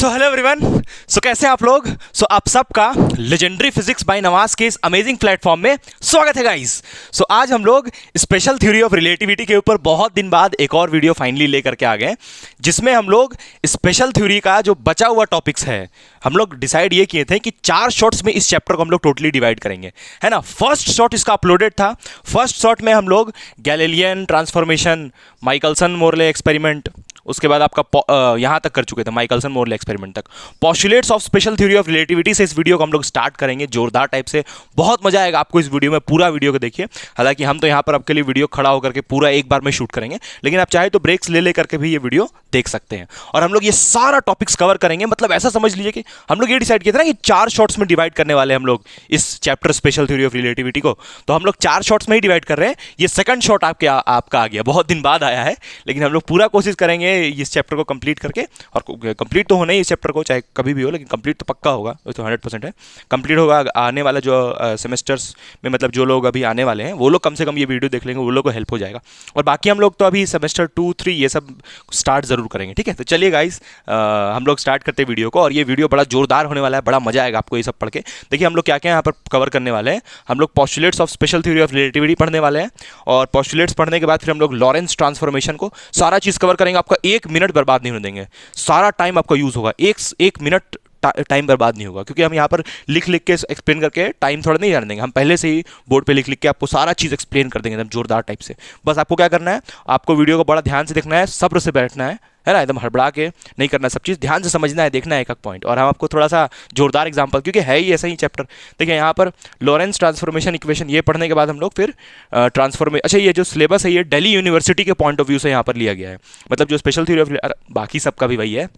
So hello everyone. कैसे हैं आप लोग? आप सबका लेजेंडरी फिजिक्स बाय नवाज के इस अमेजिंग प्लेटफॉर्म में स्वागत है गाइस। आज हम लोग स्पेशल थ्योरी ऑफ रिलेटिविटी के ऊपर बहुत दिन बाद एक और वीडियो फाइनली लेकर के आ गए, जिसमें हम लोग स्पेशल थ्योरी का जो बचा हुआ टॉपिक्स है, हम लोग डिसाइड ये किए थे कि 4 शॉर्ट्स में इस चैप्टर को हम लोग टोटली डिवाइड करेंगे, है ना। फर्स्ट शॉर्ट इसका अपलोडेड था। फर्स्ट शॉर्ट में हम लोग Galilean transformation, Michelson Morley experiment, उसके बाद आपका यहाँ तक कर चुके थे, माइकलसन मोरले एक्सपेरिमेंट तक। Postulates of special theory of relativity से इस वीडियो को हम लोग स्टार्ट करेंगे जोरदार टाइप से। बहुत मजा आएगा आपको इस वीडियो में, पूरा वीडियो को देखिए। हालांकि हम तो यहाँ पर आपके लिए वीडियो खड़ा होकर के पूरा एक बार में शूट करेंगे, लेकिन आप चाहे तो ब्रेक्स ले करके भी ये वीडियो देख सकते हैं। और हम लोग ये सारा टॉपिक्स कवर करेंगे। मतलब ऐसा समझ लीजिए कि हम लोग ये डिसाइड किया था ना कि 4 शॉर्ट्स में डिवाइड करने वाले हम लोग इस chapter special theory of relativity को, तो हम लोग 4 शॉर्ट्स में ही डिवाइड कर रहे हैं। ये सेकंड शॉर्ट आपका आ गया, बहुत दिन बाद आया है, लेकिन हम लोग पूरा कोशिश करेंगे इस चैप्टर को कंप्लीट करके। और कंप्लीट तो होना ही इस चैप्टर को, चाहे कभी भी हो, लेकिन कंप्लीट तो पक्का होगा, वो तो 100% है कंप्लीट होगा। आने वाला जो सेमेस्टर्स में, मतलब जो लोग अभी आने वाले हैं वो लोग कम से कम ये वीडियो देख लेंगे, वो लोग को हेल्प हो जाएगा। और बाकी हम लोग तो अभी सेमेस्टर 2, 3 ये सब स्टार्ट जरूर करेंगे, ठीक है। तो चलिए गाइस, हम लोग स्टार्ट करते हैं वीडियो को। और ये वीडियो बड़ा जोरदार होने वाला है, बड़ा मजा आएगा आपको ये सब पढ़ के। देखिए हम लोग क्या क्या यहाँ पर कवर करने वाले हैं। हम लोग postulates of special theory of relativity पढ़ने वाले हैं, और पोस्टुलेट्स पढ़ने के बाद फिर हम लोग लॉरेंस ट्रांसफॉर्मेशन को सारा चीज़ कवर करेंगे। आपका 1 मिनट बर्बाद नहीं होने देंगे, सारा टाइम आपका यूज होगा, एक मिनट टाइम बर्बाद नहीं होगा, क्योंकि हम यहाँ पर लिख के एक्सप्लेन करके टाइम थोड़ा नहीं जाने देंगे। हम पहले से ही बोर्ड पे लिख के आपको सारा चीज़ एक्सप्लेन कर देंगे एकदम जोरदार टाइप से। बस आपको क्या करना है, आपको वीडियो को बड़ा ध्यान से देखना है, सब्र से बैठना है ना, एकदम हड़बड़ा के नहीं करना, सब चीज़ ध्यान से समझना है, देखना है एक एक पॉइंट। और हम आपको थोड़ा सा जोरदार एग्जांपल, क्योंकि है ही ऐसा ही चैप्टर। देखिए यहाँ पर लॉरेंस ट्रांसफॉर्मेशन इक्वेशन, ये पढ़ने के बाद हम लोग फिर अच्छा ये जो सिलेबस है ये दिल्ली यूनिवर्सिटी के पॉइंट ऑफ व्यू से यहाँ पर लिया गया है। मतलब जो स्पेशल थ्योरी ऑफ, बाकी सबका भी वही है।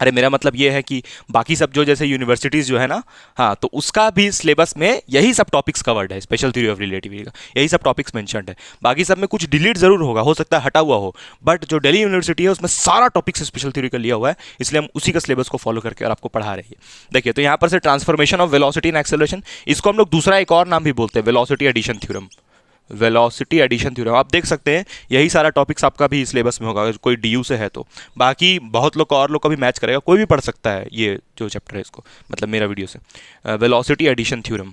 अरे मेरा मतलब ये है कि बाकी सब जो जैसे यूनिवर्सिटीज़ जो है ना, हाँ, तो उसका भी सिलेबस में यही सब टॉपिक्स कवर्ड है, स्पेशल थ्योरी ऑफ रिलेटिविटी का यही सब टॉपिक्स मेंशन्ड है। बाकी सब में कुछ डिलीट जरूर होगा, हो सकता है हटा हुआ हो, बट जो दिल्ली यूनिवर्सिटी है उसमें सारा टॉपिक्स स्पेशल थ्योरी का लिया हुआ है, इसलिए हम उसी का सिलेबस को फॉलो करके और आपको पढ़ा रहे हैं। देखिए तो यहाँ पर से transformation of velocity and acceleration, इसको हम लोग दूसरा एक और नाम भी बोलते हैं, velocity addition theorem. Velocity addition theorem आप देख सकते हैं, यही सारा टॉपिक्स आपका भी सिलेबस में होगा अगर कोई डीयू से है तो। बाकी बहुत लोग और लोग का भी मैच करेगा, कोई भी पढ़ सकता है ये जो चैप्टर है इसको, मतलब मेरा वीडियो से। वेलोसिटी एडिशन थ्योरम,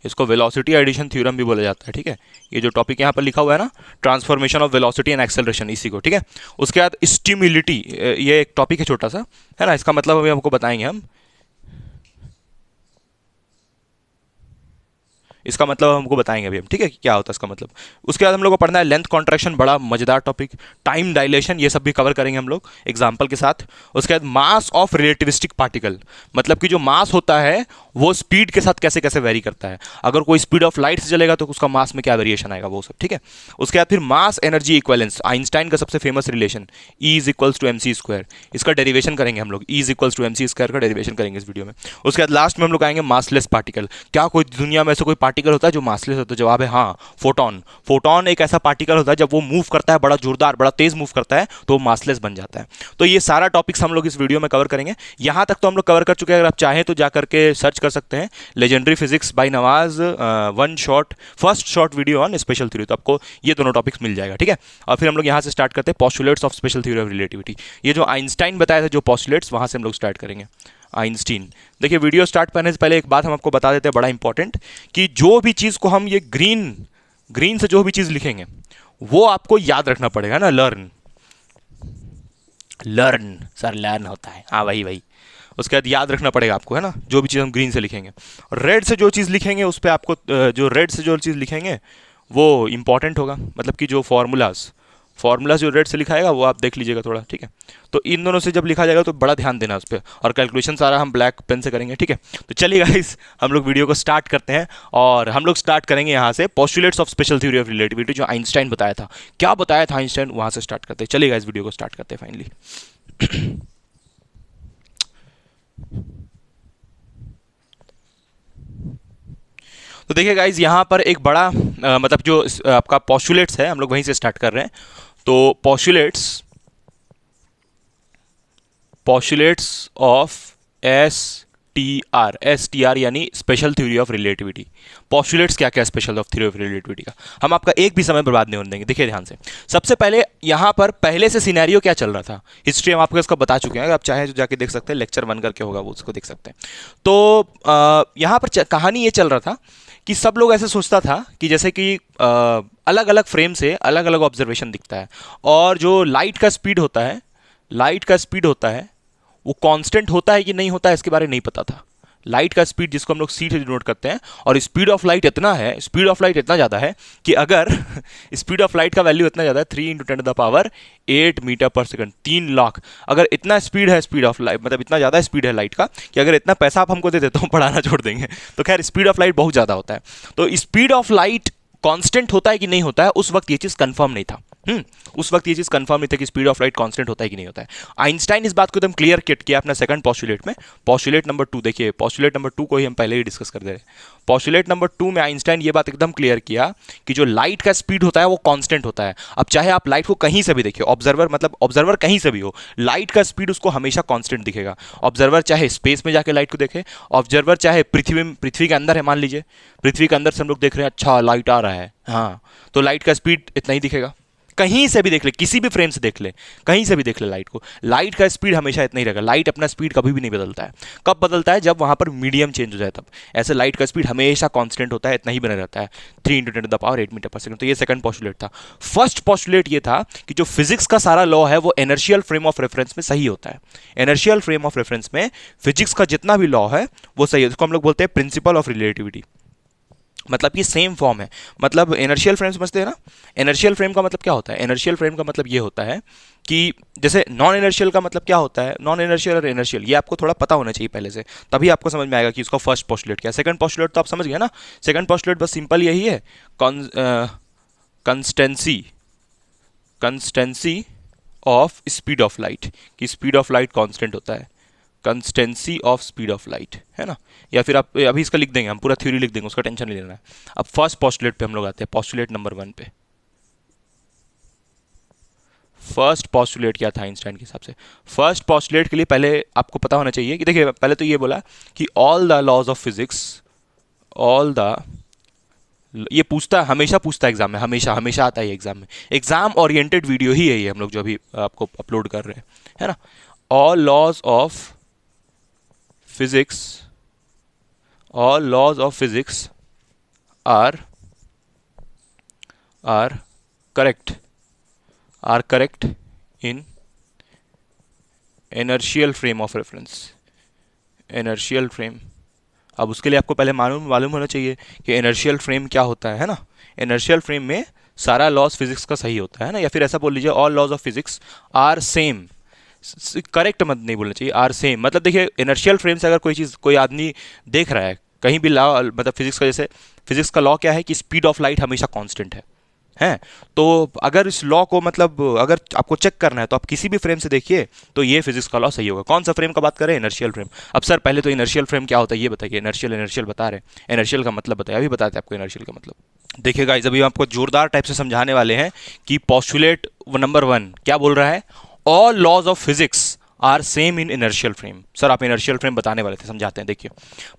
इसको वेलोसिटी एडिशन थ्योरम भी बोला जाता है, ठीक है। ये जो टॉपिक यहाँ पर लिखा हुआ है ना, transformation of velocity and acceleration, इसी को, ठीक है। उसके बाद स्टिम्युलिटी, ये एक टॉपिक है छोटा सा, है ना, इसका मतलब अभी हमको बताएंगे हम, इसका मतलब हमको बताएंगे अभी हम, ठीक है, कि क्या होता है इसका मतलब। उसके बाद हम लोग को पढ़ना है लेंथ कॉन्ट्रैक्शन, बड़ा मजेदार टॉपिक। टाइम डायलेशन, ये सब भी कवर करेंगे हम लोग एग्जांपल के साथ। उसके बाद मास ऑफ रिलेटिविस्टिक पार्टिकल, मतलब कि जो मास होता है वो स्पीड के साथ कैसे कैसे वेरी करता है। अगर कोई स्पीड ऑफ लाइट से चलेगा तो उसका मास में क्या वेरिएशन आएगा, वो सब, ठीक है। उसके बाद फिर मास एनर्जी इक्विवेलेंस, आइंस्टाइन का सबसे famous relation E is equals to MC square, इसका डेरिवेशन करेंगे हम लोग। E is equals to MC square का डेरिवेशन करेंगे इस वीडियो में। उसके बाद लास्ट में हम लोग आएंगे मासलेस पार्टिकल। क्या कोई दुनिया में ऐसा कोई पार्टिकल होता है जो मासलेस होता है? जवाब है हाँ, फोटोन। फोटोन एक ऐसा पार्टिकल होता है जब वो मूव करता है, बड़ा जोरदार, बड़ा तेज मूव करता है, तो वो मासलेस बन जाता है। तो ये सारा टॉपिक्स हम लोग इस वीडियो में कवर करेंगे। यहां तक तो हम लोग कवर कर चुके हैं, अगर आप चाहें तो जाकर के सर्च कर सकते हैं legendary physics bye Nawaz, first short video on special theory, तो आपको ये दोनों टॉपिक्स मिल जाएगा, ठीक है। और फिर हम लोग यहाँ से स्टार्ट करते हैं postulates of special theory of relativity. ये जो आइंस्टाइन बताया था जो पोस्टुलेट्स, वहाँ से हम लोग स्टार्ट करेंगे। आइंस्टीन, देखिए वीडियो स्टार्ट करने से पहले एक बात हम आपको बता देते हैं, बड़ा इंपॉर्टेंट, कि जो भी चीज़ को हम ये ग्रीन से जो भी चीज़ लिखेंगे वो आपको याद रखना पड़ेगा ना। लर्न सर, लर्न होता है, हाँ वही। उसके बाद याद रखना पड़ेगा आपको, है ना, जो भी चीज़ हम ग्रीन से लिखेंगे। रेड से जो चीज़ लिखेंगे उस पर आपको, जो रेड से जो चीज़ लिखेंगे वो इंपॉर्टेंट होगा, मतलब कि जो फॉर्मूलाज जो रेड से लिखाएगा वो आप देख लीजिएगा थोड़ा, ठीक है। तो इन दोनों से जब लिखा जाएगा तो बड़ा ध्यान देना उस पर, और कैलकुलेशन सारा हम ब्लैक पेन से करेंगे, ठीक है। तो चलिए गाइस, हम लोग वीडियो को स्टार्ट करते हैं, और हम लोग स्टार्ट करेंगे यहाँ से postulates of special theory of relativity, जो आइंस्टाइन बताया था। क्या बताया था आइंस्टाइन, वहाँ से स्टार्ट करते हैं। चलिए गाइस, वीडियो को स्टार्ट करते हैं फाइनली। तो देखिए गाइज, यहाँ पर एक बड़ा मतलब जो आपका पोस्टुलेट्स है, हम लोग वहीं से स्टार्ट कर रहे हैं। तो पोस्टुलेट्स ऑफ STR यानी special theory of relativity. Postulates क्या क्या special of theory of relativity का, हम आपका एक भी समय बर्बाद नहीं होने देंगे। देखिए ध्यान से, सबसे पहले यहाँ पर पहले से सिनेरियो क्या चल रहा था, हिस्ट्री हम आपको इसका बता चुके हैं, आप चाहे जाके देख सकते हैं, लेक्चर 1 करके होगा वो, उसको देख सकते हैं। तो यहाँ पर कहानी ये चल रहा था कि सब लोग ऐसे सोचता था कि जैसे कि अलग अलग फ्रेम से अलग अलग ऑब्जर्वेशन दिखता है, और जो लाइट का स्पीड होता है वो कांस्टेंट होता है कि नहीं होता है, इसके बारे में नहीं पता था। लाइट का स्पीड जिसको हम लोग सी से डिनोट करते हैं, और स्पीड ऑफ लाइट इतना ज़्यादा है कि अगर स्पीड ऑफ लाइट का वैल्यू इतना ज़्यादा है 3 × 10⁸ मीटर पर सेकंड, 3 लाख। अगर इतना स्पीड है, स्पीड ऑफ लाइट मतलब इतना ज़्यादा स्पीड है लाइट का कि अगर इतना पैसा आप हमको दे देते हो, पढ़ाना छोड़ देंगे। तो खैर स्पीड ऑफ लाइट बहुत ज़्यादा होता है। तो स्पीड ऑफ लाइट कांस्टेंट होता है कि नहीं होता है, उस वक्त ये चीज़ कंफर्म नहीं था। उस वक्त ये चीज़ कंफर्म नहीं था कि स्पीड ऑफ लाइट कांस्टेंट होता है कि नहीं होता है। आइंस्टाइन इस बात को एकदम क्लियर किया अपना सेकंड पॉस्टुलेट में। पॉस्टुलेट नंबर 2 देखिए, पॉस्टुलेट नंबर 2 को ही हम पहले ही डिस्कस कर दे रहे हैं। पॉस्टुलेट नंबर 2 में आइंस्टाइन ये बात एकदम क्लियर किया कि जो लाइट का स्पीड होता है वो कांस्टेंट होता है। अब चाहे आप लाइट को कहीं से भी देखिए, ऑब्जर्वर कहीं से भी हो, लाइट का स्पीड उसको हमेशा कांस्टेंट दिखेगा। ऑब्जर्वर चाहे स्पेस में जाके लाइट को देखे, ऑब्जर्वर चाहे पृथ्वी के अंदर है, मान लीजिए पृथ्वी के अंदर से हम लोग देख रहे हैं, अच्छा लाइट आ रहा है, हाँ, तो लाइट का स्पीड इतना ही दिखेगा। कहीं से भी देख ले, किसी भी फ्रेम से देख ले, कहीं से भी देख ले लाइट को, लाइट का स्पीड हमेशा इतना ही रहेगा। लाइट अपना स्पीड कभी भी नहीं बदलता है। कब बदलता है? जब वहां पर मीडियम चेंज हो जाए तब। ऐसे लाइट का स्पीड हमेशा कांस्टेंट होता है, इतना ही बना रहता है, 3 × 10⁸ मीटर पर सेकंड। तो ये सेकंड पॉस्टुलेट था। फर्स्ट पॉस्टुलेट ये था कि जो फिजिक्स का सारा लॉ है वो इनर्शियल फ्रेम ऑफ रेफरेंस में सही होता है। इनर्शियल फ्रेम ऑफ रेफरेंस में फिजिक्स का जितना भी लॉ है वो सही है। इसको हम लोग बोलते हैं प्रिंसिपल ऑफ रिलेटिविटी। मतलब ये सेम फॉर्म है। मतलब इनर्शियल फ्रेम समझते हैं ना? इनर्शियल फ्रेम का मतलब क्या होता है? इनर्शियल फ्रेम का मतलब ये होता है कि जैसे नॉन इनर्शियल का मतलब क्या होता है, नॉन इनर्शियल और इनर्शियल, ये आपको थोड़ा पता होना चाहिए पहले से, तभी आपको समझ में आएगा कि उसका फर्स्ट पॉस्टुलेट क्या है। सेकंड पॉस्टुलेट तो आप समझ गए ना? सेकंड पॉस्टुलेट बस सिंपल यही है, consistency of speed of light, कि स्पीड ऑफ लाइट कांस्टेंट होता है, consistency of speed of light, है ना? या फिर आप अभी इसका लिख देंगे, हम पूरा थ्योरी लिख देंगे, उसका टेंशन नहीं लेना है। अब फर्स्ट पॉस्टुलेट पे हम लोग आते हैं, पॉस्टुलेट नंबर 1 पे। फर्स्ट पॉस्टुलेट क्या था आइंस्टाइन के हिसाब से? फर्स्ट पॉस्टुलेट के लिए पहले आपको पता होना चाहिए कि देखिए, पहले तो ये बोला कि all the laws of physics, ये पूछता है, हमेशा पूछता है एग्जाम में, हमेशा आता है एग्जाम में। एग्जाम ओरिएंटेड वीडियो ही है ये, हम लोग जो अभी आपको अपलोड कर रहे हैं, है ना? All laws of physics are correct in inertial frame of reference। inertial frame, अब उसके लिए आपको पहले मालूम होना चाहिए कि inertial frame क्या होता है ना? inertial frame में सारा लॉज फिजिक्स का सही होता है ना, या फिर ऐसा बोल लीजिए all laws of physics are same. Correct मत नहीं बोलना चाहिए, आर सेम। मतलब देखिए, इनर्शियल फ्रेम से अगर कोई आदमी देख रहा है कहीं भी लॉ, मतलब फिजिक्स का, जैसे फिजिक्स का लॉ क्या है कि स्पीड ऑफ लाइट हमेशा कांस्टेंट है। तो अगर इस लॉ को, मतलब अगर आपको चेक करना है तो आप किसी भी फ्रेम से देखिए तो ये फिजिक्स का लॉ सही होगा। कौन सा फ्रेम का बात करें? Inertial frame. अब सर पहले तो इनर्शियल फ्रेम क्या होता है ये बताइए। इनर्शियल बता रहे, इनर्शियल का मतलब बताइए, अभी बताते हैं आपको इनर्शियल का मतलब। देखिए गाइस, अभी आपको जोरदार टाइप से समझाने वाले हैं कि पॉस्टुलेट नंबर 1 क्या बोल रहा है? All laws of physics are same in inertial frame. Sir आप इनर्शियल फ्रेम बताने वाले थे, समझाते हैं। देखिए,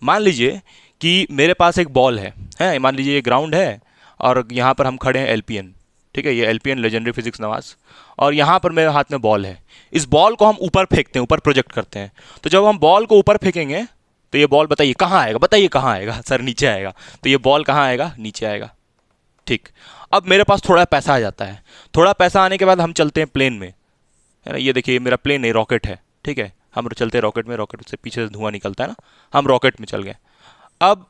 मान लीजिए कि मेरे पास एक बॉल है, मान लीजिए ये ग्राउंड है और यहाँ पर हम खड़े हैं एलपीएन, ठीक है, ये एलपीएन लेजेंडरी फिजिक्स नवाज, और यहाँ पर मेरे हाथ में बॉल है। इस बॉल को हम ऊपर फेंकते हैं, ऊपर प्रोजेक्ट करते हैं। तो जब हम बॉल को ऊपर फेंकेंगे तो ये बॉल बताइए कहाँ आएगा? बताइए कहाँ आएगा? सर नीचे आएगा। तो ये बॉल कहाँ आएगा? नीचे आएगा। ठीक, अब मेरे पास थोड़ा पैसा आ जाता है। थोड़ा पैसा आने के बाद हम चलते हैं प्लेन में, है ना? ये देखिए मेरा प्लेन है, रॉकेट है, ठीक है, हम चलते हैं रॉकेट में, रॉकेट से पीछे से धुआं निकलता है ना, हम रॉकेट में चल गए। अब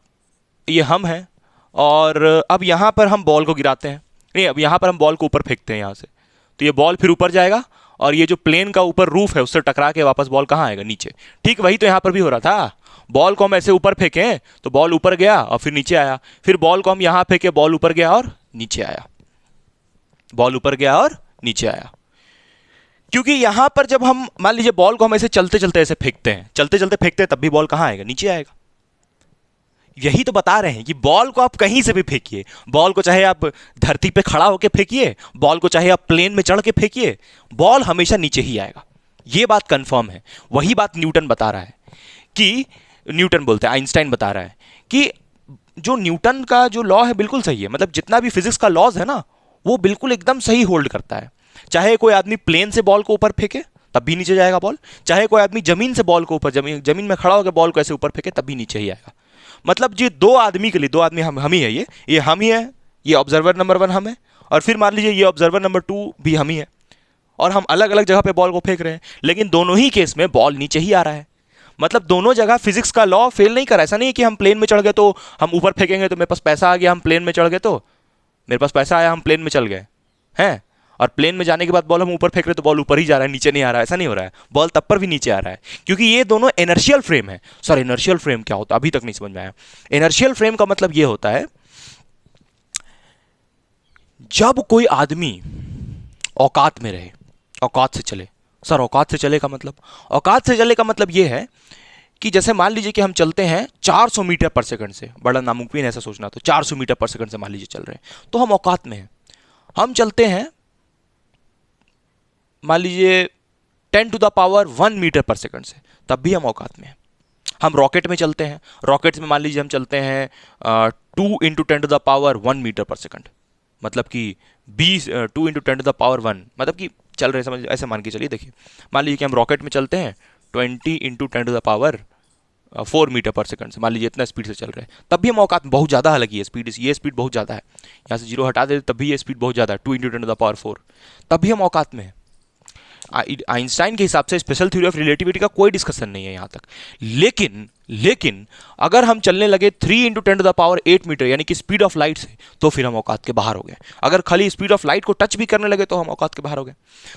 ये हम हैं और अब यहाँ पर हम बॉल को गिराते हैं, नहीं, अब यहाँ पर हम बॉल को ऊपर फेंकते हैं यहाँ से, तो ये बॉल फिर ऊपर जाएगा और ये जो प्लेन का ऊपर रूफ है उससे टकरा के वापस बॉल कहाँ आएगा? नीचे। ठीक वही तो यहाँ पर भी हो रहा था। बॉल को हम ऐसे ऊपर फेंके तो बॉल ऊपर गया और फिर नीचे आया, फिर बॉल को हम यहाँ फेंके, बॉल ऊपर गया और नीचे आया, बॉल ऊपर गया और नीचे आया। क्योंकि यहां पर जब हम मान लीजिए बॉल को हम ऐसे चलते चलते ऐसे फेंकते हैं, चलते चलते फेंकते हैं, तब भी बॉल कहां आएगा? नीचे आएगा। यही तो बता रहे हैं कि बॉल को आप कहीं से भी फेंकिए, बॉल को चाहे आप धरती पे खड़ा होकर फेंकिए, बॉल को चाहे आप प्लेन में चढ़ के फेंकिए, बॉल हमेशा नीचे ही आएगा। यह बात कंफर्म है। वही बात न्यूटन बता रहा है कि न्यूटन बोलते हैं, आइंस्टाइन बता रहा है कि जो न्यूटन का जो लॉ है बिल्कुल सही है, मतलब जितना भी फिजिक्स का लॉज है ना वो बिल्कुल एकदम सही होल्ड करता है। चाहे कोई आदमी प्लेन से बॉल को ऊपर फेंके तब भी नीचे जाएगा बॉल, चाहे कोई आदमी जमीन से बॉल को ऊपर, जमीन में खड़ा होकर बॉल को ऐसे ऊपर फेंके तब भी नीचे ही आएगा। मतलब जी दो आदमी के लिए, दो आदमी हम ही है, ये हम ही है, ये ऑब्जर्वर नंबर 1 हम है, और फिर मान लीजिए ये ऑब्जर्वर नंबर 2 भी हम ही है, और हम अलग अलग जगह पे बॉल को फेंक रहे हैं, लेकिन दोनों ही केस में बॉल नीचे ही आ रहा है। मतलब दोनों जगह फिजिक्स का लॉ फेल नहीं कर रहा। ऐसा नहीं है कि हम प्लेन में चढ़ गए तो हम ऊपर फेंकेंगे तो मेरे पास पैसा आ गया, हम प्लेन में चढ़ गए तो मेरे पास पैसा आया, हम प्लेन में चल गए हैं, और प्लेन में जाने के बाद बॉल हम ऊपर फेंक रहे तो बॉल ऊपर ही जा रहा है, नीचे नहीं आ रहा है। ऐसा नहीं हो रहा है, बॉल तब पर भी नीचे आ रहा है, क्योंकि ये दोनों इनर्शियल फ्रेम है। सर इनर्शियल फ्रेम क्या होता है, अभी तक नहीं समझ में आया। इनर्शियल फ्रेम का मतलब ये होता है जब कोई आदमी औकात में रहे, औकात से चले। सर औकात से चले का मतलब, औकात से चले का मतलब ये है कि जैसे मान लीजिए कि हम चलते हैं 400 मीटर पर सेकंड से, बड़ा नामुमकिन है ऐसा सोचना, तो 400 मीटर पर सेकंड से मान लीजिए चल रहे हैं तो हम औकात में हैं। हम चलते हैं मान लीजिए 10 to the power 1 metre per second से, तब भी हम औकात में हैं। हम रॉकेट में चलते हैं, रॉकेट्स में मान लीजिए हम चलते हैं 2 into 10 to the power 1 metre per second, मतलब कि 2 इंटू 10 टू द पावर 1, मतलब कि चल रहे, समझ ऐसे मान के चलिए। देखिए मान लीजिए कि हम रॉकेट में चलते हैं 20 into 10 to the power 4 metre per second से, मान लीजिए इतना स्पीड से चल रहे हैं, तब भी हम औकात में, बहुत ज़्यादा, हालांकि ये स्पीड बहुत ज़्यादा है, यहाँ से 0 हटा देते तब भी ये स्पीड बहुत ज़्यादा है, 2 इंटू 10 टू द पावर 4, तब भी हम औकात में हैं। आइंस्टाइन के हिसाब से स्पेशल थ्योरी ऑफ रिलेटिविटी का कोई डिस्कशन नहीं है यहाँ तक। लेकिन अगर हम चलने लगे 3 into 10 to the power 8 metre यानी कि स्पीड ऑफ लाइट से, तो फिर हम औकात के बाहर हो गए। अगर खाली स्पीड ऑफ लाइट को टच भी करने लगे तो हम औकात के बाहर हो गए।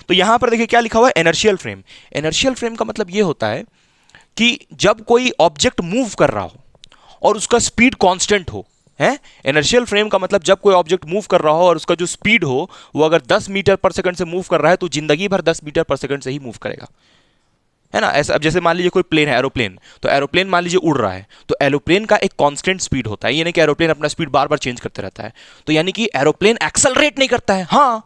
तो यहाँ पर देखिए क्या लिखा हुआ है, इनर्शियल फ्रेम। इनर्शियल फ्रेम का मतलब ये होता है कि जब कोई ऑब्जेक्ट मूव कर रहा हो और उसका स्पीड कांस्टेंट हो, है। इनर्शियल फ्रेम का मतलब जब कोई ऑब्जेक्ट मूव कर रहा हो और उसका जो स्पीड हो वो अगर 10 मीटर पर सेकंड से मूव कर रहा है तो जिंदगी भर 10 मीटर पर सेकंड से ही मूव करेगा, है ना। ऐसा अब जैसे मान लीजिए कोई प्लेन है, एरोप्लेन, तो एरोप्लेन मान लीजिए उड़ रहा है, तो एरोप्लेन का एक कांस्टेंट स्पीड होता है, यानी कि एरोप्लेन अपना स्पीड बार बार चेंज करते रहता है, तो यानी कि एरोप्लेन एक्सेलरेट नहीं करता है। हाँ,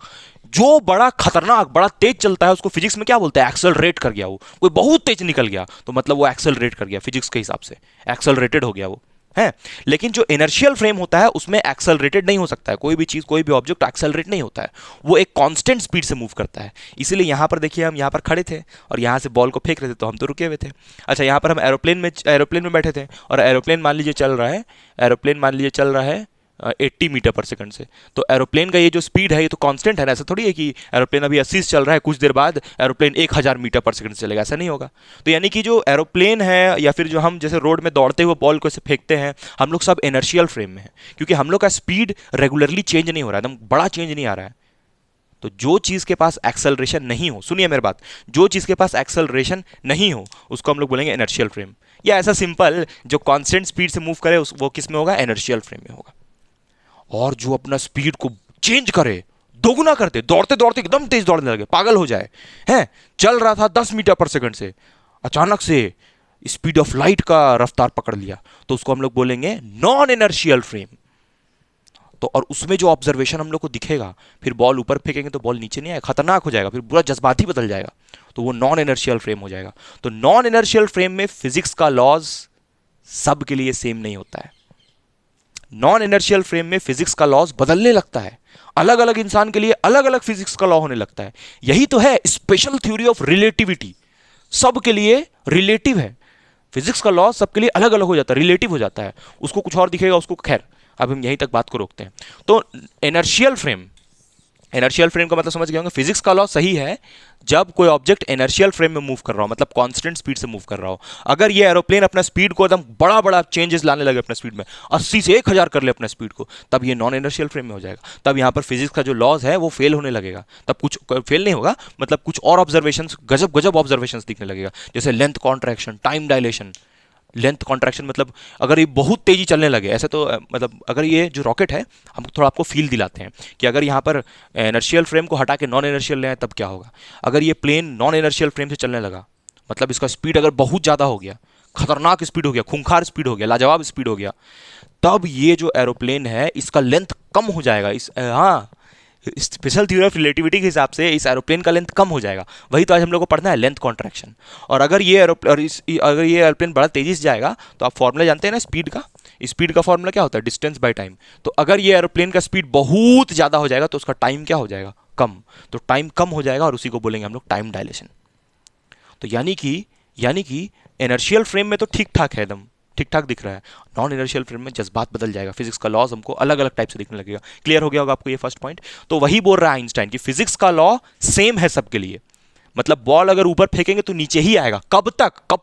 जो बड़ा खतरनाक, बड़ा तेज चलता है उसको फिजिक्स में क्या बोलते हैं, एक्सेलरेट कर गया। वो कोई बहुत तेज निकल गया तो मतलब वो एक्सेलरेट कर गया, फिजिक्स के हिसाब से एक्सेलरेटेड हो गया वो, है। लेकिन जो इनर्शियल फ्रेम होता है उसमें एक्सेलरेटेड नहीं हो सकता है, कोई भी चीज, कोई भी ऑब्जेक्ट एक्सेलरेट नहीं होता है, वो एक कांस्टेंट स्पीड से मूव करता है। इसीलिए यहां पर देखिए हम यहां पर खड़े थे और यहां से बॉल को फेंक रहे थे तो हम तो रुके हुए थे। अच्छा, यहां पर हम एरोप्लेन में बैठे थे और एरोप्लेन मान लीजिए चल रहा है 80 मीटर पर सेकंड से, तो एरोप्लेन का ये जो स्पीड है ये तो कांस्टेंट है ना। ऐसा थोड़ी है कि एरोप्लेन अभी 80 से चल रहा है, कुछ देर बाद एरोप्लेन 1000 मीटर पर सेकंड से चलेगा, ऐसा नहीं होगा। तो यानी कि जो एरोप्लेन है या फिर जो हम जैसे रोड में दौड़ते हुए बॉल को ऐसे फेंकते हैं, हम लोग सब इनर्शियल फ्रेम में है, क्योंकि हम लोग का स्पीड रेगुलरली चेंज नहीं हो रहा है, एकदम बड़ा चेंज नहीं आ रहा है। तो जो चीज़ के पास एक्सेलरेशन नहीं हो, सुनिए मेरी बात, जो चीज़ के पास एक्सेलरेशन नहीं हो उसको हम लोग बोलेंगे इनर्शियल फ्रेम। या ऐसा सिंपल, जो कांस्टेंट स्पीड से मूव करे वो किस में होगा, इनर्शियल फ्रेम में होगा। और जो अपना स्पीड को चेंज करे, दोगुना करते, दौड़ते दौड़ते एकदम तेज दौड़ने लगे, पागल हो जाए, हैं, चल रहा था 10 मीटर पर सेकंड से, अचानक से स्पीड ऑफ लाइट का रफ्तार पकड़ लिया, तो उसको हम लोग बोलेंगे नॉन इनर्शियल फ्रेम। तो और उसमें जो ऑब्जर्वेशन हम लोग को दिखेगा, फिर बॉल ऊपर फेंकेंगे तो बॉल नीचे नहीं आएगा, खतरनाक हो जाएगा, फिर पूरा जज्बाती बदल जाएगा, तो वो नॉन इनर्शियल फ्रेम हो जाएगा। तो नॉन इनर्शियल फ्रेम में फिजिक्स का लॉज सब के लिए सेम नहीं होता है। नॉन इनर्शियल फ्रेम में फिजिक्स का लॉज बदलने लगता है, अलग अलग इंसान के लिए अलग अलग फिजिक्स का लॉ होने लगता है। यही तो है स्पेशल थ्योरी ऑफ रिलेटिविटी, सब के लिए रिलेटिव है, फिजिक्स का लॉ सबके लिए अलग अलग हो जाता है, रिलेटिव हो जाता है, उसको कुछ और दिखेगा, उसको खैर अब हम यहीं तक बात को रोकते हैं। तो इनर्शियल फ्रेम का मतलब समझ गए होंगे, फिजिक्स का लॉ सही है जब कोई ऑब्जेक्ट इनर्शियल फ्रेम में मूव कर रहा हो, मतलब कांस्टेंट स्पीड से मूव कर रहा हो। अगर ये एरोप्लेन अपना स्पीड को एकदम बड़ा बड़ा चेंजेस लाने लगे अपने स्पीड में, 80 से 1000 कर ले अपना स्पीड को, तब ये नॉन इनर्शियल फ्रेम में हो जाएगा। तब यहाँ पर फिजिक्स का जो लॉज है वो फेल होने लगेगा, तब कुछ फेल नहीं होगा, मतलब कुछ और ऑब्जर्वेशन, गजब गजब ऑब्जर्वेशन दिखने लगेगा, जैसे length contraction, time dilation. Length contraction मतलब अगर ये बहुत तेजी चलने लगे, ऐसे तो मतलब अगर ये जो रॉकेट है, हम थोड़ा आपको फील दिलाते हैं कि अगर यहाँ पर इनर्शियल फ्रेम को हटा के नॉन इनर्शियल ले आए तब क्या होगा। अगर ये प्लेन नॉन इनर्शियल फ्रेम से चलने लगा, मतलब इसका स्पीड अगर बहुत ज़्यादा हो गया, खतरनाक स्पीड हो गया, खूंखार स्पीड हो गया, लाजवाब स्पीड हो गया, तब ये जो एरोप्लेन है इसका लेंथ कम हो जाएगा। हाँ, स्पेशल थ्योरी ऑफ रिलेटिविटी के हिसाब से इस एरोप्लेन का लेंथ कम हो जाएगा। वही तो आज हम लोग को पढ़ना है, लेंथ कॉन्ट्रैक्शन। और अगर ये एरोप्लेन बड़ा तेजी से जाएगा तो आप फॉर्मूला जानते हैं ना स्पीड का। स्पीड का फॉर्मूला क्या होता है? Distance by time. तो अगर ये एरोप्लेन का स्पीड बहुत ज़्यादा हो जाएगा तो उसका टाइम क्या हो जाएगा? कम। तो टाइम कम हो जाएगा और उसी को बोलेंगे हम लोग टाइम डायलेशन। तो यानी कि इनर्शियल फ्रेम में तो ठीक ठाक है, एकदम ठीक ठाक दिख रहा है। नॉन इनर्शियल फ्रेम में जज्बात बदल जाएगा, फिजिक्स का लॉज हमको अलग अलग टाइप से दिखने लगेगा। क्लियर हो गया होगा आपको ये फर्स्ट पॉइंट। तो वही बोल रहा है आइंस्टाइन कि फिजिक्स का लॉ सेम है सबके लिए। मतलब बॉल अगर ऊपर फेंकेंगे तो नीचे ही आएगा। कब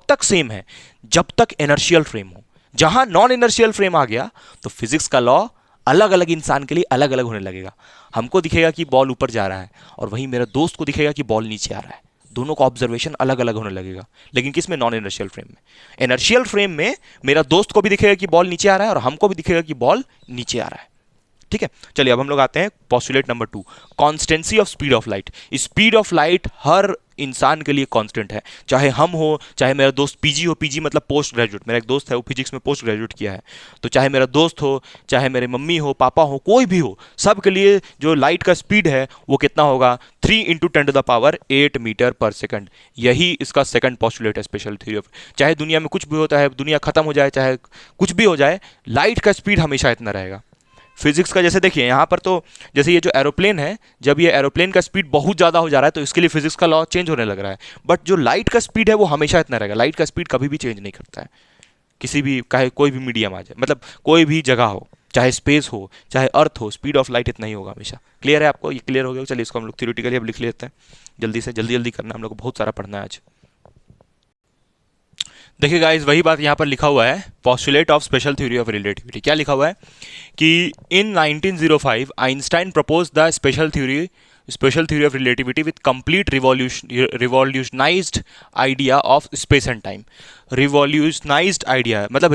तक सेम है? जब तक इनर्शियल फ्रेम हो। जहां नॉन इनर्शियल फ्रेम आ गया तो फिजिक्स का लॉ अलग अलग इंसान के लिए अलग अलग होने लगेगा। हमको दिखेगा कि बॉल ऊपर जा रहा है और वहीं मेरे दोस्त को दिखेगा कि बॉल नीचे आ रहा है। दोनों का ऑब्जर्वेशन अलग अलग होने लगेगा। लेकिन किस में? नॉन इनर्शियल फ्रेम में। इनर्शियल फ्रेम में मेरा दोस्त को भी दिखेगा कि बॉल नीचे आ रहा है और हमको भी दिखेगा कि बॉल नीचे आ रहा है। ठीक है, चलिए अब हम लोग आते हैं postulate number 2, constancy of speed of light. Speed of light हर इंसान के लिए कांस्टेंट है, चाहे हम हो, चाहे मेरा दोस्त पीजी हो। पीजी मतलब पोस्ट ग्रेजुएट। मेरा एक दोस्त है वो फिजिक्स में पोस्ट ग्रेजुएट किया है। तो चाहे मेरा दोस्त हो, चाहे मेरे मम्मी हो, पापा हो, कोई भी हो, सब के लिए जो लाइट का स्पीड है वो कितना होगा? 3 × 10⁸ मीटर पर सेकंड। यही इसका सेकंड पोस्टुलेट है स्पेशल थ्योरी ऑफ। चाहे दुनिया में कुछ भी होता है, दुनिया खत्म हो जाए, चाहे कुछ भी हो जाए, लाइट का स्पीड हमेशा इतना रहेगा। फिजिक्स का जैसे देखिए यहाँ पर तो जैसे ये जो एरोप्लेन है, जब ये एरोप्लेन का स्पीड बहुत ज़्यादा हो जा रहा है तो इसके लिए फिजिक्स का लॉ चेंज होने लग रहा है। बट जो लाइट का स्पीड है वो हमेशा इतना रहेगा। लाइट का स्पीड कभी भी चेंज नहीं करता है, किसी भी कोई भी मीडियम आ जाए, मतलब कोई भी जगह हो, चाहे स्पेस हो, चाहे अर्थ हो, स्पीड ऑफ लाइट इतना ही होगा हमेशा। क्लियर है आपको? ये क्लियर हो गया। चलिए इसको हम लोग थ्योरेटिकली अब लिख लेते हैं। जल्दी से जल्दी करना, हम लोग को बहुत सारा पढ़ना है आज। देखिए गाइस, वही बात यहाँ पर लिखा हुआ है, postulate of special theory of relativity. क्या लिखा हुआ है कि in 1905 Einstein propose the special theory of relativity with complete revolutionized idea of space and time. Revolutionized idea मतलब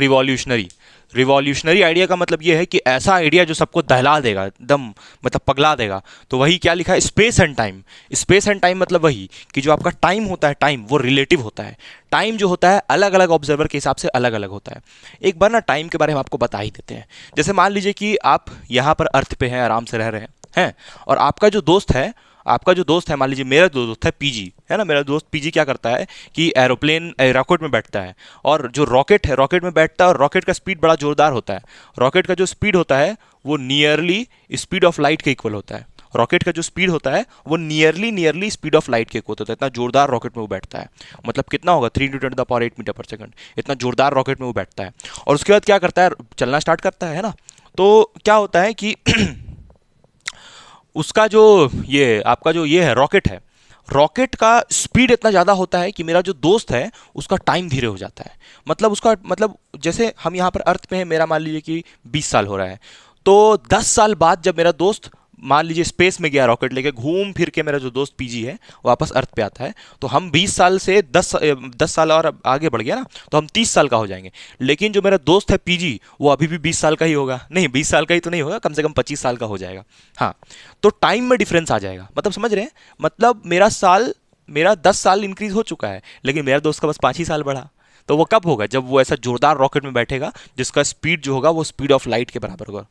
रिवॉल्यूशनरी आइडिया का मतलब ये है कि ऐसा आइडिया जो सबको दहला देगा, एकदम मतलब पगला देगा। तो वही क्या लिखा है? Space and time. Space and time मतलब वही कि जो आपका टाइम होता है, टाइम वो रिलेटिव होता है। टाइम जो होता है अलग अलग ऑब्जर्वर के हिसाब से अलग अलग होता है। एक बार ना टाइम के बारे में आपको बता ही देते हैं। जैसे मान लीजिए कि आप यहाँ पर अर्थ पे हैं, आराम से रह रहे हैं, और आपका जो दोस्त है, मान लीजिए मेरा दोस्त है पीजी, है ना। मेरा दोस्त पीजी क्या करता है कि रॉकेट में बैठता है, और जो रॉकेट है रॉकेट में बैठता है, और रॉकेट का स्पीड बड़ा जोरदार होता है। रॉकेट का जो स्पीड होता है वो नियरली स्पीड ऑफ लाइट के इक्वल होता है। रॉकेट का जो स्पीड होता है वो नियरली स्पीड ऑफ लाइट के इक्वल होता है। इतना जोरदार रॉकेट में वो बैठता है। मतलब कितना होगा? 3 × 10⁸ मीटर पर सेकंड। इतना जोरदार रॉकेट में वो बैठता है और उसके बाद क्या करता है? चलना स्टार्ट करता है ना। तो क्या होता है कि उसका जो ये आपका जो ये है रॉकेट है, रॉकेट का स्पीड इतना ज़्यादा होता है कि मेरा जो दोस्त है उसका टाइम धीरे हो जाता है। मतलब जैसे हम यहाँ पर अर्थ पे हैं, मेरा मान लीजिए कि 20 साल हो रहा है, तो 10 साल बाद जब मेरा दोस्त मान लीजिए स्पेस में गया रॉकेट लेके, घूम फिर के मेरा जो दोस्त पीजी है वापस अर्थ पे आता है, तो हम 20 साल से 10 साल और आगे बढ़ गया ना, तो हम 30 साल का हो जाएंगे। लेकिन जो मेरा दोस्त है पीजी वो अभी भी 20 साल का ही होगा। नहीं, 20 साल का ही तो नहीं होगा, कम से कम 25 साल का हो जाएगा। हाँ, तो टाइम में डिफरेंस आ जाएगा। मतलब समझ रहे हैं? मतलब मेरा 10 साल इंक्रीज हो चुका है, लेकिन मेरा दोस्त का बस 5 ही साल बढ़ा। तो वो कब होगा? जब वो ऐसा जोरदार रॉकेट में बैठेगा जिसका स्पीड जो होगा वो स्पीड ऑफ लाइट के बराबर होगा।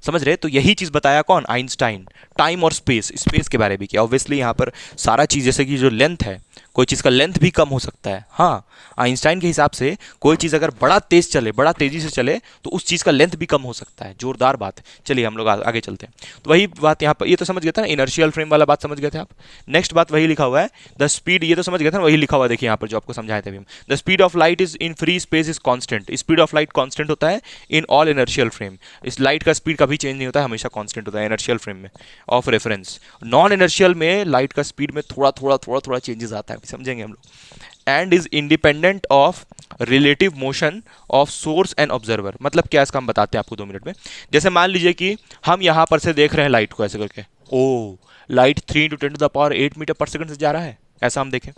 समझ रहे? तो यही चीज बताया कौन? आइंस्टाइन। टाइम और स्पेस के बारे में किया। ऑब्वियसली यहाँ पर सारा चीज, जैसे कि जो लेंथ है, कोई चीज़ का लेंथ भी कम हो सकता है। हाँ, आइंस्टाइन के हिसाब से कोई चीज़ अगर बड़ा तेजी से चले तो उस चीज़ का लेंथ भी कम हो सकता है। जोरदार बात है। चलिए हम लोग आगे चलते हैं। तो वही बात यहाँ पर, ये तो समझ गए थे ना, इनर्शियल फ्रेम वाला बात समझ गए थे आप। नेक्स्ट बात वही लिखा हुआ है, द स्पीड, ये तो समझ गए थे ना, वही लिखा हुआ है देखिए यहाँ पर जो आपको समझाए थे अभी। The speed of light is in free space is constant. Speed of light constant होता है इन ऑल इनर्शियल फ्रेम। इस लाइट का स्पीड कभी चेंज नहीं होता है, हमेशा कॉन्स्टेंट होता है इनर्शियल फ्रेम में ऑफ रेफरेंस। नॉन इनर्शियल में लाइट का स्पीड में थोड़ा चेंजेस आता है, समझेंगे हम लोग। And is independent of relative motion of source and observer. मतलब क्या, इसका हम बताते हैं आपको 2 मिनट में। जैसे मान लीजिए कि हम यहाँ पर से देख रहे हैं लाइट को ऐसे करके, ओ लाइट 3 × 10⁸ मीटर पर सेकंड से जा रहा है, ऐसा हम देखें।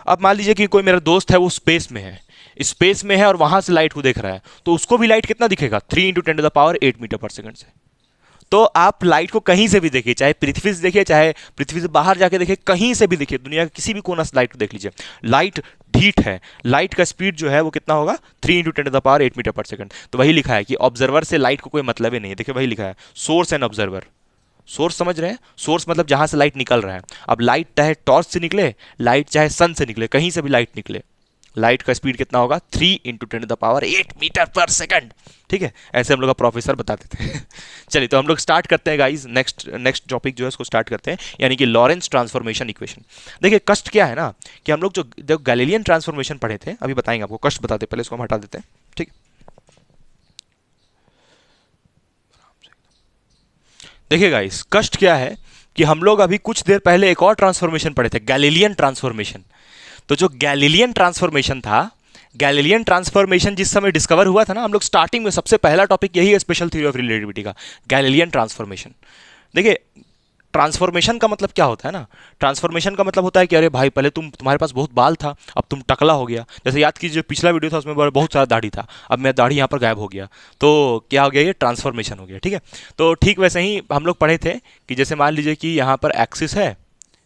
अब मान लीजिए कि कोई मेरा दोस्त है वो स्पेस में है और वहां से लाइट को देख रहा है, तो उसको भी लाइट कितना दिखेगा? 3 × 10⁸ मीटर पर सेकंड से। तो आप लाइट को कहीं से भी देखिए, चाहे पृथ्वी से देखिए, चाहे पृथ्वी से बाहर जाके देखिए, कहीं से भी देखिए, दुनिया के किसी भी कोना से लाइट को देख लीजिए, लाइट ढीठ है। लाइट का स्पीड जो है वो कितना होगा? 3 × 10⁸ मीटर पर सेकंड। तो वही लिखा है कि ऑब्जर्वर से लाइट को कोई मतलब ही नहीं है। देखिए वही लिखा है, सोर्स एंड ऑब्जर्वर। सोर्स समझ रहे हैं? सोर्स मतलब जहां से लाइट निकल रहा है। अब लाइट चाहे टॉर्च से निकले, लाइट चाहे सन से निकले, कहीं से भी लाइट निकले, लाइट का स्पीड कितना होगा? 3 × 10⁸ मीटर पर सेकंड। ठीक है, ऐसे हम लोग का प्रोफेसर बताते थे। चलिए तो हम लोग स्टार्ट करते हैं गाइस, नेक्स्ट टॉपिक जो है उसको स्टार्ट करते हैं, यानी कि लॉरेंस ट्रांसफॉर्मेशन इक्वेशन। देखिए कष्ट क्या है ना, कि हम लोग जो गैलीलियन ट्रांसफॉर्मेशन पढ़े थे, अभी बताएंगे आपको, कष्ट बताते पहले इसको हम हटा देते हैं। ठीक, देखिए गाइस कष्ट क्या है कि हम लोग अभी कुछ देर पहले एक और ट्रांसफॉर्मेशन पढ़े थे, गैलीलियन ट्रांसफॉर्मेशन। तो जो गैलीलियन ट्रांसफॉर्मेशन था, गैलीलियन ट्रांसफॉर्मेशन जिस समय डिस्कवर हुआ था ना, हम लोग स्टार्टिंग में सबसे पहला टॉपिक यही है स्पेशल थ्योरी ऑफ रिलेटिविटी का, गैलीलियन ट्रांसफॉर्मेशन। देखिए ट्रांसफॉर्मेशन का मतलब क्या होता है ना, ट्रांसफॉर्मेशन का मतलब होता है कि अरे भाई पहले तुम्हारे पास बहुत बाल था, अब तुम टकला हो गया। जैसे याद कीजिए जो पिछला वीडियो था उसमें बहुत सारा दाढ़ी था, अब मेरा दाढ़ी यहाँ पर गायब हो गया, तो क्या हो गया? ये ट्रांसफॉर्मेशन हो गया। ठीक है, तो ठीक वैसे ही हम लोग पढ़े थे कि जैसे मान लीजिए कि यहाँ पर एक्सिस है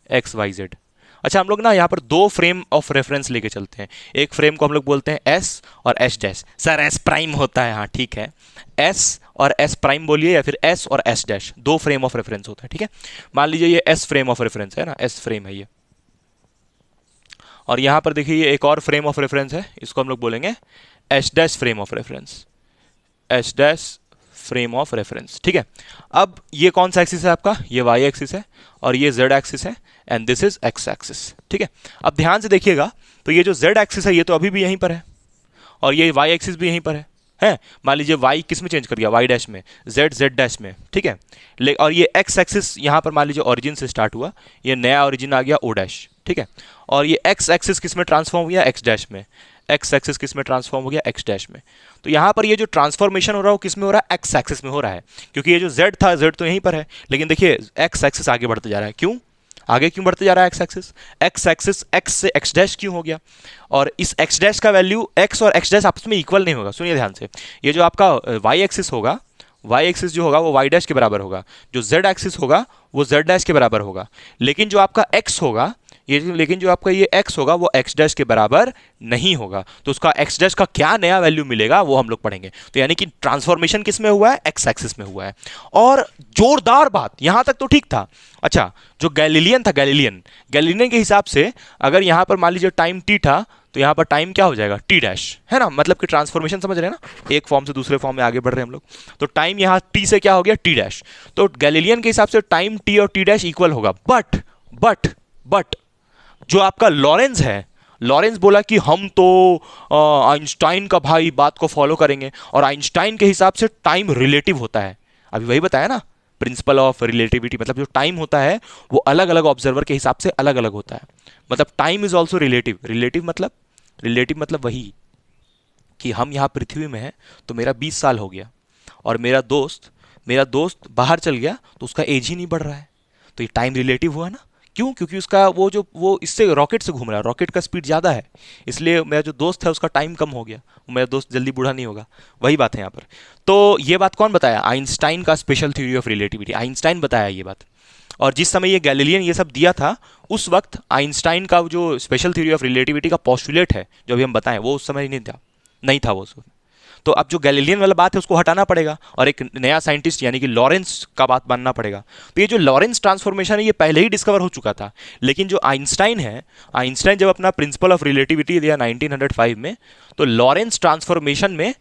XYZ। अच्छा हम लोग ना यहाँ पर दो फ्रेम ऑफ रेफरेंस लेके चलते हैं। एक फ्रेम को हम लोग बोलते हैं S और S dash. Sir S prime होता है, हाँ ठीक है, S और S प्राइम बोलिए, या फिर S और S डैश, दो फ्रेम ऑफ रेफरेंस होता है। ठीक है, मान लीजिए ये S फ्रेम ऑफ रेफरेंस है ना, S फ्रेम है ये, और यहाँ पर देखिए ये एक और फ्रेम ऑफ रेफरेंस है, इसको हम लोग बोलेंगे S dash frame of reference, S dash frame of reference. ठीक है, अब ये कौन सा एक्सिस है आपका? ये Y एक्सिस है, और ये Z एक्सिस है, and this is X axis. ठीक है, अब ध्यान से देखिएगा तो ये जो Z एक्सिस है ये तो अभी भी यहीं पर है, और ये Y एक्सिस भी यहीं पर है। मान लीजिए Y किस में चेंज कर गया? Y डैश में, Z डैश में। ठीक है, और ये X एक्सिस यहाँ पर मान लीजिए ओरिजिन से स्टार्ट हुआ, ये नया ओरिजिन आ गया O डैश। ठीक है, और ये X एक्सिस किस में ट्रांसफॉर्म हो गया? X डैश में। X एक्सिस किस में ट्रांसफॉर्म हो गया? X डैश में। तो यहाँ पर ये जो ट्रांसफॉर्मेशन हो रहा है वो किस में हो रहा है? X एक्सिस में हो रहा है, क्योंकि ये जो Z था, Z तो यहीं पर है, लेकिन देखिए X एक्सिस आगे बढ़ते जा रहा है। क्यों आगे क्यों बढ़ते जा रहा है? X axis, X axis X से X डैश क्यों हो गया? और इस X डैश का वैल्यू X और X डैश आपस में इक्वल नहीं होगा। सुनिए ध्यान से, ये जो आपका Y एक्सिस होगा, Y एक्सिस जो होगा वो Y डैश के बराबर होगा, जो Z एक्सिस होगा वो Z डैश के बराबर होगा, लेकिन जो आपका X होगा लेकिन जो आपका ये X होगा वो X डैश के बराबर नहीं होगा। तो उसका X डैश का क्या नया वैल्यू मिलेगा वो हम लोग पढ़ेंगे। तो यानी कि ट्रांसफॉर्मेशन किस में हुआ है? X एक्सिस में हुआ है। और जोरदार बात, यहां तक तो ठीक था। अच्छा, जो गैलीलियन था, गैलीलियन के हिसाब से अगर यहां पर मान लीजिए टाइम t था, तो यहाँ पर टाइम क्या हो जाएगा? T डैश, है ना, मतलब कि ट्रांसफॉर्मेशन समझ रहे हैं ना, एक फॉर्म से दूसरे फॉर्म में आगे बढ़ रहे हैं हम लोग, तो टाइम यहाँ T से क्या हो गया? T dash. तो गैलीलियन के हिसाब से टाइम T और T डैश इक्वल होगा। बट जो आपका लॉरेंस है, लॉरेंस बोला कि हम तो आइंस्टाइन का भाई बात को फॉलो करेंगे, और आइंस्टाइन के हिसाब से टाइम रिलेटिव होता है। अभी वही बताया ना, प्रिंसिपल ऑफ रिलेटिविटी, मतलब जो टाइम होता है वो अलग अलग ऑब्जर्वर के हिसाब से अलग अलग होता है। मतलब time is also relative. Relative मतलब वही कि हम यहाँ पृथ्वी में हैं तो मेरा 20 साल हो गया, और मेरा दोस्त बाहर चल गया तो उसका एज ही नहीं बढ़ रहा है, तो ये टाइम रिलेटिव हुआ ना। क्यों? क्योंकि उसका वो इससे रॉकेट से घूम रहा है, रॉकेट का स्पीड ज़्यादा है, इसलिए मेरा जो दोस्त है उसका टाइम कम हो गया, मेरा दोस्त जल्दी बूढ़ा नहीं होगा। वही बात है यहाँ पर। तो ये बात कौन बताया? आइंस्टाइन का special theory of relativity, Einstein बताया ये बात। और जिस समय ये गैलीलियन ये सब दिया था, उस वक्त आइंस्टाइन का जो स्पेशल थ्योरी ऑफ रिलेटिविटी का पोस्टुलेट है जो अभी हम बताएं, वो उस समय नहीं था वो उस वक्त। तो अब जो गैलीलियन वाला बात है उसको हटाना पड़ेगा, और एक नया साइंटिस्ट यानी कि लॉरेंस का बात मानना पड़ेगा। तो ये जो लॉरेंस ट्रांसफॉर्मेशन है ये पहले ही डिस्कवर हो चुका था, लेकिन जो आइंस्टाइन है, आइंस्टाइन जब अपना प्रिंसिपल ऑफ रिलेटिविटी दिया 1905 में, तो लॉरेंस ट्रांसफॉर्मेशन में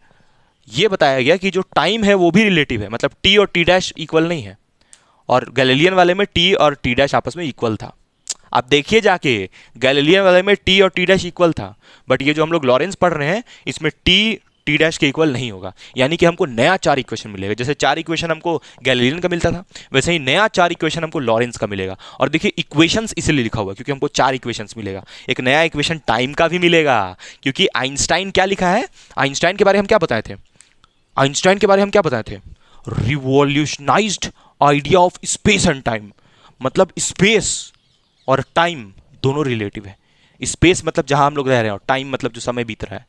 ये बताया गया कि जो टाइम है वो भी रिलेटिव है, मतलब टी और टी डैश इक्वल नहीं है, और गैलीलियन वाले में टी और टी डैश आपस में इक्वल था। आप देखिए जाके, गैलीलियन वाले में टी और टी डैश इक्वल था, बट ये जो हम लोग लॉरेंस पढ़ रहे हैं इसमें टी डैश के इक्वल नहीं होगा। यानी कि हमको नया 4 इक्वेशन मिलेगा। जैसे 4 इक्वेशन हमको गैलीलियन का मिलता था, वैसे ही नया 4 इक्वेशन हमको लॉरेंस का मिलेगा। और देखिए इक्वेशंस इसलिए लिखा हुआ है क्योंकि हमको 4 इक्वेशंस मिलेगा। एक नया इक्वेशन टाइम का भी मिलेगा, क्योंकि आइंस्टाइन क्या लिखा है, आइंस्टाइन के बारे में हम क्या बताए थे? Revolutionized idea of space and time, मतलब स्पेस और टाइम दोनों रिलेटिव है। स्पेस मतलब जहां हम लोग रह रहे हैं, और टाइम मतलब जो समय बीत रहा है।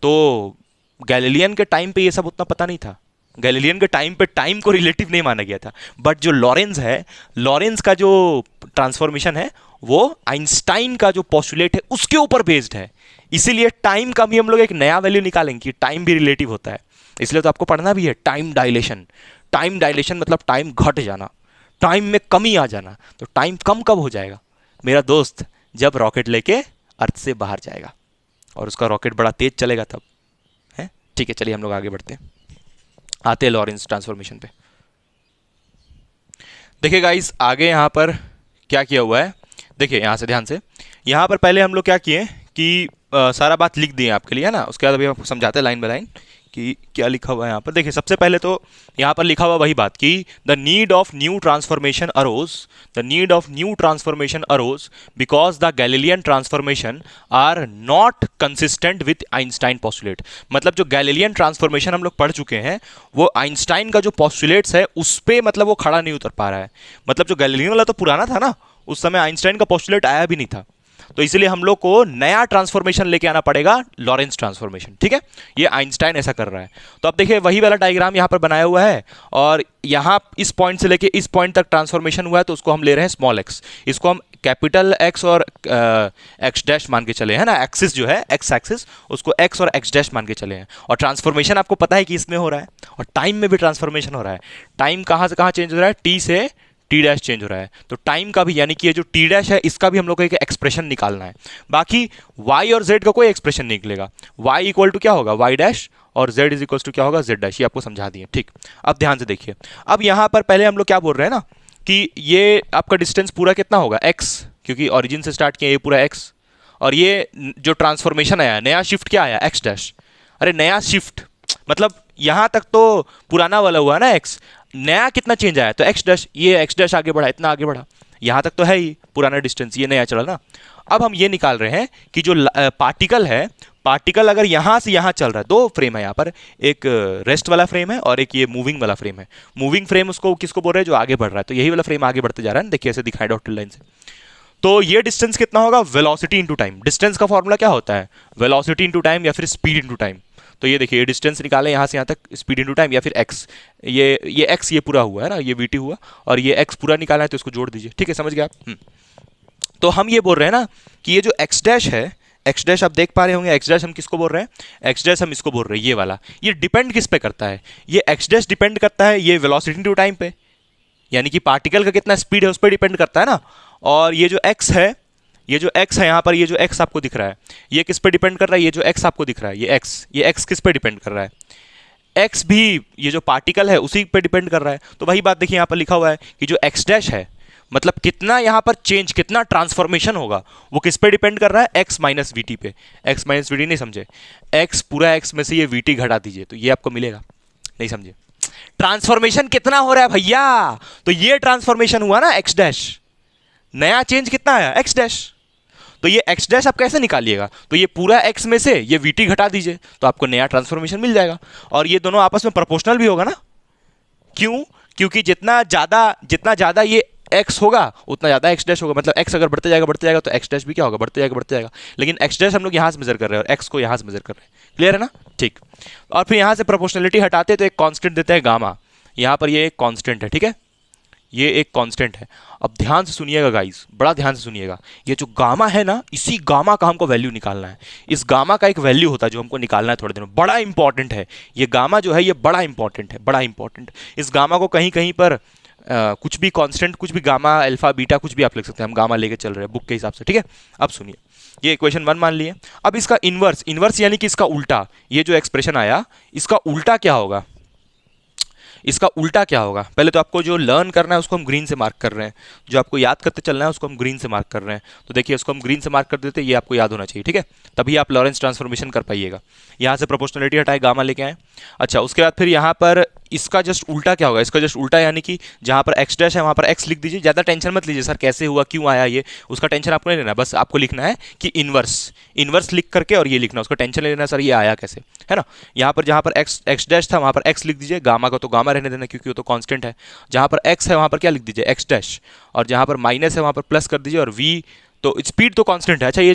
तो गैलीलियन के टाइम पे ये सब उतना पता नहीं था, गैलीलियन के टाइम पे टाइम को रिलेटिव नहीं माना गया था। बट जो लॉरेंस है, लॉरेंस का जो ट्रांसफॉर्मेशन है वो आइंस्टाइन का जो पोस्टुलेट है उसके ऊपर बेस्ड है। इसीलिए टाइम का भी हम लोग एक नया वैल्यू निकालेंगे कि टाइम भी रिलेटिव होता है। इसलिए तो आपको पढ़ना भी है टाइम डायलेशन। टाइम डायलेशन मतलब टाइम घट जाना, टाइम में कमी आ जाना। तो टाइम कम कब हो जाएगा मेरा दोस्त? जब रॉकेट लेके अर्थ से बाहर जाएगा और उसका रॉकेट बड़ा तेज चलेगा तब, है। ठीक है, चलिए हम लोग आगे बढ़ते हैं, आते हैं लॉरेंस ट्रांसफॉर्मेशन पे। देखिए गाइस, आगे यहाँ पर क्या किया हुआ है, देखिए यहाँ से ध्यान से। यहाँ पर पहले हम लोग क्या किए कि सारा बात लिख दिए आपके लिए, है ना। उसके बाद अभी आपको समझाते हैं लाइन बाय लाइन कि क्या लिखा हुआ है यहाँ पर। देखिए सबसे पहले तो यहाँ पर लिखा हुआ वही बात कि the need of new transformation arose, the need of new transformation arose because the Galilean transformation are not consistent with Einstein postulate. मतलब जो गैलीलियन ट्रांसफॉर्मेशन हम लोग पढ़ चुके हैं वो आइंस्टाइन का जो पॉस्टुलेट्स है उस पर मतलब वो खड़ा नहीं उतर पा रहा है। मतलब जो गैलीलियन वाला तो पुराना था ना, उस समय आइंस्टाइन का पॉस्टुलेट आया भी नहीं था, तो इसलिए हम लोग को नया ट्रांसफॉर्मेशन लेके आना पड़ेगा, लॉरेंस ट्रांसफॉर्मेशन। ठीक है, ये आइंस्टाइन ऐसा कर रहा है। तो अब देखिए वही वाला डायग्राम यहाँ पर बनाया हुआ है और यहाँ इस पॉइंट से लेके इस पॉइंट तक ट्रांसफॉर्मेशन हुआ है, तो उसको हम ले रहे हैं स्मॉल एक्स, इसको हम कैपिटल एक्स और एक्स डैश मान के चले हैं ना। एक्सिस जो है एक्स एक्सिस, उसको एक्स और एक्स डैश मान के चले हैं। और ट्रांसफॉर्मेशन आपको पता है कि इसमें हो रहा है और टाइम में भी ट्रांसफॉर्मेशन हो रहा है। टाइम कहाँ से कहाँ चेंज हो रहा है? टी से टी डैश चेंज हो रहा है। तो टाइम का भी, यानी कि ये जो टी डैश है इसका भी हम लोग को एक एक्सप्रेशन निकालना है। बाकी वाई और जेड का कोई एक्सप्रेशन नहीं निकलेगा। वाई इक्वल टू क्या होगा? वाई डैश, और जेड इज इक्वल टू क्या होगा? Z dash. ये आपको समझा दिए। ठीक, अब ध्यान से देखिए। अब यहाँ पर पहले हम लोग क्या बोल रहे हैं ना कि ये आपका डिस्टेंस पूरा कितना होगा? एक्स, क्योंकि ऑरिजिन से स्टार्ट किया ये पूरा एक्स, और ये जो ट्रांसफॉर्मेशन आया, नया शिफ्ट क्या आया? X dash. अरे नया शिफ्ट मतलब यहाँ तक तो पुराना वाला हुआ ना एक्स, नया कितना चेंज आया? तो एक्स डैश, ये एक्स डैश आगे बढ़ा, इतना आगे बढ़ा। यहाँ तक तो है ही पुराना डिस्टेंस, ये नया चला ना। अब हम ये निकाल रहे हैं कि जो पार्टिकल है, पार्टिकल अगर यहाँ से यहाँ चल रहा है, दो फ्रेम है यहाँ पर, एक रेस्ट वाला फ्रेम है और एक ये मूविंग वाला फ्रेम है। मूविंग फ्रेम उसको किसको बोल रहे हैं? जो आगे बढ़ रहा है। तो यही वाला फ्रेम आगे बढ़ते जा रहा है ना, देखिए ऐसे दिखाई डॉटेड लाइन से। तो ये डिस्टेंस कितना होगा? Velocity into time. डिस्टेंस का फॉर्मूला क्या होता है? वेलोसिटी इनटू टाइम या फिर स्पीड इनटू टाइम। तो ये देखिए, ये डिस्टेंस निकाले यहाँ से यहाँ तक, स्पीड इनटू टाइम या फिर एक्स। ये एक्स ये पूरा हुआ है ना, ये वीटी हुआ, और ये एक्स पूरा निकाला है तो इसको जोड़ दीजिए। ठीक है, समझ गए आप? तो हम ये बोल रहे हैं ना कि ये जो एक्स डैश है, एक्स डैश आप देख पा रहे होंगे, एक्स डैश हम किसको बोल रहे हैं? एक्स डैश हम इसको बोल रहे हैं, ये वाला। ये डिपेंड किस पे करता है? ये एक्स डैश डिपेंड करता है ये वेलोसिटी इनटू टाइम पे, यानी कि पार्टिकल का कितना स्पीड है उस पर डिपेंड करता है ना। और ये जो एक्स है, ये जो x है यहाँ पर, ये जो x आपको दिख रहा है, ये किस पे डिपेंड कर रहा है? ये जो x आपको दिख रहा है, ये x किस पे डिपेंड कर रहा है? x भी ये जो पार्टिकल है उसी पे डिपेंड कर रहा है। तो वही बात देखिए यहाँ पर लिखा हुआ है कि जो x डैश है, मतलब कितना यहाँ पर चेंज, कितना ट्रांसफॉर्मेशन होगा, वो किस पे डिपेंड कर रहा है? x माइनस वी टी पे। x माइनस वी टी नहीं समझे? x पूरा x में से ये वी टी घटा दीजिए तो ये आपको मिलेगा। नहीं समझे? ट्रांसफॉर्मेशन कितना हो रहा है भैया? तो ये ट्रांसफॉर्मेशन हुआ ना x डैश, नया चेंज कितना आया? x dash. तो ये x डैश आप कैसे निकालिएगा? तो ये पूरा x में से ये vt घटा दीजिए तो आपको नया ट्रांसफॉर्मेशन मिल जाएगा। और ये दोनों आपस में प्रोपोर्शनल भी होगा ना। क्यों? क्योंकि जितना ज़्यादा ये x होगा उतना ज़्यादा x डैश होगा। मतलब x अगर बढ़ते जाएगा तो x डैश भी क्या होगा? बढ़ते जाएगा। लेकिन x डैश हम लोग यहाँ से मेजर कर रहे हैं और x को यहाँ से मेजर कर रहे हैं। क्लियर है ना? ठीक। और फिर यहाँ से प्रोपोर्शनलिटी हटाते तो एक कांस्टेंट देते हैं गामा। यहाँ पर ये एक कांस्टेंट है, ठीक है, ये एक कांस्टेंट है। अब ध्यान से सुनिएगा गाइस, बड़ा ध्यान से सुनिएगा। ये जो गामा है ना, इसी गामा का हमको वैल्यू निकालना है। इस गामा का एक वैल्यू होता है जो हमको निकालना है थोड़े दिनों, बड़ा इंपॉर्टेंट है। ये गामा जो है ये बड़ा इंपॉर्टेंट है, बड़ा इंपॉर्टेंट। इस गामा को कहीं कहीं पर कुछ भी कांस्टेंट, कुछ भी गामा अल्फा बीटा कुछ भी आप लिख सकते हैं। हम गामा लेके चल रहे हैं बुक के हिसाब से, ठीक है। अब सुनिए, ये इक्वेशन 1 मान लिए। अब इसका इनवर्स यानी कि इसका उल्टा, ये जो एक्सप्रेशन आया इसका उल्टा क्या होगा? इसका उल्टा क्या होगा? पहले तो आपको जो लर्न करना है उसको हम ग्रीन से मार्क कर रहे हैं, जो आपको याद करते चलना है उसको हम ग्रीन से मार्क कर रहे हैं। तो देखिए उसको हम ग्रीन से मार्क कर देते, ये आपको याद होना चाहिए, ठीक है, तभी आप लॉरेंस ट्रांसफॉर्मेशन कर पाइएगा। यहाँ से प्रोपोर्शनलिटी हटाए, गामा लेके आए। अच्छा, उसके बाद फिर यहाँ पर इसका जस्ट उल्टा क्या होगा? इसका जस्ट उल्टा यानी कि जहाँ पर एक्स डैश है वहाँ पर एक्स लिख दीजिए। ज़्यादा टेंशन मत लीजिए सर कैसे हुआ, क्यों आया, ये उसका टेंशन आपको नहीं लेना। बस आपको लिखना है कि इनवर्स लिख करके और ये लिखना, उसका टेंशन नहीं लेना सर ये आया कैसे, है ना। यहाँ पर जहाँ पर एक्स डैश था वहाँ पर एक्स लिख दीजिए, गामा को तो गामा रहने देना क्योंकि वो तो कांस्टेंट है। जहाँ पर एक्स है वहाँ पर क्या लिख दीजिए? X dash. और जहाँ पर माइनस है वहाँ पर प्लस कर दीजिए। और वी तो स्पीड तो कांस्टेंट है। अच्छा, ये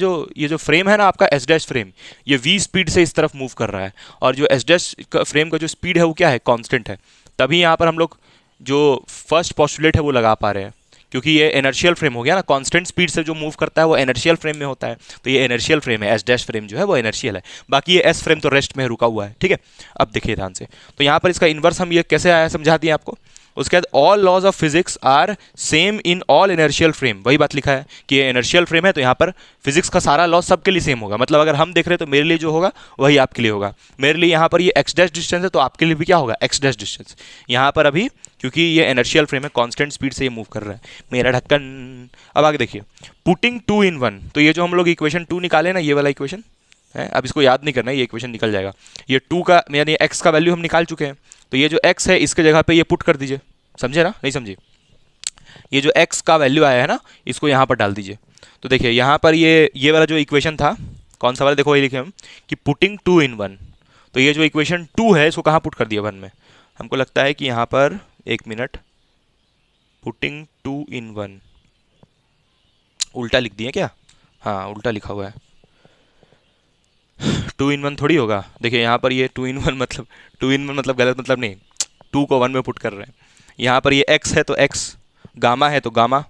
जो फ्रेम है ना आपका एस डैश फ्रेम, ये वी स्पीड से इस तरफ मूव कर रहा है और जो एस डैश फ्रेम का जो स्पीड है वो क्या है? कांस्टेंट है। तभी यहाँ पर हम लोग जो फर्स्ट पोस्टुलेट है वो लगा पा रहे हैं, क्योंकि ये इनर्शियल फ्रेम हो गया ना। कांस्टेंट स्पीड से जो मूव करता है वो इनर्शियल फ्रेम में होता है, तो ये इनर्शियल फ्रेम है। एस डैश फ्रेम जो है वो इनर्शियल है, बाकी ये एस फ्रेम तो रेस्ट में रुका हुआ है, ठीक है। अब देखिए ध्यान से, तो यहाँ पर इसका इन्वर्स हम ये कैसे आया समझा दिए आपको। उसके बाद all laws of physics are same in all inertial frame, वही बात लिखा है कि ये इनर्शियल फ्रेम है तो यहाँ पर फिजिक्स का सारा लॉ सबके लिए सेम होगा। मतलब अगर हम देख रहे हैं तो मेरे लिए जो होगा वही आपके लिए होगा। मेरे लिए यहाँ पर ये एक्स डैश डिस्टेंस है तो आपके लिए भी क्या होगा, एक्स डैश डिस्टेंस। यहाँ पर अभी क्योंकि ये इनर्शियल फ्रेम है, कांस्टेंट स्पीड से ये मूव कर रहा है मेरा ढक्कन। अब आगे देखिए, पुटिंग 2 in 1, तो ये जो हम लोग इक्वेशन 2 निकाले ना, ये वाला इक्वेशन है, अब इसको याद नहीं करना है, ये इक्वेशन निकल जाएगा। ये 2 का यानी x का वैल्यू हम निकाल चुके हैं, तो ये जो x है इसके जगह पे ये पुट कर दीजिए। समझे ना, नहीं समझे? ये जो x का वैल्यू आया है ना, इसको यहाँ पर डाल दीजिए। तो देखिए यहाँ पर ये वाला जो इक्वेशन था, कौन सा वाला, देखो ये लिखे हम कि पुटिंग 2 in 1, तो ये जो इक्वेशन 2 है इसको कहाँ पुट कर दिया 1 में। हमको लगता है कि यहाँ पर, एक मिनट, पुटिंग 2 in 1 उल्टा लिख दिए क्या? हाँ उल्टा लिखा हुआ है, 2 in 1 थोड़ी होगा। देखिए यहाँ पर ये 2 in 1 मतलब 2 in 1 मतलब गलत, मतलब नहीं, 2 को 1 में पुट कर रहे हैं। यहाँ पर ये x है तो x, गामा है तो गामा,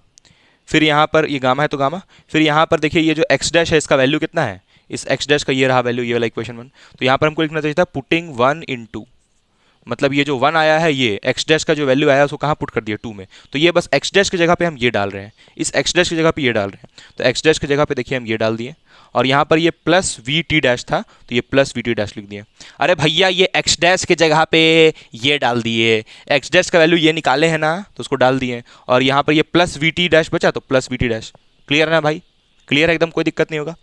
फिर यहाँ पर ये गामा है तो गामा, फिर यहाँ पर देखिए ये जो x डैश है इसका वैल्यू कितना है, इस x डैश का ये रहा वैल्यू, ये वाला इक्वेशन 1। तो यहाँ पर हमको लिखना चाहिए था पुटिंग 1 in 2, मतलब ये जो 1 आया है ये x डैश का जो वैल्यू आया है उसको कहाँ पुट कर दिया, 2 में। तो ये बस x डैश की जगह पे हम ये डाल रहे हैं, इस x डैश की जगह पे ये डाल रहे हैं। तो x डैश की जगह पे देखिए हम ये डाल दिए, और यहाँ पर ये प्लस वी टी डैश था तो ये प्लस वी टी डैश लिख दिए। अरे भैया ये x डैश की जगह पे ये डाल दिए, x डैश का वैल्यू ये निकाले हैं ना तो उसको डाल दिए, और यहाँ पर ये प्लस वी टी डैश बचा तो plus v t dash. Clear है ना भाई? क्लियर है एकदम, कोई दिक्कत नहीं होगा।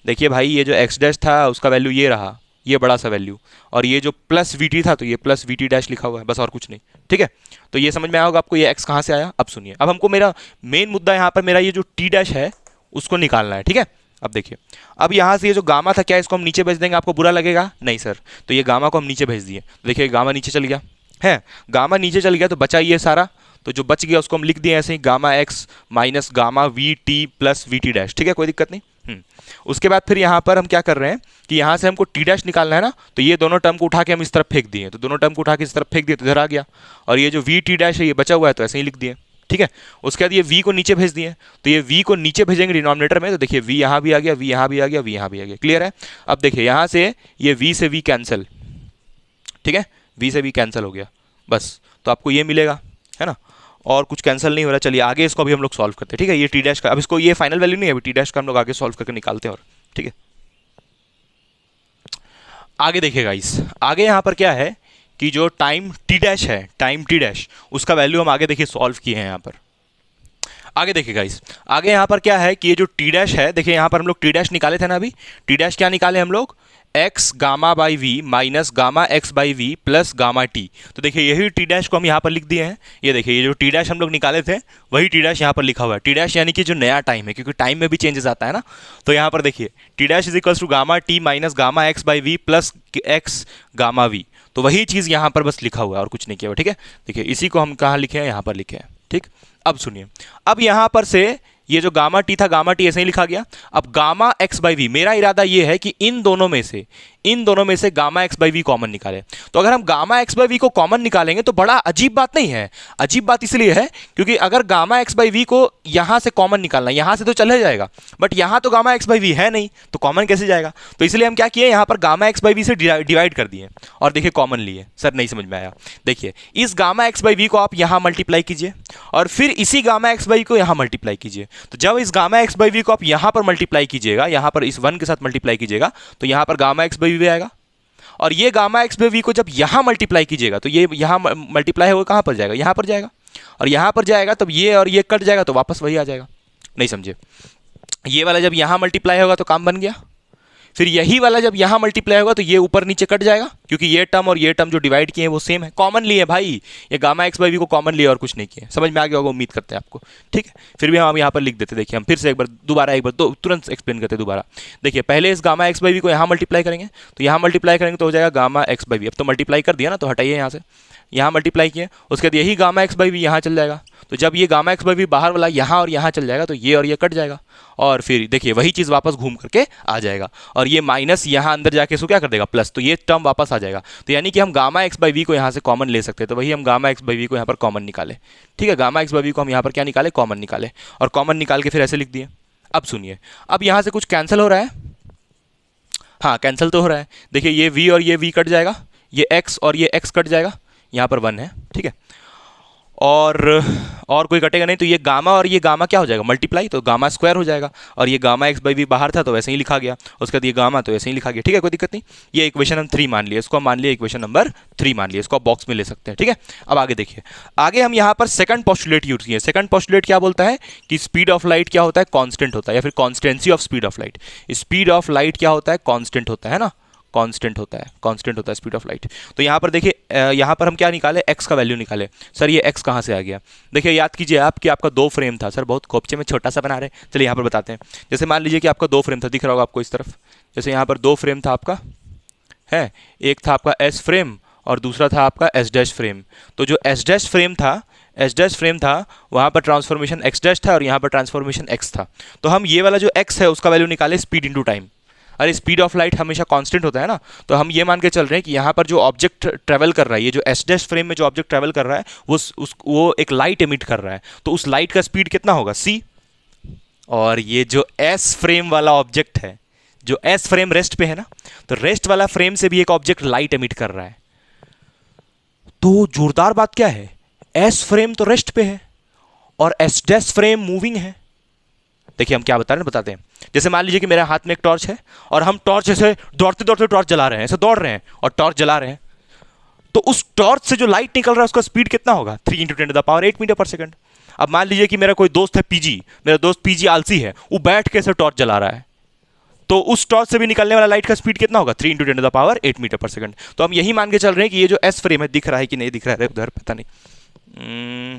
देखिए भाई ये जो x डैश था उसका वैल्यू ये रहा, ये बड़ा सा वैल्यू, और ये जो प्लस वी टी था तो ये प्लस वी टी डैश लिखा हुआ है, बस और कुछ नहीं। ठीक है, तो ये समझ में आया होगा आपको ये x कहाँ से आया। अब सुनिए, अब हमको मेरा मेन मुद्दा यहाँ पर मेरा ये जो टी डैश है उसको निकालना है। ठीक है, अब देखिए, अब यहाँ से ये जो गामा था, क्या इसको हम नीचे भेज देंगे, आपको बुरा लगेगा? नहीं सर, तो ये गामा को हम नीचे भेज दिए, तो देखिए गामा नीचे चल गया है, गामा नीचे चल गया तो बचा ये सारा, तो जो बच गया उसको हम लिख दिए ऐसे ही, gamma x minus gamma v t plus v t dash. ठीक है, कोई दिक्कत नहीं। उसके बाद फिर यहाँ पर हम क्या कर रहे हैं कि यहाँ से हमको टी डैश निकालना है ना, तो ये दोनों टर्म को उठा के हम इस तरफ फेंक दिए, तो दोनों टर्म को उठा के इस तरफ फेंक दिए तो इधर आ गया, और ये जो वी टी डैश है ये बचा हुआ है तो ऐसे ही लिख दिए। ठीक है, उसके बाद ये v को नीचे भेज दिए, तो ये v को नीचे भेजेंगे डिनोमिनेटर में, तो देखिए v यहाँ भी आ गया, v यहाँ भी आ गया, v यहाँ भी आ गया। क्लियर है? अब देखिए यहाँ से ये v से v कैंसिल, ठीक है, v से v कैंसिल हो गया बस, तो आपको ये मिलेगा, है ना, और कुछ कैंसिल नहीं हो रहा। चलिए आगे इसको अभी हम लोग सॉल्व करते हैं। ठीक है, ये टी डैश का, अब इसको ये फाइनल वैल्यू नहीं है, अभी टी डैश का हम लोग आगे सॉल्व करके निकालते हैं। और ठीक है, आगे देखिएगा इस आगे यहाँ पर क्या है कि जो टाइम टी डैश है, टाइम टी डैश, उसका वैल्यू हम आगे देखिए सॉल्व किए हैं यहाँ पर। आगे देखिएगा इस आगे यहाँ पर क्या है कि ये जो टी डैश है, देखिए यहाँ पर हम लोग टी डैश निकाले थे ना, अभी टी डैश क्या निकाले हम लोग, x gamma by v minus gamma x by v plus gamma t. तो देखिए यही टी डैश को हम यहाँ पर लिख दिए हैं। ये देखिए ये जो टी डैश हम लोग निकाले थे वही टी डैश यहाँ पर लिखा हुआ है। टी डैश यानी कि जो नया टाइम है, क्योंकि टाइम में भी चेंजेस आता है ना, तो यहाँ पर देखिए t dash is equals to gamma t minus gamma x by v plus x gamma v, तो वही चीज़ यहाँ पर बस लिखा हुआ है और कुछ नहीं किया हुआ। ठीक है, देखिए इसी को हम कहाँ लिखे हैं, यहाँ पर लिखे हैं। ठीक, अब सुनिए, अब यहाँ पर से ये जो गामा टी था, गामा टी ऐसे ही लिखा गया। अब गामा एक्स बाई वी, मेरा इरादा ये है कि इन दोनों में से gamma x by v common निकाले। तो अगर हम गामा एक्स बाई वी को कॉमन निकालेंगे तो बड़ा अजीब बात नहीं है। अजीब बात इसलिए है क्योंकि अगर गामा एक्स बाई वी को यहाँ से कॉमन निकालना, यहाँ से तो चले जाएगा, बट यहाँ तो गामा एक्स बाई वी है नहीं, तो कॉमन कैसे जाएगा। तो इसलिए हम क्या किए, यहाँ पर गामा एक्स बाई वी से डिवाइड कर दिए और देखिए कॉमन लिए। सर नहीं समझ में आया। देखिए इस गामा एक्स बाई वी को आप यहाँ मल्टीप्लाई कीजिए और फिर इसी गामा एक्स बाई को यहाँ मल्टीप्लाई कीजिए। तो जब इस गामा एक्स बाई वी को आप यहाँ पर मल्टीप्लाई कीजिएगा, यहाँ पर इस 1 के साथ मल्टीप्लाई कीजिएगा, तो यहाँ पर गामा एक्स बाई वी आएगा, और ये गामा एक्स बाई वी को जब यहाँ मल्टीप्लाई कीजिएगा तो ये यहाँ मल्टीप्लाई होगा, कहाँ पर जाएगा, यहाँ पर जाएगा, और यहाँ पर जाएगा तब ये और ये कट जाएगा तो वापस वही आ जाएगा। नहीं समझे? ये वाला जब यहाँ मल्टीप्लाई होगा तो काम बन गया, फिर यही वाला जब यहाँ मल्टीप्लाई होगा तो ये ऊपर नीचे कट जाएगा, क्योंकि ये टर्म और ये टर्म जो डिवाइड किए हैं वो सेम है, कॉमन लिए भाई, ये गामा एक्स बाई वी को कॉमन लिए और कुछ नहीं किए। समझ में आ गया होगा, उम्मीद करते हैं आपको। ठीक है, फिर भी हम यहाँ पर लिख देते। देखिए हम फिर से एक बार तुरंत एक्सप्लेन करते दोबारा। देखिए पहले इस गामा एक्स बाई वी को यहाँ मल्टीप्लाई करेंगे, तो यहाँ मल्टीप्लाई करेंगे तो हो जाएगा गामा एक्स बाई वी। अब तो मल्टीप्लाई कर दिया ना, तो हटाइए यहाँ से, यहाँ मल्टीप्लाई किए, उसके बाद यही गामा एक्स बाई वी यहाँ चल जाएगा, तो जब ये गामा एक्स बाई वी बाहर वाला यहाँ और यहाँ चल जाएगा तो ये और ये कट जाएगा, और फिर देखिए वही चीज़ वापस घूम करके आ जाएगा, और ये माइनस यहाँ अंदर जाके इसको क्या कर देगा, प्लस, तो ये टर्म वापस आ जाएगा। तो यानी कि हम गामा एक्स बाई वी को यहाँ से कॉमन ले सकते हैं, तो वही हम गामा एक्स बाई वी को यहाँ पर कॉमन निकाले। ठीक है, गामा एक्स बाई वी को हम यहाँ पर क्या निकाले, कॉमन निकाले, और कॉमन निकाल के फिर ऐसे लिख दिए। अब सुनिए, अब यहाँ से कुछ कैंसिल हो रहा है, हाँ कैंसिल तो हो रहा है। देखिए ये v और ये v कट जाएगा, ये x और ये x कट जाएगा, यहाँ पर 1 है। ठीक है, और कोई कटेगा नहीं, तो ये गामा और ये गामा क्या हो जाएगा, मल्टीप्लाई, तो गामा स्क्वायर हो जाएगा। और ये गामा एक्स बाई वी बाहर था तो वैसे ही लिखा गया, उसके बाद ये गामा तो ऐसे ही लिखा गया, ठीक है, कोई दिक्कत नहीं। ये इक्वेशन हम 3 मान लिया, इसको हम मान लिया इक्वेशन नंबर 3 मान लिया, इसको आप बॉक्स में ले सकते हैं, ठीक है। अब आगे देखिए, आगे हम यहाँ पर सेकंड पोस्टुलेट यूज किए। सेकंड पोस्टुलेट क्या बोलता है कि स्पीड ऑफ लाइट क्या होता है, कांस्टेंट होता है, या फिर constancy of speed of light. Speed of light क्या होता है, कांस्टेंट होता है ना, कांस्टेंट होता है, कांस्टेंट होता है स्पीड ऑफ लाइट। तो यहाँ पर देखिए, यहाँ पर हम क्या निकाले, एक्स का वैल्यू निकाले। सर ये एक्स कहाँ से आ गया, देखिए याद कीजिए आप कि आपका 2 फ्रेम था। सर बहुत खोपचे में छोटा सा बना रहे हैं, चलिए यहाँ पर बताते हैं। जैसे मान लीजिए कि आपका 2 फ्रेम था, दिख रहा होगा आपको इस तरफ, जैसे यहाँ पर 2 फ्रेम था आपका, है, एक था आपका एस फ्रेम और दूसरा था आपका एस डैश फ्रेम। तो जो एस डैश फ्रेम था वहाँ पर ट्रांसफॉर्मेशन एक्स डैश था और यहाँ पर ट्रांसफॉर्मेशन एक्स था। तो हम ये वाला जो एक्स है उसका वैल्यू निकाले स्पीड इंटू टाइम। अरे स्पीड ऑफ लाइट हमेशा कांस्टेंट होता है ना, तो हम ये मान के चल रहे हैं कि यहाँ पर जो ऑब्जेक्ट ट्रैवल कर रहा है, ये जो एस डैश फ्रेम में जो ऑब्जेक्ट ट्रैवल कर रहा है वो एक लाइट एमिट कर रहा है, तो उस लाइट का स्पीड कितना होगा, सी। और ये जो एस फ्रेम वाला ऑब्जेक्ट है, जो एस फ्रेम रेस्ट पे है ना, तो रेस्ट वाला फ्रेम से भी एक ऑब्जेक्ट लाइट एमिट कर रहा है। तो जोरदार बात क्या है, एस फ्रेम तो रेस्ट पे है और एस डैश फ्रेम मूविंग है। देखिए हम क्या बता रहे हैं, बताते हैं। जैसे मान लीजिए कि मेरे हाथ में एक टॉर्च है और हम टॉर्च ऐसे दौड़ते दौड़ते टॉर्च जला रहे हैं, ऐसे दौड़ रहे हैं और टॉर्च जला रहे हैं, तो उस टॉर्च से जो लाइट निकल रहा है उसका स्पीड कितना होगा, 3 × 10⁸ मीटर पर सेकंड। अब मान लीजिए कि मेरा कोई दोस्त है पीजी, मेरा दोस्त पीजी आलसी है, वो बैठ के ऐसे टॉर्च जला रहा है, तो उस टॉर्च से भी निकलने वाला लाइट का स्पीड कितना होगा, 3 × 10⁸ मीटर पर सेकंड। तो हम यही मान के चल रहे हैं कि ये जो एस फ्रेम है, दिख रहा है कि नहीं दिख रहा है उधर, पता नहीं,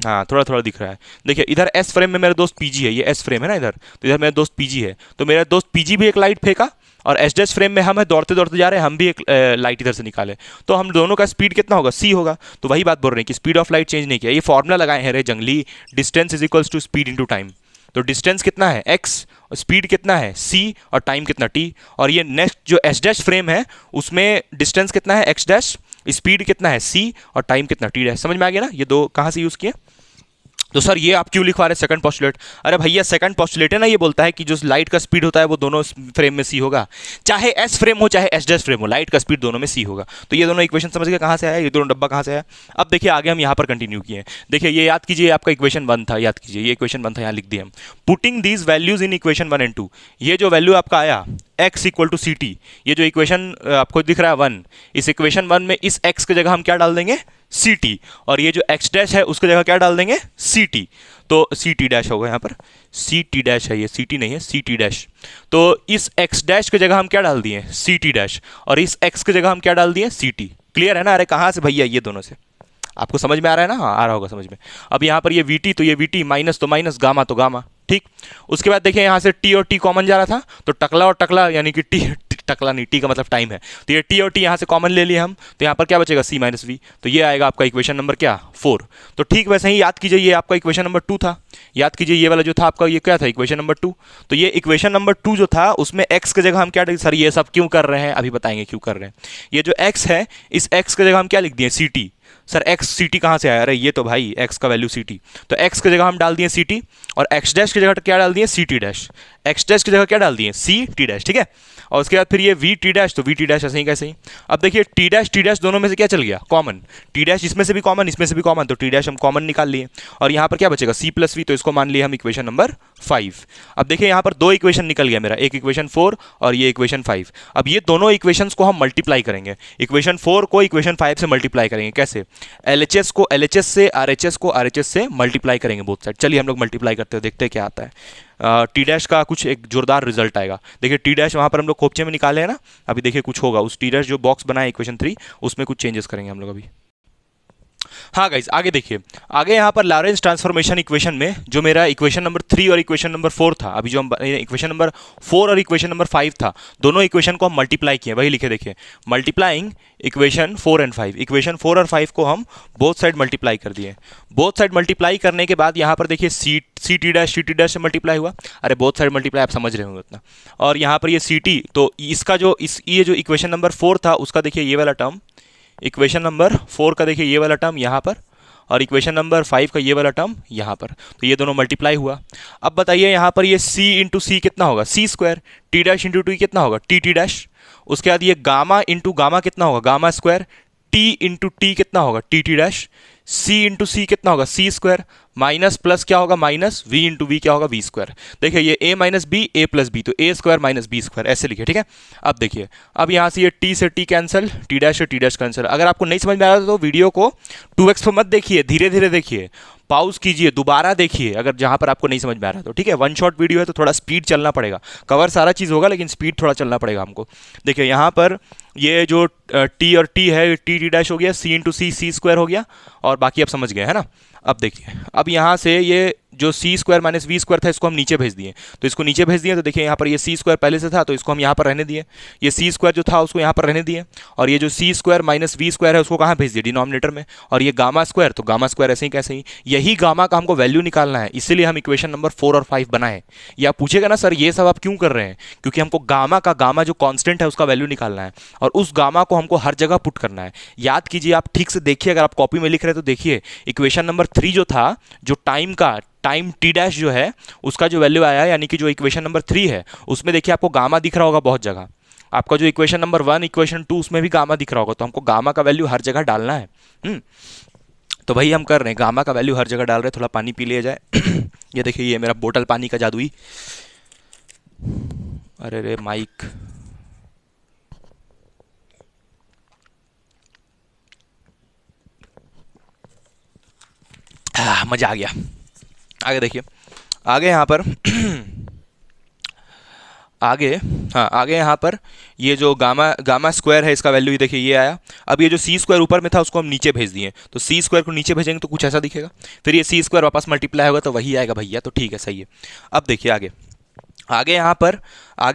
हाँ थोड़ा थोड़ा दिख रहा है। देखिए इधर एस फ्रेम में मेरा दोस्त पीजी है, ये एस फ्रेम है ना इधर, तो इधर मेरा दोस्त पीजी है, तो मेरा दोस्त पीजी भी एक लाइट फेंका और एस डैश फ्रेम में हम है दौड़ते दौड़ते जा रहे हैं, हम भी एक लाइट इधर से निकाले, तो हम दोनों का स्पीड कितना होगा, सी होगा। तो वही बात बोल रहे हैं कि स्पीड ऑफ लाइट चेंज नहीं किया, ये फॉर्मूला लगाए हैं रे जंगली, distance is equals to speed into time. तो डिस्टेंस कितना है एक्स, स्पीड कितना है सी, और टाइम कितना टी। और ये नेक्स्ट जो एस डैश फ्रेम है उसमें डिस्टेंस कितना है एक्स डैश, स्पीड कितना है सी, और टाइम कितना टी डैश। समझ में आ गया ना, ये दो कहाँ से यूज़ किए। तो सर ये आप क्यों लिखवा रहे हैं सेकंड पोस्टुलेट, अरे भैया सेकंड पोस्टुलेट है ना, ये बोलता है कि जो लाइट का स्पीड होता है वो दोनों फ्रेम में सी होगा, चाहे एस फ्रेम हो चाहे एस डैश फ्रेम हो, लाइट का स्पीड दोनों में सी होगा। तो ये दोनों इक्वेशन समझ गए कहाँ से आया, ये दोनों डब्बा कहाँ से आया। अब देखिए आगे हम यहाँ पर कंटिन्यू किए। देखिए ये याद कीजिए, आपका इक्वेशन 1 था, याद कीजिए ये इक्वेशन 1 था, यहाँ लिख दिए हम। Putting these values in equation 1 and 2, ये जो वैल्यू आपका आया x equal to c t, ये जो इक्वेशन आपको दिख रहा है 1, इस इक्वेशन 1 में इस x की जगह हम क्या डाल देंगे, सी टी, और ये जो x डैश है उसकी जगह क्या डाल देंगे, सी टी। तो सी टी डैश होगा यहाँ पर, सी टी डैश है, ये सी टी नहीं है, सी टी डैश। तो इस x डैश की जगह हम क्या डाल दिए, सी टी डैश, और इस x की जगह हम क्या डाल दिए, सी टी। क्लियर है ना, अरे कहाँ से भैया, ये दोनों से आपको समझ में आ रहा है ना, हाँ आ रहा होगा समझ में। अब यहाँ पर ये वी टी, तो ये वी टी, माइनस तो माइनस, गामा तो गामा, ठीक। उसके बाद देखिए यहाँ से टी और टी कॉमन जा रहा था, तो टकला और टकला यानी कि टी, टकला नहीं, टी का मतलब टाइम है, तो ये टी और टी यहाँ से कॉमन ले लिए हम, तो यहाँ पर क्या बचेगा, सी माइनस वी, तो ये आएगा आपका इक्वेशन नंबर क्या, 4। तो ठीक वैसे ही याद कीजिए, ये आपका इक्वेशन नंबर 2 था, याद कीजिए ये वाला जो था आपका, ये क्या था, इक्वेशन नंबर 2। तो ये इक्वेशन नंबर 2 जो था उसमें एक्स की जगह हम क्या, सर ये सब क्यों कर रहे हैं, अभी बताएंगे क्यों कर रहे हैं। ये जो एक्स है, इस एक्स की जगह हम क्या लिख दिए, c t. Sir x c t कहाँ से आया, अरे ये तो भाई एक्स का वैल्यू सी टी, तो एक्स की जगह हम डाल दिए सी टी, और एक्स डैश की जगह क्या डाल दिए, c t dash, x dash की जगह क्या डाल दिए, सी टी डैश, ठीक है। और उसके बाद फिर ये वी टी डैश, तो वी टी डैश ऐसे ही कैसे ही। अब देखिए टी डैश दोनों में से क्या चल गया, कॉमन, टी डैश इसमें से भी कॉमन, इसमें से भी कॉमन, तो टी डैश हम कॉमन निकाल लिए, और यहाँ पर क्या बचेगा, सी प्लस वी, तो इसको मान लिए हम इक्वेशन नंबर 5। अब देखिए यहाँ पर 2 इक्वेशन निकल गया मेरा, एक इक्वेशन 4 और ये इक्वेशन 5। अब ये दोनों इक्वेशंस को हम मल्टीप्लाई करेंगे, इक्वेशन 4 को इक्वेशन 5 से मल्टीप्लाई करेंगे, कैसे, एलएचएस को एलएचएस से, आरएचएस को आरएचएस से मल्टीप्लाई करेंगे बोथ साइड। चलिए हम लोग मल्टीप्लाई करते हैं, देखते हैं क्या आता है। टी डैश का कुछ एक जोरदार रिजल्ट आएगा। देखिए टी डैश वहाँ पर हम लोग खोपचे में निकाले हैं ना, अभी देखिए कुछ होगा, उस टी डैश जो बॉक्स बना है इक्वेशन 3 उसमें कुछ चेंजेस करेंगे हम लोग अभी। हाँ गाइज आगे देखिए, आगे यहाँ पर लॉरेंस ट्रांसफॉर्मेशन इक्वेशन में जो मेरा इक्वेशन नंबर 3 और इक्वेशन नंबर 4 था, अभी जो हम इक्वेशन नंबर 4 और इक्वेशन नंबर 5 था, दोनों इक्वेशन को हम मल्टीप्लाई किए, वही लिखे देखिए, मल्टीप्लाइंग इक्वेशन 4 and 5, इक्वेशन 4 और 5 को हम बोथ साइड मल्टीप्लाई कर दिए। बोथ साइड मल्टीप्लाई करने के बाद यहाँ पर देखिए सी टी डैश से मल्टीप्लाई हुआ, अरे बोथ साइड मल्टीप्लाई आप समझ रहे होंगे उतना, और यहाँ पर ये सी टी, तो इसका जो ये जो इक्वेशन नंबर 4 था उसका देखिए ये वाला टर्म, इक्वेशन नंबर 4 का देखिए ये वाला टर्म यहाँ पर, और इक्वेशन नंबर 5 का ये वाला टर्म यहाँ पर, तो ये दोनों मल्टीप्लाई हुआ। अब बताइए यहाँ पर ये c इंटू सी कितना होगा, c square, t dash into t कितना होगा, टी टी डैश। उसके बाद ये गामा इंटू गामा कितना होगा, gamma square, T into t कितना होगा, टी टी डैश, सी इंटू सी कितना होगा सी स्क्वायर, माइनस प्लस क्या होगा माइनस वी इंटू वी क्या होगा वी स्क्वायर। देखिए ये a minus b a plus b, तो a square minus b square ऐसे लिखे, ठीक है। अब देखिए अब यहाँ से ये टी से टी कैंसिल, टी डैश से टी डैश कैंसिल। अगर आपको नहीं समझ में आ रहा तो वीडियो को 2x पर मत देखिए, धीरे धीरे देखिए, पॉज कीजिए, दोबारा देखिए अगर जहाँ पर आपको नहीं समझ में आ रहा तो, ठीक है। वन शॉट वीडियो है तो थोड़ा स्पीड चलना पड़ेगा, कवर सारा चीज़ होगा लेकिन स्पीड थोड़ा चलना पड़ेगा हमको। देखिए यहाँ पर ये जो टी और टी है टी टी डैश हो गया, सी इंटू सी सी स्क्वायर हो गया, और बाकी आप समझ गए है ना। अब देखिए अब यहाँ से ये जो सी स्क्वायर माइनस वी स्क्वायर था इसको हम नीचे भेज दिए, तो इसको नीचे भेज दिए तो देखिए यहाँ पर ये सी स्क्वायर पहले से था तो इसको हम यहाँ पर रहने दिए, ये सी स्क्वायर जो था उसको यहाँ पर रहने दिए, और ये जो सी स्क्वायर माइनस वी स्क्वायर है उसको कहाँ भेज दिए डिनोमिनेटर में, और ये गामा स्क्वायर, तो गामा स्क्वायर ऐसे ही कैसे ही, यही गामा का हमको वैल्यू निकालना है, इसीलिए हम इक्वेशन नंबर 4 और 5 बनाए। ये आप पूछेगा ना सर ये सब आप क्यों कर रहे हैं, क्योंकि हमको गामा जो कॉन्स्टेंट है उसका वैल्यू निकालना है, और उस गामा को हमको हर जगह पुट करना है। याद कीजिए, आप ठीक से देखिए, अगर आप कॉपी में लिख रहे हैं तो देखिए इक्वेशन नंबर 3 जो था, जो टाइम टी डैश जो है उसका जो वैल्यू आया, यानी कि जो इक्वेशन नंबर 3 है उसमें देखिए आपको गामा दिख रहा होगा बहुत जगह। आपका जो इक्वेशन नंबर 1 इक्वेशन 2 उसमें भी गामा दिख रहा होगा, तो हमको गामा का वैल्यू हर जगह डालना है। तो वही हम कर रहे हैं, गामा का वैल्यू हर जगह डाल रहे हैं। थोड़ा पानी पी लिया जाए। ये देखिए ये मेरा बोतल पानी का जादुई, अरे रे माइक, मजा आ गया। आगे देखिए, आगे यहाँ पर आगे यहाँ पर ये जो गामा स्क्वायर है इसका वैल्यू ही देखिए ये आया। अब ये जो सी स्क्वायर ऊपर में था उसको हम नीचे भेज दिए, तो सी स्क्वायर को नीचे भेजेंगे तो कुछ ऐसा दिखेगा, फिर ये सी स्क्वायर वापस मल्टीप्लाई होगा तो वही आएगा भैया, तो ठीक है सही है। अब देखिए आगे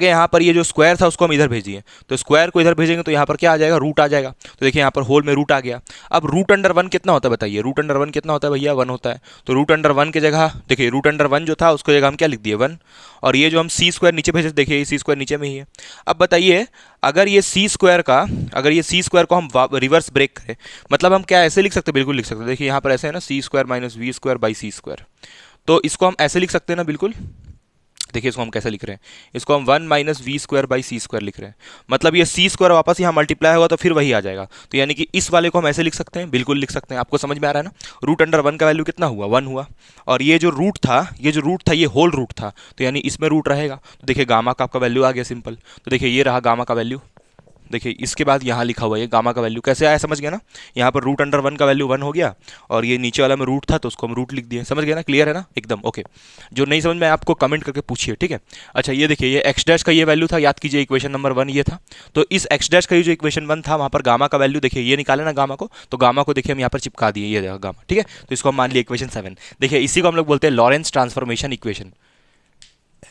यहाँ पर ये जो स्क्वायर था उसको हम इधर भेजिए, तो स्क्वायर को इधर भेजेंगे तो यहाँ पर क्या आ जाएगा रूट आ जाएगा, तो देखिए यहाँ पर होल में रूट आ गया। अब रूट अंडर 1 कितना होता है बताइए, रूट अंडर 1 कितना होता है भैया 1 होता है, तो रूट अंडर 1 की जगह देखिए रूट अंडर 1 जो था उसको जगह हम क्या लिख दिए 1, और ये जो हम सी स्क्वायर नीचे भेजे देखिए ये सी स्क्वायर नीचे में ही है। अब बताइए अगर ये सी स्क्वायर को हम रिवर्स ब्रेक करें, मतलब हम क्या ऐसे लिख सकते हैं, बिल्कुल लिख सकते हैं। देखिए यहाँ पर ऐसे है ना c square minus we square by C square, तो इसको हम ऐसे लिख सकते हैं ना बिल्कुल। देखिए इसको हम कैसे लिख रहे हैं, इसको हम 1 minus we square by C square लिख रहे हैं, मतलब ये सी स्क्वायर वापस यहाँ मल्टीप्लाई होगा तो फिर वही आ जाएगा, तो यानी कि इस वाले को हम ऐसे लिख सकते हैं, बिल्कुल लिख सकते हैं। आपको समझ में आ रहा है ना, रूट अंडर 1 का वैल्यू कितना हुआ 1 हुआ, और ये जो रूट था ये होल रूट था, तो यानी इसमें रूट रहेगा, तो देखिए गामा का आपका वैल्यू आ गया सिंपल। तो देखिए ये रहा गामा का वैल्यू, देखिए इसके बाद यहाँ लिखा हुआ है गामा का वैल्यू कैसे आया समझ गया ना, यहाँ पर रूट अंडर 1 का वैल्यू 1 हो गया, और ये नीचे वाला में रूट था तो उसको हम रूट लिख दिए, समझ गया ना, क्लियर है ना एकदम ओके। जो नहीं समझ में आपको कमेंट करके पूछिए, ठीक है। अच्छा ये देखिए ये एक्स डैश का ये वैल्यू था, याद कीजिए इक्वेशन नंबर 1 ये था, तो इस एक्स डैश का ये जो इक्वेशन 1 था वहाँ पर गामा का वैल्यू देखिए ये निकाले ना गामा को, तो गामा को देखिए हम यहाँ पर चिपका दिए, ये देखा गामा, ठीक है। तो इसको हम मान लिया इक्वेशन 7। देखिए इसी को हम लोग बोलते हैं लॉरेंस ट्रांसफॉर्मेशन इक्वेशन।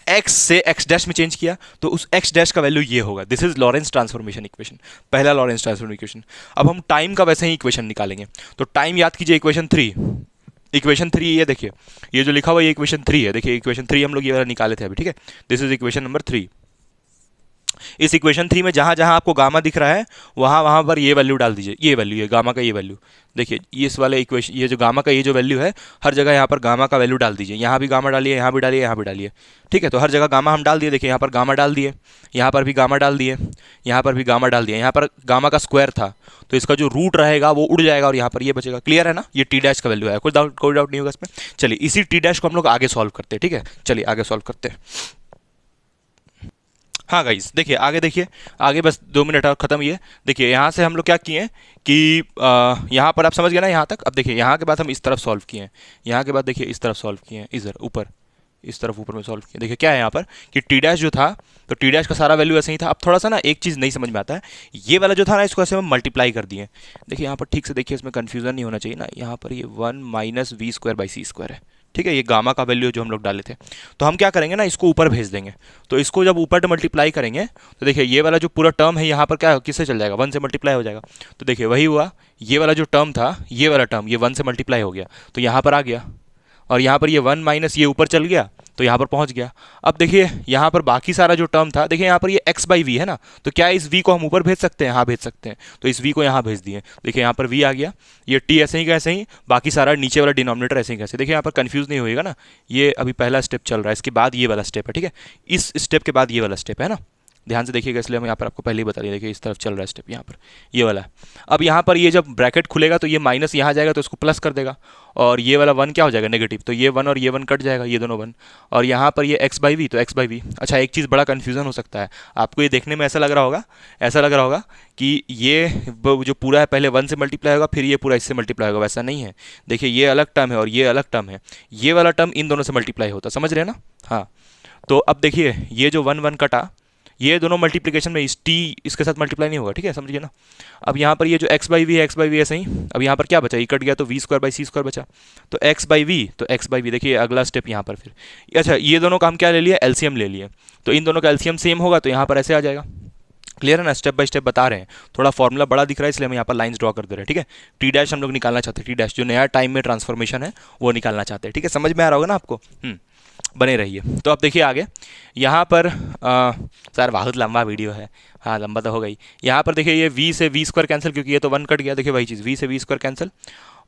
एक्स से एक्स डैश में चेंज किया तो उस एक्स डैश का वैल्यू ये होगा, this is Lorentz transformation equation, पहला लॉरेंस ट्रांसफॉर्मेशन इक्वेशन। अब हम टाइम का वैसे ही इक्वेशन निकालेंगे, तो टाइम याद कीजिए इक्वेशन 3 ये देखिए ये जो लिखा हुआ ये इक्वेशन 3 है, देखिए इक्वेशन 3 हम लोग ये वाला निकाले थे अभी, ठीक है। This is equation number 3। इस इक्वेशन 3 में जहां जहां आपको गामा दिख रहा है वहां पर ये वैल्यू डाल दीजिए, ये वैल्यू है गामा का, ये वैल्यू देखिए इस वाले इक्वेशन ये जो गामा का ये जो वैल्यू है हर जगह यहाँ पर गामा का वैल्यू डाल दीजिए, यहाँ भी गामा डालिए, यहाँ भी डालिए, यहाँ भी डालिए, ठीक है। तो हर जगह गामा हम डाल दिए, देखिए यहाँ पर गामा डाल दिए, यहाँ पर भी गामा डाल दिए, यहाँ पर भी गामा डाल दिए, यहाँ पर गामा का स्क्वायर था तो इसका जो रूट रहेगा वो उड़ जाएगा और यहाँ पर ये बचेगा, क्लियर है ना। ये टी डैश का वैल्यू है, कोई डाउट नहीं होगा इसमें। चलिए इसी टी डैश को हम लोग आगे सॉल्व करते हैं, ठीक है। चलिए आगे सॉल्व करते हैं। हाँ गाइस देखिए आगे बस 2 मिनट और ख़त्म। ये देखिए यहाँ से हम लोग क्या किए कि यहाँ पर आप समझ गए ना यहाँ तक। अब देखिए यहाँ के बाद हम इस तरफ सॉल्व किए हैं, यहाँ के बाद देखिए इस तरफ सॉल्व किए हैं, इधर ऊपर इस तरफ ऊपर में सॉल्व किया। देखिए क्या है यहाँ पर कि टी डैश जो था तो टी डैश का सारा वैल्यू ऐसे ही था। अब थोड़ा सा ना एक चीज़ नहीं समझ में आता है, ये वाला जो था ना इसको ऐसे हम मल्टीप्लाई कर दिए। देखिए यहाँ पर ठीक से देखिए, इसमें कन्फ्यूज़न नहीं होना चाहिए ना। यहाँ पर ये 1 minus we square by C square है, ठीक है। ये गामा का वैल्यू जो हम लोग डाले थे, तो हम क्या करेंगे ना इसको ऊपर भेज देंगे। तो इसको जब ऊपर मल्टीप्लाई करेंगे तो देखिए ये वाला जो पूरा टर्म है यहाँ पर क्या किससे चल जाएगा 1 से मल्टीप्लाई हो जाएगा। तो देखिए वही हुआ, ये वाला जो टर्म था ये वाला टर्म ये 1 से मल्टीप्लाई हो गया तो यहाँ पर आ गया, और यहाँ पर ये 1 माइनस ये ऊपर चल गया तो यहाँ पर पहुँच गया। अब देखिए यहाँ पर बाकी सारा जो टर्म था, देखिए यहाँ पर ये x बाई वी है ना, तो क्या इस v को हम ऊपर भेज सकते हैं? हाँ भेज सकते हैं। तो इस v को यहाँ भेज दिए, देखिए यहाँ पर v आ गया, ये t ऐसे ही कैसे ही, बाकी सारा नीचे वाला डिनोमिनेटर ऐसे ही कैसे। देखिए यहाँ पर कंफ्यूज नहीं होएगा ना, ये अभी पहला स्टेप चल रहा है, इसके बाद ये वाला स्टेप है, ठीक है। इस स्टेप के बाद ये वाला स्टेप है ना। ध्यान से देखिएगा, इसलिए हम यहाँ पर आपको पहले ही बता दिया। देखिए इस तरफ चल रहा है स्टेप यहाँ पर, ये वाला। अब यहाँ पर ये जब ब्रैकेट खुलेगा तो ये माइनस यहाँ जाएगा तो इसको प्लस कर देगा, और ये वाला 1 क्या हो जाएगा नेगेटिव, तो ये 1 और ये 1 कट जाएगा, ये दोनों 1। और यहाँ पर ये x बाई वी, तो x बाई वी। अच्छा एक चीज़ बड़ा कन्फ्यूजन हो सकता है आपको, ये देखने में ऐसा लग रहा होगा कि ये जो पूरा है पहले 1 से मल्टीप्लाई होगा फिर ये पूरा इससे मल्टीप्लाई होगा, वैसा नहीं है। देखिए ये अलग टर्म है और ये अलग टर्म है, ये वाला टर्म इन दोनों से मल्टीप्लाई होता, समझ रहे हैं ना। हाँ तो अब देखिए ये जो 1 1 कटा, ये दोनों मल्टीप्लिकेशन में इस t इसके साथ मल्टीप्लाई नहीं होगा, ठीक है, समझिए ना। अब यहाँ पर ये जो x बाई वी ऐसे ही, अब यहाँ पर क्या बचा, ये कट गया तो v square by C square बचा, तो x बाई वी, देखिए अगला स्टेप यहाँ पर फिर। अच्छा ये दोनों का हम क्या ले लिए, एलसीएम ले लिए, तो इन दोनों का एलसीएम सेम होगा तो यहाँ पर ऐसे आ जाएगा। क्लियर है ना, स्टेप बाय स्टेप बता रहे हैं, थोड़ा फॉर्मूला बड़ा दिख रहा है इसलिए हम यहाँ पर लाइंस ड्रॉ कर दे रहे हैं, ठीक है। टी डैश हम लोग निकालना चाहते हैं, टी डैश जो नया टाइम में ट्रांसफॉर्मेशन है वो निकालना चाहते हैं, ठीक है, समझ में आ रहा होगा ना आपको। बने रहिए। तो अब देखिए आगे यहाँ पर सर बहुत लंबा वीडियो है, हाँ लंबा तो हो गई। यहाँ पर देखिए ये v से v स्क्वायर कैंसिल, क्योंकि ये तो 1 कट गया, देखिए वही चीज़ v से v स्क्वायर कैंसिल,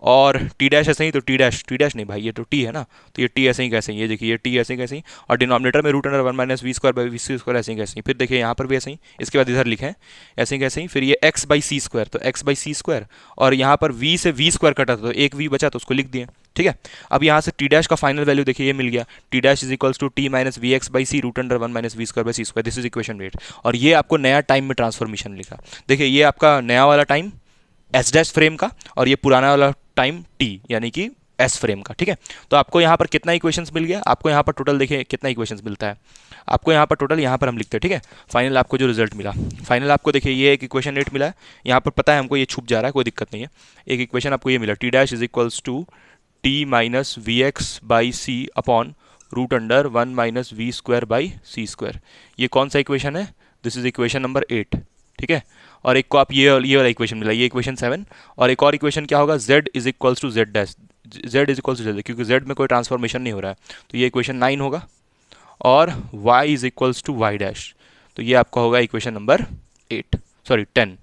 और टी डैश ऐसे ही, तो टी डैश नहीं भाई, ये तो t है ना, तो ये t ऐसे ही कैसे ही, ये देखिए ये t ऐसे ही कैसे ही, और डिनोमिनेटर में root under 1 minus we square by v C square ऐसे ही कैसे ही, फिर देखिए यहाँ पर भी ऐसे ही, इसके बाद इधर लिखें ऐसे ही कैसे ही, फिर ये x बाई सी स्क्वायर, तो x बाई सी स्क्वायर, और यहाँ पर v से v स्क्वायर कटा था तो एक v बचा तो उसको लिख दिए, ठीक है। अब यहाँ से टी डैश का फाइनल वैल्यू देखिए ये मिल गया, t dash is equals to t minus v x by c root under 1 minus we square by C square, this is equation 8। और ये आपको नया टाइम में ट्रांसफॉर्मेशन लिखा, देखिए ये आपका नया वाला टाइम एस डैश फ्रेम का, और ये पुराना वाला टाइम टी यानी कि एस फ्रेम का, ठीक है। तो आपको यहाँ पर कितना इक्वेशंस मिल गया, आपको यहाँ पर टोटल देखिए कितना इक्वेशंस मिलता है आपको यहाँ पर टोटल, यहाँ पर हम लिखते हैं, ठीक है। फाइनल आपको जो रिजल्ट मिला, फाइनल आपको देखिए ये एक इक्वेशन 8 मिला है, यहाँ पर पता है हमको ये छुप जा रहा है, कोई दिक्कत नहीं है। एक इक्वेशन आपको ये मिला, t dash is equals to t minus v x by c upon root under 1 minus we square by C square. ये कौन सा इक्वेशन है, दिस इज इक्वेशन नंबर 8, ठीक है। और एक को आप ये वाला इक्वेशन मिला, ये इक्वेशन 7, और एक और इक्वेशन क्या होगा, z is equals to z dash, z is equals to z, क्योंकि z में कोई ट्रांसफॉर्मेशन नहीं हो रहा है, तो ये इक्वेशन 9 होगा, और y is equals to y dash, तो ये आपका होगा इक्वेशन नंबर 10।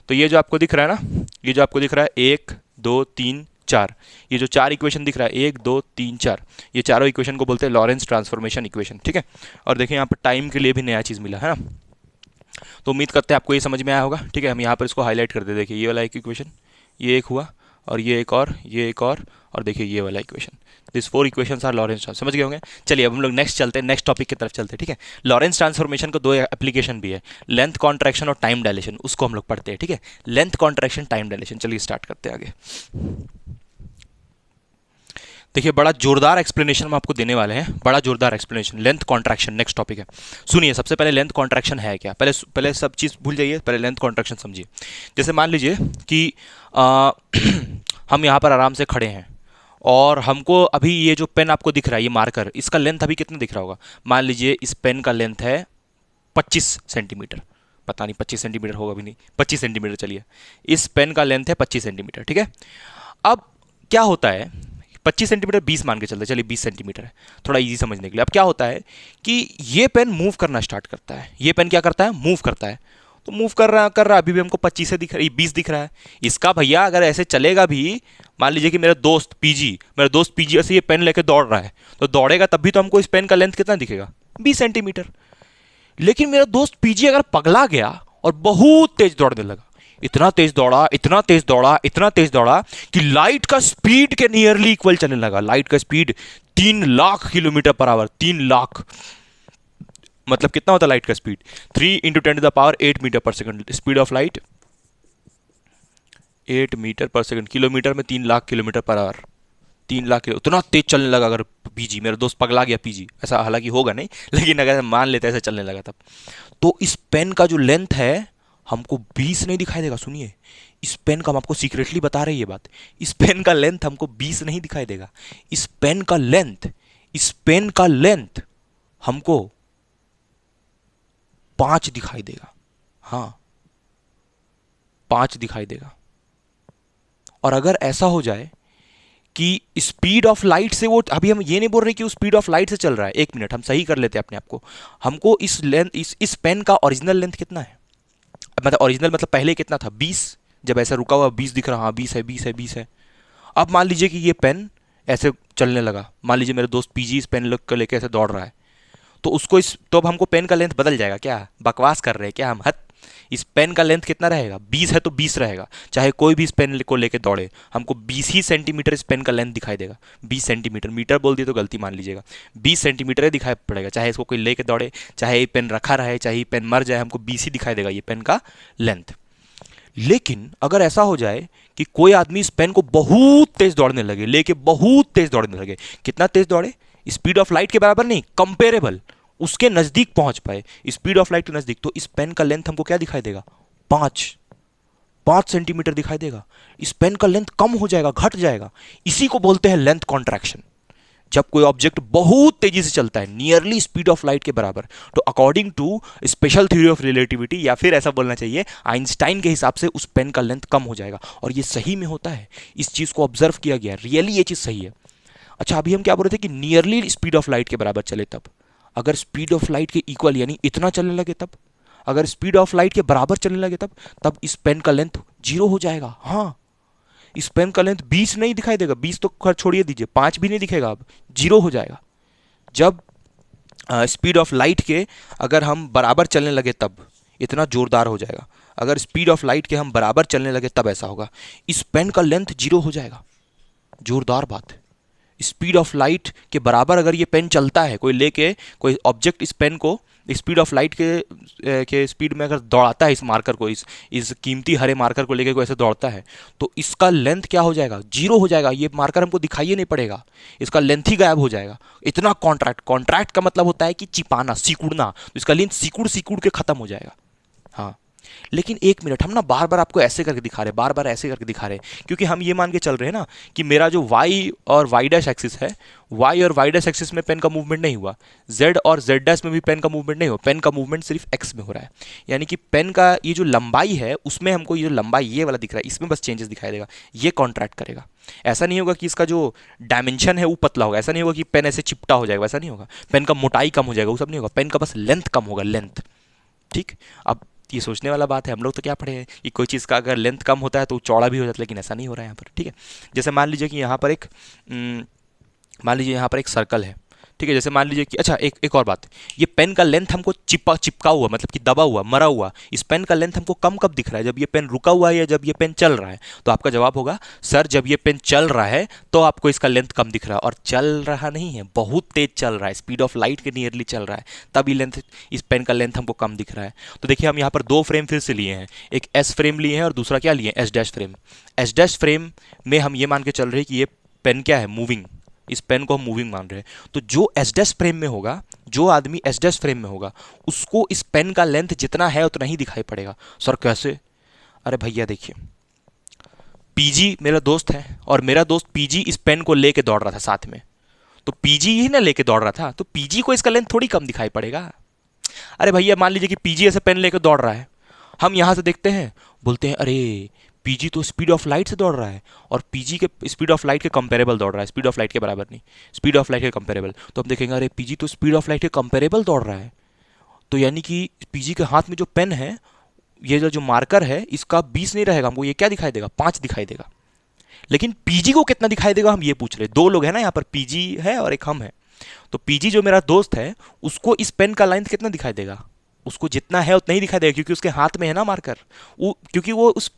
तो ये जो आपको दिख रहा है ना, ये जो आपको दिख रहा है 1 2 3 4, ये जो 4 इक्वेशन दिख रहा है 1 2 3 4, ये चारों इक्वेशन को बोलते हैं लॉरेंस ट्रांसफॉर्मेशन इक्वेशन, ठीक है। और देखिए यहाँ पर टाइम के लिए भी नया चीज़ मिला है ना, तो उम्मीद करते हैं आपको ये समझ में आया होगा, ठीक है। हम यहाँ पर इसको हाईलाइट कर दे, देखिए ये वाला एक इक्वेशन, ये एक हुआ, और ये एक और, ये एक और देखिए ये वाला equation, this 4 equations are Lorentz transformation, समझ गए होंगे। चलिए अब हम लोग नेक्स्ट चलते हैं, नेक्स्ट टॉपिक की तरफ चलते हैं, ठीक है। लॉरेंस ट्रांसफॉर्मेशन को 2 एप्लीकेशन भी है, लेंथ कॉन्ट्रैक्शन और टाइम डायलेशन, उसको हम लोग पढ़ते हैं, ठीक है। लेंथ कॉन्ट्रैक्शन, टाइम डायलेशन, चलिए स्टार्ट करते हैं आगे। देखिए बड़ा जोरदार एक्सप्लेनेशन हम आपको देने वाले हैं, बड़ा जोरदार explanation, length contraction next topic है। सुनिए सबसे पहले लेंथ कॉन्ट्रैक्शन है क्या, पहले सब चीज़ भूल जाइए, पहले लेंथ कॉन्ट्रैक्शन समझिए। जैसे मान लीजिए कि हम यहाँ पर आराम से खड़े हैं, और हमको अभी ये जो पेन आपको दिख रहा है, ये मार्कर, इसका लेंथ अभी कितना दिख रहा होगा, मान लीजिए इस पेन का लेंथ है 25 सेंटीमीटर, पता नहीं 25 सेंटीमीटर होगा भी नहीं, 25 सेंटीमीटर, चलिए इस पेन का लेंथ है 25 सेंटीमीटर, ठीक है। अब क्या होता है, 25 सेंटीमीटर 20 मान के चलते, चलिए 20 सेंटीमीटर है, थोड़ा इजी समझने के लिए। अब क्या होता है कि ये पेन मूव करना स्टार्ट करता है, ये पेन क्या करता है, मूव करता है, तो मूव कर रहा अभी भी हमको 25 से दिख रहा है, 20 दिख रहा है। इसका भैया अगर ऐसे चलेगा भी, मान लीजिए कि मेरा दोस्त पीजी ऐसे ये पेन लेके दौड़ रहा है, तो दौड़ेगा तब भी तो हमको इस पेन का लेंथ कितना दिखेगा, 20 सेंटीमीटर। लेकिन मेरा दोस्त पीजी अगर पगला गया और बहुत तेज दौड़ने लगा, इतना तेज दौड़ा, इतना तेज दौड़ा, इतना तेज दौड़ा कि लाइट का स्पीड के नियरली इक्वल चलने लगा। लाइट का speed 3 lakh kilometre per hour, 3 lakh मतलब कितना होता है लाइट का speed, 3 × 10⁻8 metre per second, speed of light 8 metre per second, kilometre में 3 lakh kilometre per hour, 3 lakh kilo, उतना तेज चलने लगा। अगर पीजी, मेरा दोस्त पगला गया पीजी, ऐसा हालांकि होगा नहीं, लेकिन अगर मान लेते ऐसे चलने लगा तब, तो इस पेन का जो लेंथ है हमको 20 नहीं दिखाई देगा। सुनिए, इस पेन का हम आपको सीक्रेटली बता रहे हैं ये बात, इस पेन का लेंथ हमको 20 नहीं दिखाई देगा, इस पेन का लेंथ हमको 5 दिखाई देगा, हाँ 5 दिखाई देगा। और अगर ऐसा हो जाए कि स्पीड ऑफ लाइट से वो, अभी हम ये नहीं बोल रहे कि वो स्पीड ऑफ लाइट से चल रहा है, 1 मिनट हम सही कर लेते हैं अपने आप को, हमको इस लेंथ, इस पेन का ओरिजिनल लेंथ कितना है, मतलब ओरिजिनल मतलब पहले कितना था, 20, जब ऐसा रुका हुआ 20 दिख रहा, हाँ 20 है। अब मान लीजिए कि ये पेन ऐसे चलने लगा, मान लीजिए मेरे दोस्त पीजी इस पेन को लेके ऐसे दौड़ रहा है, तो उसको इस तो अब हमको पेन का लेंथ बदल जाएगा क्या? बकवास कर रहे हैं क्या हम? हद। इस पेन का लेंथ कितना रहेगा? 20 है तो 20 रहेगा, चाहे कोई भी इस पेन को लेके दौड़े, हमको 20 ही सेंटीमीटर इस पेन का लेंथ दिखाई देगा। 20 सेंटीमीटर, मीटर बोल दिए तो गलती मान लीजिएगा, 20 सेंटीमीटर ही दिखाई पड़ेगा, चाहे इसको कोई लेके दौड़े, चाहे ये पेन रखा रहे, चाहे ये पेन मर जाए, हमको 20 ही दिखाई देगा ये पेन का लेंथ। लेकिन अगर ऐसा हो जाए कि कोई आदमी इस पेन को बहुत तेज दौड़ने लगे, लेके बहुत तेज दौड़ने लगे, कितना तेज दौड़े? स्पीड ऑफ लाइट के बराबर नहीं, कंपेरेबल, उसके नजदीक पहुंच पाए, स्पीड ऑफ लाइट के नजदीक, तो इस पेन का लेंथ हमको क्या दिखाई देगा? 5 सेंटीमीटर दिखाई देगा। इस पेन का लेंथ कम हो जाएगा, घट जाएगा। इसी को बोलते हैं लेंथ कॉन्ट्रैक्शन। जब कोई ऑब्जेक्ट बहुत तेजी से चलता है, नियरली स्पीड ऑफ लाइट के बराबर, तो according to special theory of relativity, या फिर ऐसा बोलना चाहिए आइंस्टाइन के हिसाब से, उस पेन का लेंथ कम हो जाएगा। और ये सही में होता है, इस चीज को ऑब्जर्व किया गया, रियली ये चीज सही है। अच्छा, अभी हम क्या बोल रहे थे कि नियरली स्पीड ऑफ लाइट के बराबर चले तब, अगर स्पीड ऑफ लाइट के इक्वल यानी इतना चलने लगे तब, अगर स्पीड ऑफ लाइट के बराबर चलने लगे तब इस पेन का लेंथ 0 हो जाएगा। हाँ, इस पेन का लेंथ 20 नहीं दिखाई देगा, 20 तो खैर छोड़िए दीजिए, 5 भी नहीं दिखेगा, अब 0 हो जाएगा। जब स्पीड ऑफ लाइट के अगर हम बराबर चलने लगे तब इतना जोरदार हो जाएगा, अगर स्पीड ऑफ लाइट के हम बराबर चलने लगे तब ऐसा होगा, इस पेन का लेंथ 0 हो जाएगा। जोरदार बात है। स्पीड ऑफ लाइट के बराबर अगर ये पेन चलता है, कोई लेके कोई ऑब्जेक्ट इस पेन को स्पीड ऑफ लाइट के स्पीड में अगर दौड़ाता है, इस मार्कर को, इस कीमती हरे मार्कर को लेके कोई ऐसे दौड़ता है, तो इसका लेंथ क्या हो जाएगा? 0 हो जाएगा। ये मार्कर हमको दिखाई ही नहीं पड़ेगा, इसका लेंथ ही गायब हो जाएगा। इतना कॉन्ट्रैक्ट का मतलब होता है कि चिपाना, सिकुड़ना, तो इसका लेंथ सिकुड़ के खत्म हो जाएगा। हाँ, लेकिन एक मिनट, हम ना बार बार आपको ऐसे करके दिखा रहे, बार बार ऐसे करके दिखा रहे, क्योंकि हम ये मान के चल रहे हैं ना कि मेरा जो y और y डैश एक्सिस है, y और y डैश एक्सिस में पेन का मूवमेंट नहीं हुआ, z और z डैश में भी पेन का मूवमेंट नहीं हुआ, पेन का मूवमेंट सिर्फ x में हो रहा है। यानी कि पेन का ये जो लंबाई है उसमें हमको ये जो लंबाई ये वाला दिख रहा है, इसमें बस चेंजेस दिखाई देगा, ये कॉन्ट्रैक्ट करेगा। ऐसा नहीं होगा कि इसका जो डायमेंशन है वो पतला होगा, ऐसा नहीं होगा कि पेन ऐसे चिपटा हो जाएगा, वैसा नहीं होगा, पेन का मोटाई कम हो जाएगा, वो सब नहीं होगा, पेन का बस लेंथ कम होगा, लेंथ। ठीक, अब ये सोचने वाला बात है, हम लोग तो क्या पढ़े हैं कि कोई चीज़ का अगर लेंथ कम होता है तो चौड़ा भी हो जाता है, लेकिन ऐसा नहीं हो रहा है यहाँ पर। ठीक है, जैसे मान लीजिए कि यहाँ पर एक सर्कल है। ठीक है, जैसे मान लीजिए कि अच्छा, एक और बात, ये पेन का लेंथ हमको चिपका हुआ, मतलब कि दबा हुआ, मरा हुआ, इस पेन का लेंथ हमको कम कब दिख रहा है? जब ये पेन रुका हुआ है या जब ये पेन चल रहा है? तो आपका जवाब होगा सर, जब ये पेन चल रहा है तो आपको इसका लेंथ कम दिख रहा है, और चल रहा नहीं है, बहुत तेज चल रहा है, स्पीड ऑफ लाइट के नियरली चल रहा है, तब ये लेंथ, इस पेन का लेंथ हमको कम दिख रहा है। तो देखिए, हम यहाँ पर 2 फ्रेम फिर से लिए हैं, एक एस फ्रेम लिए हैं और दूसरा क्या लिए? S dash frame. S dash frame में हम ये मान के चल रहे हैं कि ये पेन क्या है? मूविंग, इस पेन को हम मूविंग मान रहे हैं। तो जो एस डैश फ्रेम में होगा, जो आदमी एस डैश फ्रेम में होगा, उसको इस पेन का लेंथ जितना है उतना ही दिखाई पड़ेगा। सर कैसे? अरे भैया देखिए, पीजी मेरा दोस्त है और मेरा दोस्त पीजी इस पेन को लेके दौड़ रहा था साथ में, तो पीजी ही ना लेके दौड़ रहा था, तो पीजी को इसका लेंथ थोड़ी कम दिखाई पड़ेगा। अरे भैया मान लीजिए कि पीजी ऐसे पेन लेके दौड़ रहा है, हम यहां से देखते हैं, बोलते हैं अरे पीजी तो स्पीड ऑफ लाइट से दौड़ रहा है, और पीजी के स्पीड ऑफ लाइट के कंपेरेबल दौड़ रहा है, स्पीड ऑफ लाइट के बराबर नहीं, स्पीड ऑफ लाइट के कंपेरेबल। तो हम देखेंगे अरे पीजी तो स्पीड ऑफ लाइट के कंपेरेबल दौड़ रहा है, तो यानी कि पीजी के हाथ में जो पेन है, ये जो मार्कर है, इसका 20 नहीं रहेगा, हमको ये क्या दिखाई देगा? 5 दिखाई देगा। लेकिन पीजी को कितना दिखाई देगा, हम ये पूछ रहे। 2 लोग हैं ना यहाँ पर, पीजी है और एक हम है। तो पीजी जो मेरा दोस्त है, उसको इस पेन का लेंथ कितना दिखाई देगा? उसको जितना है उतना ही दिखाई देगा, क्योंकि उसके हाथ में है ना मार्कर, वो क्योंकि वो उस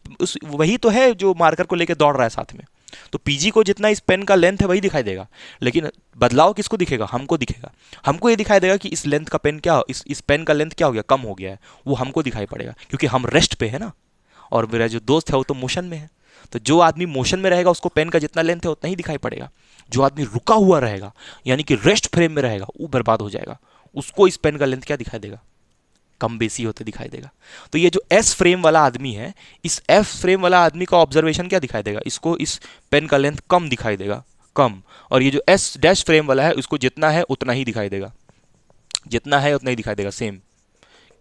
वही तो है जो मार्कर को लेकर दौड़ रहा है साथ में। तो पीजी को जितना इस पेन का लेंथ है वही दिखाई देगा, लेकिन बदलाव किसको दिखेगा? हमको दिखेगा। हमको ये दिखाई देगा कि इस लेंथ का पेन क्या, इस पेन का लेंथ क्या हो गया? कम हो गया है, वो हमको दिखाई पड़ेगा, क्योंकि हम रेस्ट पे है ना, और मेरा जो दोस्त है वो तो मोशन में है। तो जो आदमी मोशन में रहेगा उसको पेन का जितना लेंथ है उतना ही दिखाई पड़ेगा। जो आदमी रुका हुआ रहेगा, यानी कि रेस्ट फ्रेम में रहेगा, वो बर्बाद हो जाएगा, उसको इस पेन का लेंथ क्या दिखाई देगा? कम बेसी होते दिखाई देगा। तो ये जो एस फ्रेम वाला आदमी है, इस एफ फ्रेम वाला आदमी का ऑब्जर्वेशन क्या दिखाई देगा? इसको इस पेन का लेंथ कम दिखाई देगा, कम। और ये जो एस डैश फ्रेम वाला है, उसको जितना है उतना ही दिखाई देगा, जितना है उतना ही दिखाई देगा, सेम।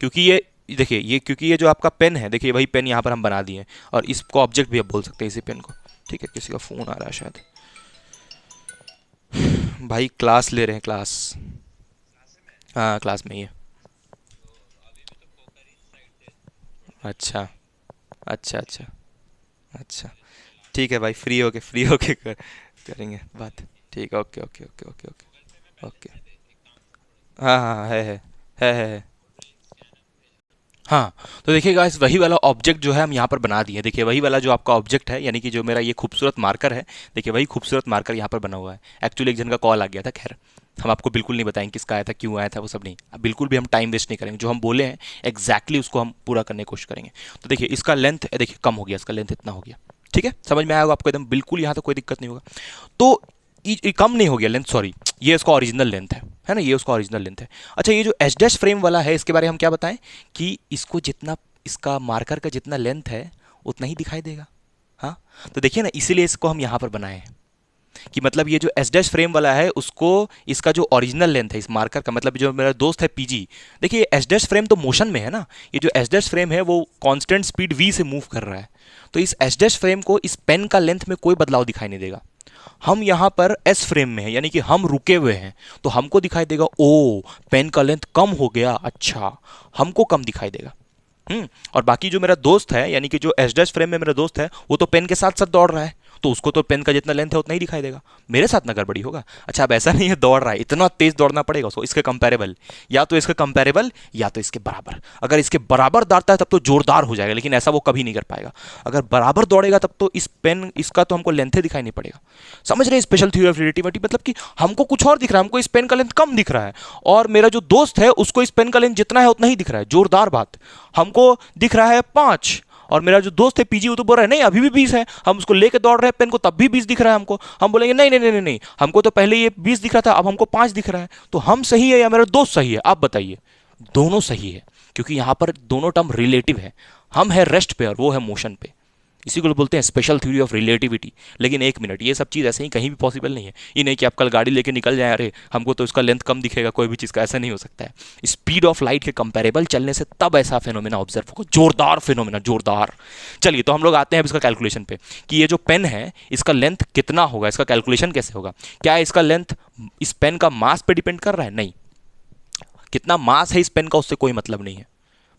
क्योंकि ये देखिए, ये क्योंकि ये जो आपका पेन है, देखिए वही पेन यहाँ पर हम बना दिए हैं, और इसको ऑब्जेक्ट भी आप बोल सकते हैं इसी पेन को। ठीक है, किसी का फ़ोन आ रहा है शायद, भाई क्लास ले रहे हैं, क्लास। हाँ, क्लास में ही है। अच्छा अच्छा अच्छा अच्छा, ठीक है भाई, फ्री होके करेंगे बात। ठीक है, okay okay okay okay okay okay. हाँ हाँ हाँ, है। हाँ, तो देखिए गाइस वही वाला ऑब्जेक्ट जो है हम यहाँ पर बना दिए। देखिए वही वाला जो आपका ऑब्जेक्ट है, यानी कि जो मेरा ये खूबसूरत मार्कर है, देखिए वही खूबसूरत मार्कर यहाँ पर बना हुआ है। एक्चुअली एक जन का कॉल आ गया था, खैर हम आपको बिल्कुल नहीं बताएंगे किसका आया था, क्यों आया था, वो सब नहीं। अब बिल्कुल भी हम टाइम वेस्ट नहीं करेंगे, जो हम बोले हैं एग्जैक्टली उसको हम पूरा करने की कोशिश करेंगे। तो देखिए इसका लेंथ देखिए कम हो गया, इसका लेंथ इतना हो गया। ठीक है, समझ में आया होगा आपको एकदम, बिल्कुल यहाँ तो कोई दिक्कत नहीं होगा। तो ये कम नहीं हो गया लेंथ, सॉरी, ये इसका ओरिजिनल लेंथ है ना, ये उसका ओरिजिनल लेंथ है। अच्छा, ये जो एच डैश फ्रेम वाला है, इसके बारे में हम क्या बताएं कि इसको जितना, इसका मार्कर का जितना लेंथ है उतना ही दिखाई देगा। हाँ, तो देखिए ना, इसीलिए इसको हम यहाँ पर बनाए हैं कि मतलब ये जो एच डैश फ्रेम वाला है उसको, इसका जो ओरिजिनल लेंथ है इस मार्कर का, मतलब जो मेरा दोस्त है पीजी, देखिए एच डैश फ्रेम तो मोशन में है ना, ये जो एच डैश फ्रेम है वो कांस्टेंट स्पीड वी से मूव कर रहा है। तो इस एच डैश फ्रेम को इस पेन का लेंथ में कोई बदलाव दिखाई नहीं देगा। हम यहाँ पर एस फ्रेम में है, यानी कि हम रुके हुए हैं, तो हमको दिखाई देगा ओ पेन का लेंथ कम हो गया, अच्छा, हमको कम दिखाई देगा। और बाकी जो मेरा दोस्त है, यानी कि जो एच डैश फ्रेम में मेरा दोस्त है, वो तो पेन के साथ साथ दौड़ रहा है, तो उसको तो पेन का जितना लेंथ है उतना ही दिखाई देगा, मेरे साथ ना गड़बड़ी होगा। अच्छा, अब ऐसा नहीं है दौड़ रहा है, इतना तेज दौड़ना पड़ेगा उसको, इसके कंपेरेबल, या तो इसके कंपेरेबल या तो इसके बराबर। अगर इसके बराबर दौड़ता है तब तो जोरदार हो जाएगा, लेकिन ऐसा वो कभी नहीं कर पाएगा। अगर बराबर दौड़ेगा तब तो इस पेन, इसका तो हमको लेंथ दिखाई नहीं पड़ेगा। समझ रहे हैं स्पेशल थ्योरी ऑफ रिलेटिविटी, मतलब कि हमको कुछ और दिख रहा है, हमको इस पेन का लेंथ कम दिख रहा है, और मेरा जो दोस्त है उसको इस पेन का लेंथ जितना है उतना ही दिख रहा है। जोरदार बात, हमको दिख रहा है 5, और मेरा जो दोस्त है पीजी वो तो बोल रहा है नहीं अभी भी 20 है, हम उसको लेके दौड़ रहे हैं पेन को तब भी 20 दिख रहा है हमको। हम बोलेंगे नहीं नहीं नहीं नहीं नहीं, हमको तो पहले ये 20 दिख रहा था, अब हमको 5 दिख रहा है। तो हम सही है या मेरा दोस्त सही है, आप बताइए। दोनों सही है, क्योंकि यहां पर दोनों टर्म रिलेटिव है। हम है रेस्ट पे और वो है मोशन पे, इसी को बोलते हैं स्पेशल थ्योरी ऑफ रिलेटिविटी। लेकिन एक मिनट, ये सब चीज़ ऐसे ही कहीं भी पॉसिबल नहीं है। ये नहीं कि आप कल गाड़ी लेके निकल जाए, अरे हमको तो इसका लेंथ कम दिखेगा कोई भी चीज़ का, ऐसा नहीं हो सकता है। स्पीड ऑफ लाइट के कंपेरेबल चलने से तब ऐसा फिनोमेना ऑब्जर्व होगा, जोरदार फिनोमेना, जोरदार। चलिए, तो हम लोग आते हैं अब इसका कैलकुलेशन पे कि ये जो पेन है इसका लेंथ कितना होगा, इसका कैलकुलेशन कैसे होगा। क्या इसका लेंथ इस पेन का मास पे डिपेंड कर रहा है? नहीं, कितना मास है इस पेन का उससे कोई मतलब नहीं है,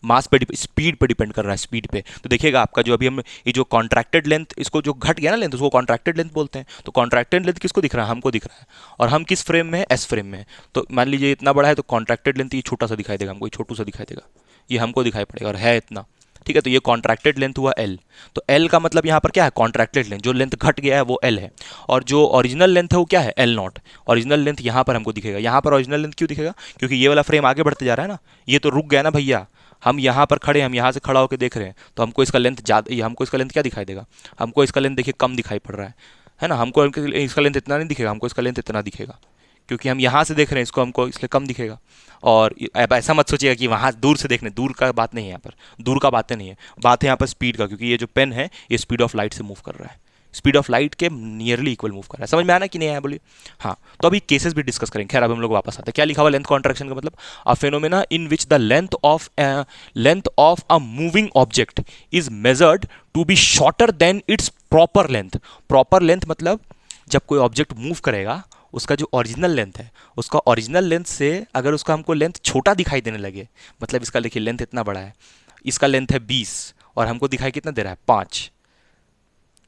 मास पे, स्पीड पे डिपेंड कर रहा है, स्पीड पे। तो देखिएगा आपका जो अभी हम ये जो कॉन्ट्रैक्टेड लेंथ, इसको जो घट गया ना लेंथ, उसको कॉन्ट्रैक्टेड लेंथ बोलते हैं। तो कॉन्ट्रैक्टेड लेंथ किसको दिख रहा है? हमको दिख रहा है। और हम किस फ्रेम में है? एस फ्रेम में है। तो मान लीजिए इतना बड़ा है तो कॉन्ट्रैक्टेड लेंथ ये छोटा सा दिखाई देगा हमको, छोटू सा दिखाई देगा, ये हमको दिखाई पड़ेगा, और है इतना। ठीक है, तो ये कॉन्ट्रैक्टेड लेंथ हुआ एल। तो एल का मतलब यहाँ पर क्या है? कॉन्ट्रैक्टेड लेंथ, जो लेंथ घट गया है वो एल है। और जो ओरिजिनल लेंथ है वो क्या है? L not. ओरिजिनल लेंथ यहाँ पर हमको दिखेगा। यहाँ पर ओरिजिनल लेंथ क्यों दिखेगा? क्योंकि ये वाला फ्रेम आगे बढ़ते जा रहा है ना, ये तो रुक गया ना भैया। हम यहाँ पर खड़े हैं, हम यहाँ से खड़ा होकर देख रहे हैं, तो हमको इसका लेंथ ज़्यादा, हमको इसका लेंथ क्या दिखाई देगा? हमको इसका लेंथ देखिए कम दिखाई पड़ रहा है ना। हमको इसका लेंथ इतना नहीं दिखेगा, हमको इसका लेंथ इतना दिखेगा, क्योंकि हम यहाँ से देख रहे हैं इसको, हमको इसलिए कम दिखेगा। और अब ऐसा मत सोचिएगा कि वहाँ दूर से देखने, दूर का बात नहीं है यहाँ पर, दूर का बातें नहीं है, बात है यहाँ पर स्पीड का, क्योंकि ये जो पेन है ये स्पीड ऑफ लाइट से मूव कर रहा है, स्पीड ऑफ लाइट के नियरली इक्वल मूव कर रहा है। समझ में आना कि नहीं आया बोलिए? हाँ, तो अभी केसेस भी डिस्कस करेंगे। खैर अब हम लोग वापस आते हैं। क्या लिखा हुआ लेंथ कॉन्ट्रैक्शन का मतलब? A phenomena in which the length of a moving object is measured to be shorter than its proper length. Proper length मतलब जब कोई ऑब्जेक्ट मूव करेगा उसका जो ओरिजिनल लेंथ है, उसका ओरिजिनल लेंथ से अगर उसका हमको लेंथ छोटा दिखाई देने लगे, मतलब इसका देखिए लेंथ इतना बड़ा है, इसका लेंथ है 20 और हमको दिखाई कितना दे रहा है? 5,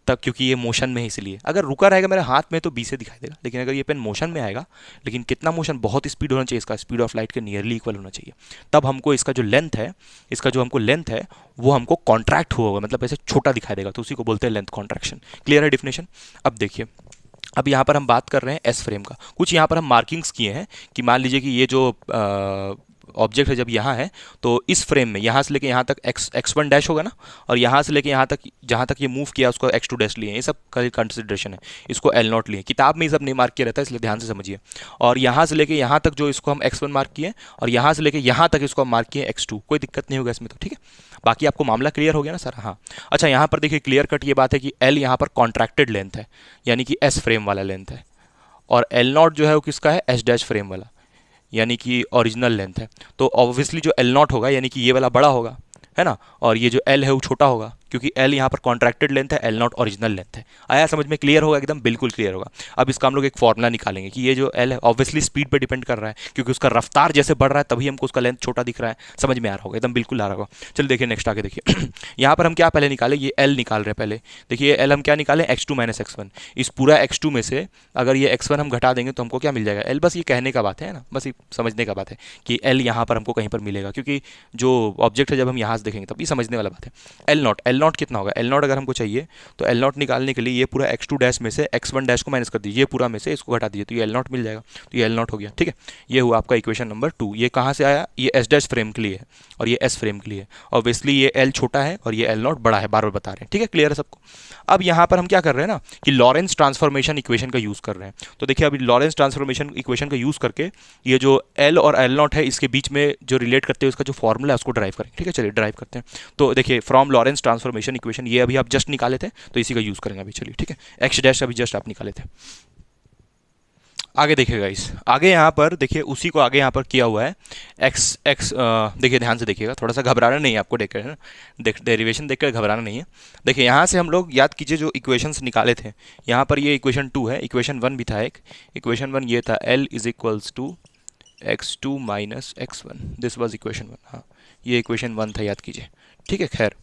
तब क्योंकि ये मोशन में है इसलिए। अगर रुका रहेगा मेरे हाथ में तो 20 से दिखाई देगा, लेकिन अगर ये पेन मोशन में आएगा, लेकिन कितना मोशन? बहुत स्पीड होना चाहिए इसका, स्पीड ऑफ लाइट के नियरली इक्वल होना चाहिए, तब हमको इसका जो लेंथ है, इसका जो हमको लेंथ है वो हमको कॉन्ट्रैक्ट हुआ होगा, मतलब ऐसे छोटा दिखाई देगा, तो उसी को बोलते हैं लेंथ कॉन्ट्रैक्शन। क्लियर है डिफिनेशन? अब देखिए, अब यहाँ पर हम बात कर रहे हैं एस फ्रेम का। कुछ यहाँ पर हम मार्किंग्स किए हैं कि मान लीजिए कि ये जो ऑब्जेक्ट है जब यहाँ है तो इस फ्रेम में यहाँ से लेके यहाँ तक x1 डैश होगा ना, और यहाँ से लेके यहाँ तक जहाँ तक ये मूव किया उसको x2 डैश लिए हैं। ये सब का कंसिडरेशन है, इसको L नॉट लिए। किताब में ये सब नहीं मार्क किया रहता है, इसलिए ध्यान से समझिए। और यहाँ से लेके यहाँ तक जो इसको हम x1 मार्क किए, और यहाँ से लेके यहाँ तक इसको हम मार्क किए x2, कोई दिक्कत नहीं होगा इसमें तो। ठीक है, बाकी आपको मामला क्लियर हो गया ना सर? हाँ। अच्छा, यहाँ पर देखिए क्लियर कट ये बात है कि L यहाँ पर कॉन्ट्रैक्टेड लेंथ है, यानी कि S फ्रेम वाला लेंथ है, और L नॉट जो है वो किसका है? S डैश फ्रेम वाला, यानी कि ओरिजिनल लेंथ है। तो ऑब्वियसली जो L नॉट होगा यानी कि ये वाला बड़ा होगा, है ना, और ये जो L है वो छोटा होगा, क्योंकि एल यहाँ पर कॉन्ट्रैक्टेड लेंथ है, एल नॉट ओरिजिनल लेंथ है। आया समझ में? क्लियर होगा एकदम, बिल्कुल क्लियर होगा। अब इसका हम लोग एक फॉर्मूला निकालेंगे कि ये जो एल है ऑब्वियसली स्पीड पे डिपेंड कर रहा है, क्योंकि उसका रफ्तार जैसे बढ़ रहा है तभी हमको उसका लेंथ छोटा दिख रहा है। समझ में आ रहा होगा एकदम, बिल्कुल आ रहा होगा। चलिए देखिए नेक्स्ट आगे देखिए यहाँ पर हम क्या पहले निकाले, ये एल निकाल रहे हैं पहले। देखिए एल हम क्या निकाले, x2 माइनस एक्स। इस पूरा x2 में से अगर ये x1 हम घटा देंगे तो हमको क्या मिल जाएगा, एल। बस ये कहने का बात है ना, बस ये समझने का बात है कि एल यहाँ पर हमको कहीं पर मिलेगा, क्योंकि जो ऑब्जेक्ट है जब हम यहाँ से देखेंगे तब ये समझने वाला बात है। एल नॉट कितना होगा, एल नॉट अगर हमको चाहिए तो एल नॉट निकालने के लिए ये पूरा x2 डैश में से x1 डैश को माइनस कर दीजिए, ये पूरा में से इसको घटा दीजिए तो ये एल नॉट मिल जाएगा। तो ये एल नॉट हो गया, ठीक है। ये हुआ आपका इक्वेशन नंबर 2। ये कहाँ से आया, ये एस डैश फ्रेम के लिए है और ये एस फ्रेम के लिए है। ऑब्वियसली ये एल छोटा है और ये एल नॉट बड़ा है, बार बार बता रहे हैं, ठीक है। क्लियर है सबको? अब यहाँ पर हम क्या कर रहे हैं ना कि लॉरेंस ट्रांसफॉर्मेशन इक्वेशन का यूज़ कर रहे हैं। तो देखिए अभी लॉरेंस ट्रांसफॉर्मेशन इक्वेशन का यूज़ करके ये जो एल और एल नॉट है इसके बीच में जो रिलेट करते हैं उसका जो फॉर्मूला है उसको ड्राइव करेंगे, ठीक है। चलिए ड्राइव करते हैं। तो देखिए फ्रॉम लॉरेंस ट्रांसफॉर्मेशन इक्वेशन, ये अभी आप जस्ट निकाले थे तो इसी का यूज़ करेंगे अभी। चलिए ठीक है, एक्स डैश अभी जस्ट आप निकाले थे। आगे देखिएगा इस आगे यहाँ पर देखिए उसी को आगे यहाँ पर किया हुआ है एक्स देखिए ध्यान से देखिएगा, थोड़ा सा घबराना नहीं है आपको देखकर, है ना। डेरिवेशन देखकर घबराना नहीं है। देखिए यहाँ से हम लोग याद कीजिए जो इक्वेशंस निकाले थे, यहाँ पर ये इक्वेशन 2 है, इक्वेशन 1 भी था एक। इक्वेशन 1 ये था L is equals to x2 minus x1, this was equation 1। हाँ ये इक्वेशन 1 था, याद कीजिए, ठीक है। खैर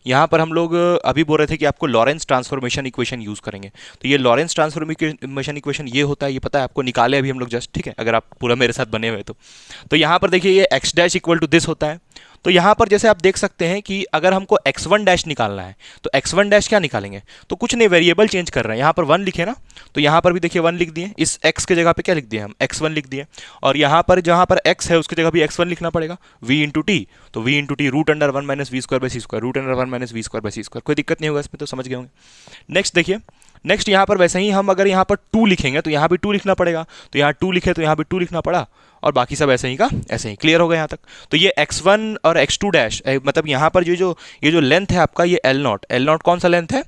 यहाँ पर हम लोग अभी बोल रहे थे कि आपको लॉरेंस ट्रांसफॉर्मेशन इक्वेशन यूज़ करेंगे। तो ये लॉरेंस ट्रांसफॉर्मेशन इक्वेशन ये होता है, ये पता है आपको, निकाले अभी हम लोग जस्ट, ठीक है, अगर आप पूरा मेरे साथ बने हुए तो यहाँ पर देखिए ये x dash equal to this होता है। तो यहाँ पर जैसे आप देख सकते हैं कि अगर हमको x1 डैश निकालना है तो x1 डैश क्या निकालेंगे, तो कुछ नहीं, वेरिएबल चेंज कर रहे हैं। यहाँ पर 1 लिखे ना, तो यहाँ पर भी देखिए 1 लिख दिए, इस x के जगह पे क्या लिख दिए हम, x1 लिख दिए। और यहाँ पर जहाँ पर x है उसकी जगह भी x1 लिखना पड़ेगा, v इंटू टी। तो v into t root under 1 minus we square by C square, root under 1 minus we square by C square. कोई दिक्कत नहीं होगा इसमें, तो समझ गए होंगे। नेक्स्ट देखिए, नेक्स्ट यहाँ पर वैसे ही हम अगर यहाँ पर 2 लिखेंगे तो यहाँ भी 2 लिखना पड़ेगा, तो यहाँ 2 लिखे तो यहाँ भी 2 लिखना पड़ा, और बाकी सब ऐसे ही का ऐसे ही। क्लियर हो गया यहाँ तक? तो ये x1 और x2 डैश मतलब यहाँ पर ये जो लेंथ है आपका, ये एल नॉट कौन सा लेंथ है,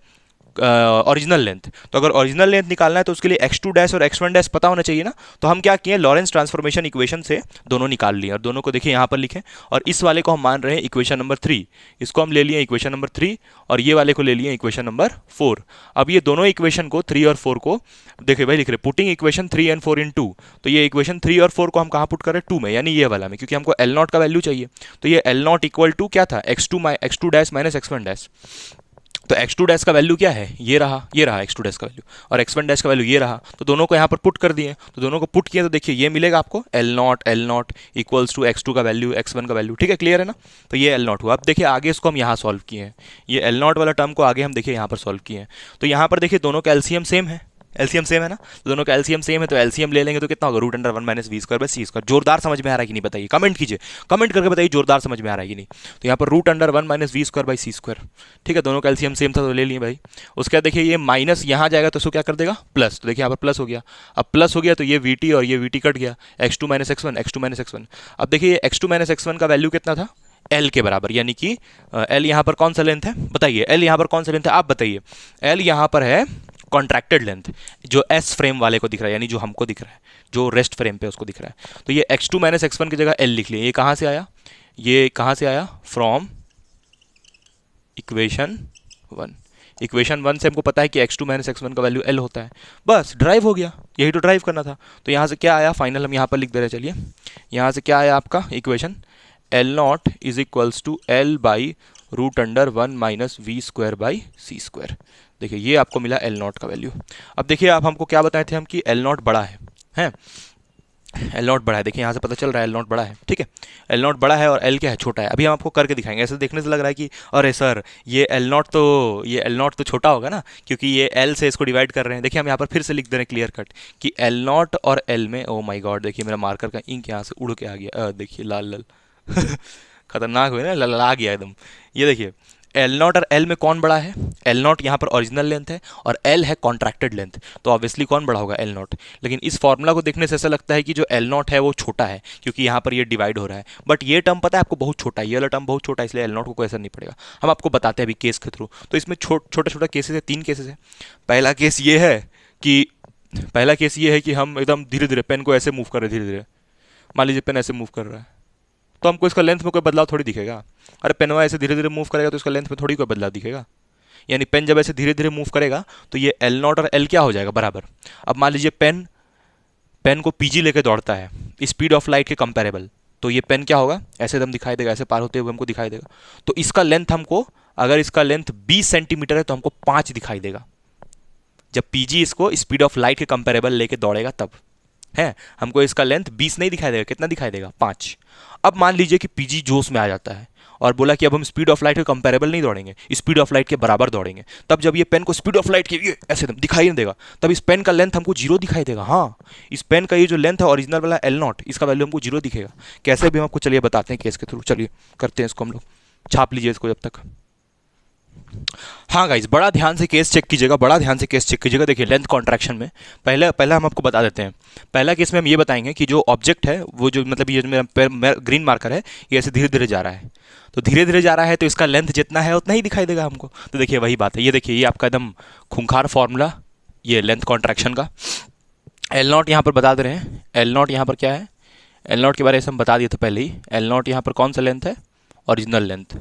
ओरिजिनल लेंथ। तो अगर ओरिजिनल लेंथ निकालना है तो उसके लिए x2 डैश और x1 डैश पता होना चाहिए ना। तो हम क्या किए, लॉरेंस ट्रांसफॉर्मेशन इक्वेशन से दोनों निकाल लिए और दोनों को देखिए यहाँ पर लिखें, और इस वाले को हम मान रहे हैं इक्वेशन नंबर 3, इसको हम ले लिए इक्वेशन नंबर 3, और ये वाले को ले लिए इक्वेशन नंबर 4। अब ये दोनों इक्वेशन को 3 और 4 को देखिए भाई लिख रहे पुटिंग इक्वेशन 3 एंड 4 इन 2। तो ये इक्वेशन 3 और 4 को हम कहाँ पुट कर रहे हैं, 2 में, यानी ये वाला में, क्योंकि हमको एल नॉट का वैल्यू चाहिए। तो ये एल नॉट इक्वल टू क्या था, x2 dash minus x1 dash. तो x2 डैश का वैल्यू क्या है, ये रहा x2 डैश का वैल्यू, और x1 डैश का वैल्यू ये रहा। तो दोनों को यहाँ पर पुट कर दिए, तो दोनों को पुट किए तो देखिए ये मिलेगा आपको L not equals to x2 का वैल्यू x1 का वैल्यू, ठीक है। क्लियर है ना? तो ये एल नॉट हुआ। अब देखिए आगे इसको हम यहाँ सॉल्व किए हैं, ये एल नॉट वाला टर्म को आगे हम देखिए यहाँ पर सॉल्व किए हैं। तो यहाँ पर देखिए दोनों का एलसीएम सेम है, एलसीएम सेम है ना, तो दोनों का एलसीएम सेम है, तो एलसीएम ले लेंगे तो कितना होगा, root under 1 minus we square by C square. जोरदार समझ में आ रहा है कि नहीं बताइए, कमेंट कीजिए, कमेंट करके बताइए जोरदार समझ में आ रहा है कि नहीं। तो यहाँ पर root under 1 minus we square by C square, ठीक है। दोनों का एलसीएम सेम था तो ले लिए भाई। उसके बाद देखिए ये माइनस यहाँ जाएगा तो इसको क्या कर देगा, प्लस। तो देखिए यहाँ पर प्लस हो गया। अब प्लस हो गया तो ये वीटी और ये वीटी कट गया, x2 माइनस x1। अब देखिए x2 माइनस x1 का वैल्यू कितना था, L के बराबर, यानी कि L यहाँ पर कौन सा लेंथ है बताइए, L यहाँ पर कौन सा लेंथ है आप बताइए। L यहाँ पर है कॉन्ट्रैक्टेड लेंथ, जो S फ्रेम वाले को दिख रहा है, यानी जो हमको दिख रहा है, जो रेस्ट फ्रेम पे उसको दिख रहा है। तो ये x2 माइनस x1 की जगह L लिख लिया। ये कहाँ से आया, ये कहाँ से आया, फ्रॉम इक्वेशन 1। इक्वेशन 1 से हमको पता है कि x2 माइनस x1 का वैल्यू L होता है, बस ड्राइव हो गया, यही तो ड्राइव करना था। तो यहाँ से क्या आया फाइनल, हम यहाँ पर लिख दे रहे हैं, चलिए यहाँ से क्या आया आपका equation, L not is equals to L by root under 1 minus we square by C square. देखिए ये आपको मिला एल नॉट का वैल्यू। अब देखिए आप हमको क्या बताए थे हम कि एल नॉट बड़ा है एल नॉट बड़ा है, देखिए यहाँ से पता चल रहा है एल नॉट बड़ा है, ठीक है। एल नॉट बड़ा है और एल क्या है, छोटा है। अभी हम आपको करके दिखाएंगे, ऐसे देखने से लग रहा है कि अरे सर ये एल नॉट तो छोटा होगा ना, क्योंकि ये एल से इसको डिवाइड कर रहे हैं। देखिए हम यहाँ पर फिर से लिख दे रहे हैं क्लियर कट कि एल नॉट और एल में, ओ माई गॉड, देखिए मेरा मार्कर का इंक यहाँ से उड़ के आ गया, देखिए लाल लाल खतरनाक हुई ना, लाल आ गया एकदम। ये देखिए एल नॉट और एल में कौन बड़ा है, एल नॉट यहाँ पर ओरिजिनल लेंथ है और एल है कॉन्ट्रैक्टेड लेंथ, तो ऑब्वियसली कौन बड़ा होगा, एल नॉट। लेकिन इस फॉर्मूला को देखने से ऐसा लगता है कि जो एल नॉट है वो छोटा है, क्योंकि यहाँ पर ये डिवाइड हो रहा है। बट ये टर्म पता है आपको बहुत छोटा है, ये वाला टर्म बहुत छोटा है, इसलिए एल नॉट को कोई असर नहीं पड़ेगा। हम आपको बताते हैं अभी केस के थ्रू। तो इसमें छोटा छोटा केसेस है, 3 केसेस है। पहला केस ये है कि हम एकदम धीरे धीरे पेन को ऐसे मूव कर रहे हैं, धीरे धीरे मान लीजिए पेन ऐसे मूव कर रहा है, तो हमको इसका लेंथ में कोई बदलाव थोड़ी दिखेगा। अरे पेनवा ऐसे धीरे धीरे मूव करेगा तो इसका लेंथ में थोड़ी कोई बदलाव दिखेगा। यानी पेन जब ऐसे धीरे धीरे मूव करेगा तो ये एल नॉट और एल क्या हो जाएगा, बराबर। अब मान लीजिए पेन को पीजी लेके दौड़ता है स्पीड ऑफ लाइट के कंपेरेबल, तो ये पेन क्या होगा, ऐसे एकदम दिखाई देगा, ऐसे पार होते हुए हमको दिखाई देगा। तो इसका लेंथ हमको, अगर इसका लेंथ 20 सेंटीमीटर है तो हमको 5 दिखाई देगा। जब पीजी इसको स्पीड ऑफ लाइट के कंपेरेबल लेके दौड़ेगा तब है हमको इसका लेंथ 20 नहीं दिखाई देगा, कितना दिखाई देगा, 5। अब मान लीजिए कि पीजी जोश में आ जाता है और बोला कि अब हम स्पीड ऑफ लाइट के कंपेरेबल नहीं दौड़ेंगे, स्पीड ऑफ लाइट के बराबर दौड़ेंगे। तब जब ये पेन को स्पीड ऑफ लाइट के ये ऐसे दिखाई नहीं देगा, तब इस पेन का लेंथ हमको 0 दिखाई देगा। हाँ, इस पेन का ये जो लेंथ है ओरिजिनल वाला एल नॉट, इसका वैल्यू हमको 0 दिखेगा। कैसे भी हम आपको चलिए बताते हैं केस के थ्रू, चलिए करते हैं इसको हम लोग। छाप लीजिए इसको जब तक। हाँ गाइज, बड़ा ध्यान से केस चेक कीजिएगा, बड़ा ध्यान से केस चेक कीजिएगा। देखिए लेंथ कॉन्ट्रैक्शन में पहले हम आपको बता देते हैं। पहला केस में हम ये बताएंगे कि जो ऑब्जेक्ट है वो जो मतलब ये जो मेरा ग्रीन मार्कर है ये ऐसे धीरे धीरे जा रहा है, तो धीरे धीरे जा रहा है तो इसका लेंथ जितना है उतना ही दिखाई देगा हमको। तो देखिए वही बात है, ये देखिए ये आपका एकदम खूंखार फॉर्मूला, ये लेंथ कॉन्ट्रैक्शन का। एल नॉट यहाँ पर बता दे रहे हैं, एल नॉट यहाँ पर क्या है, एल नॉट के बारे में हम बता दिए थे पहले ही। एल नॉट यहाँ पर कौन सा लेंथ है, original length,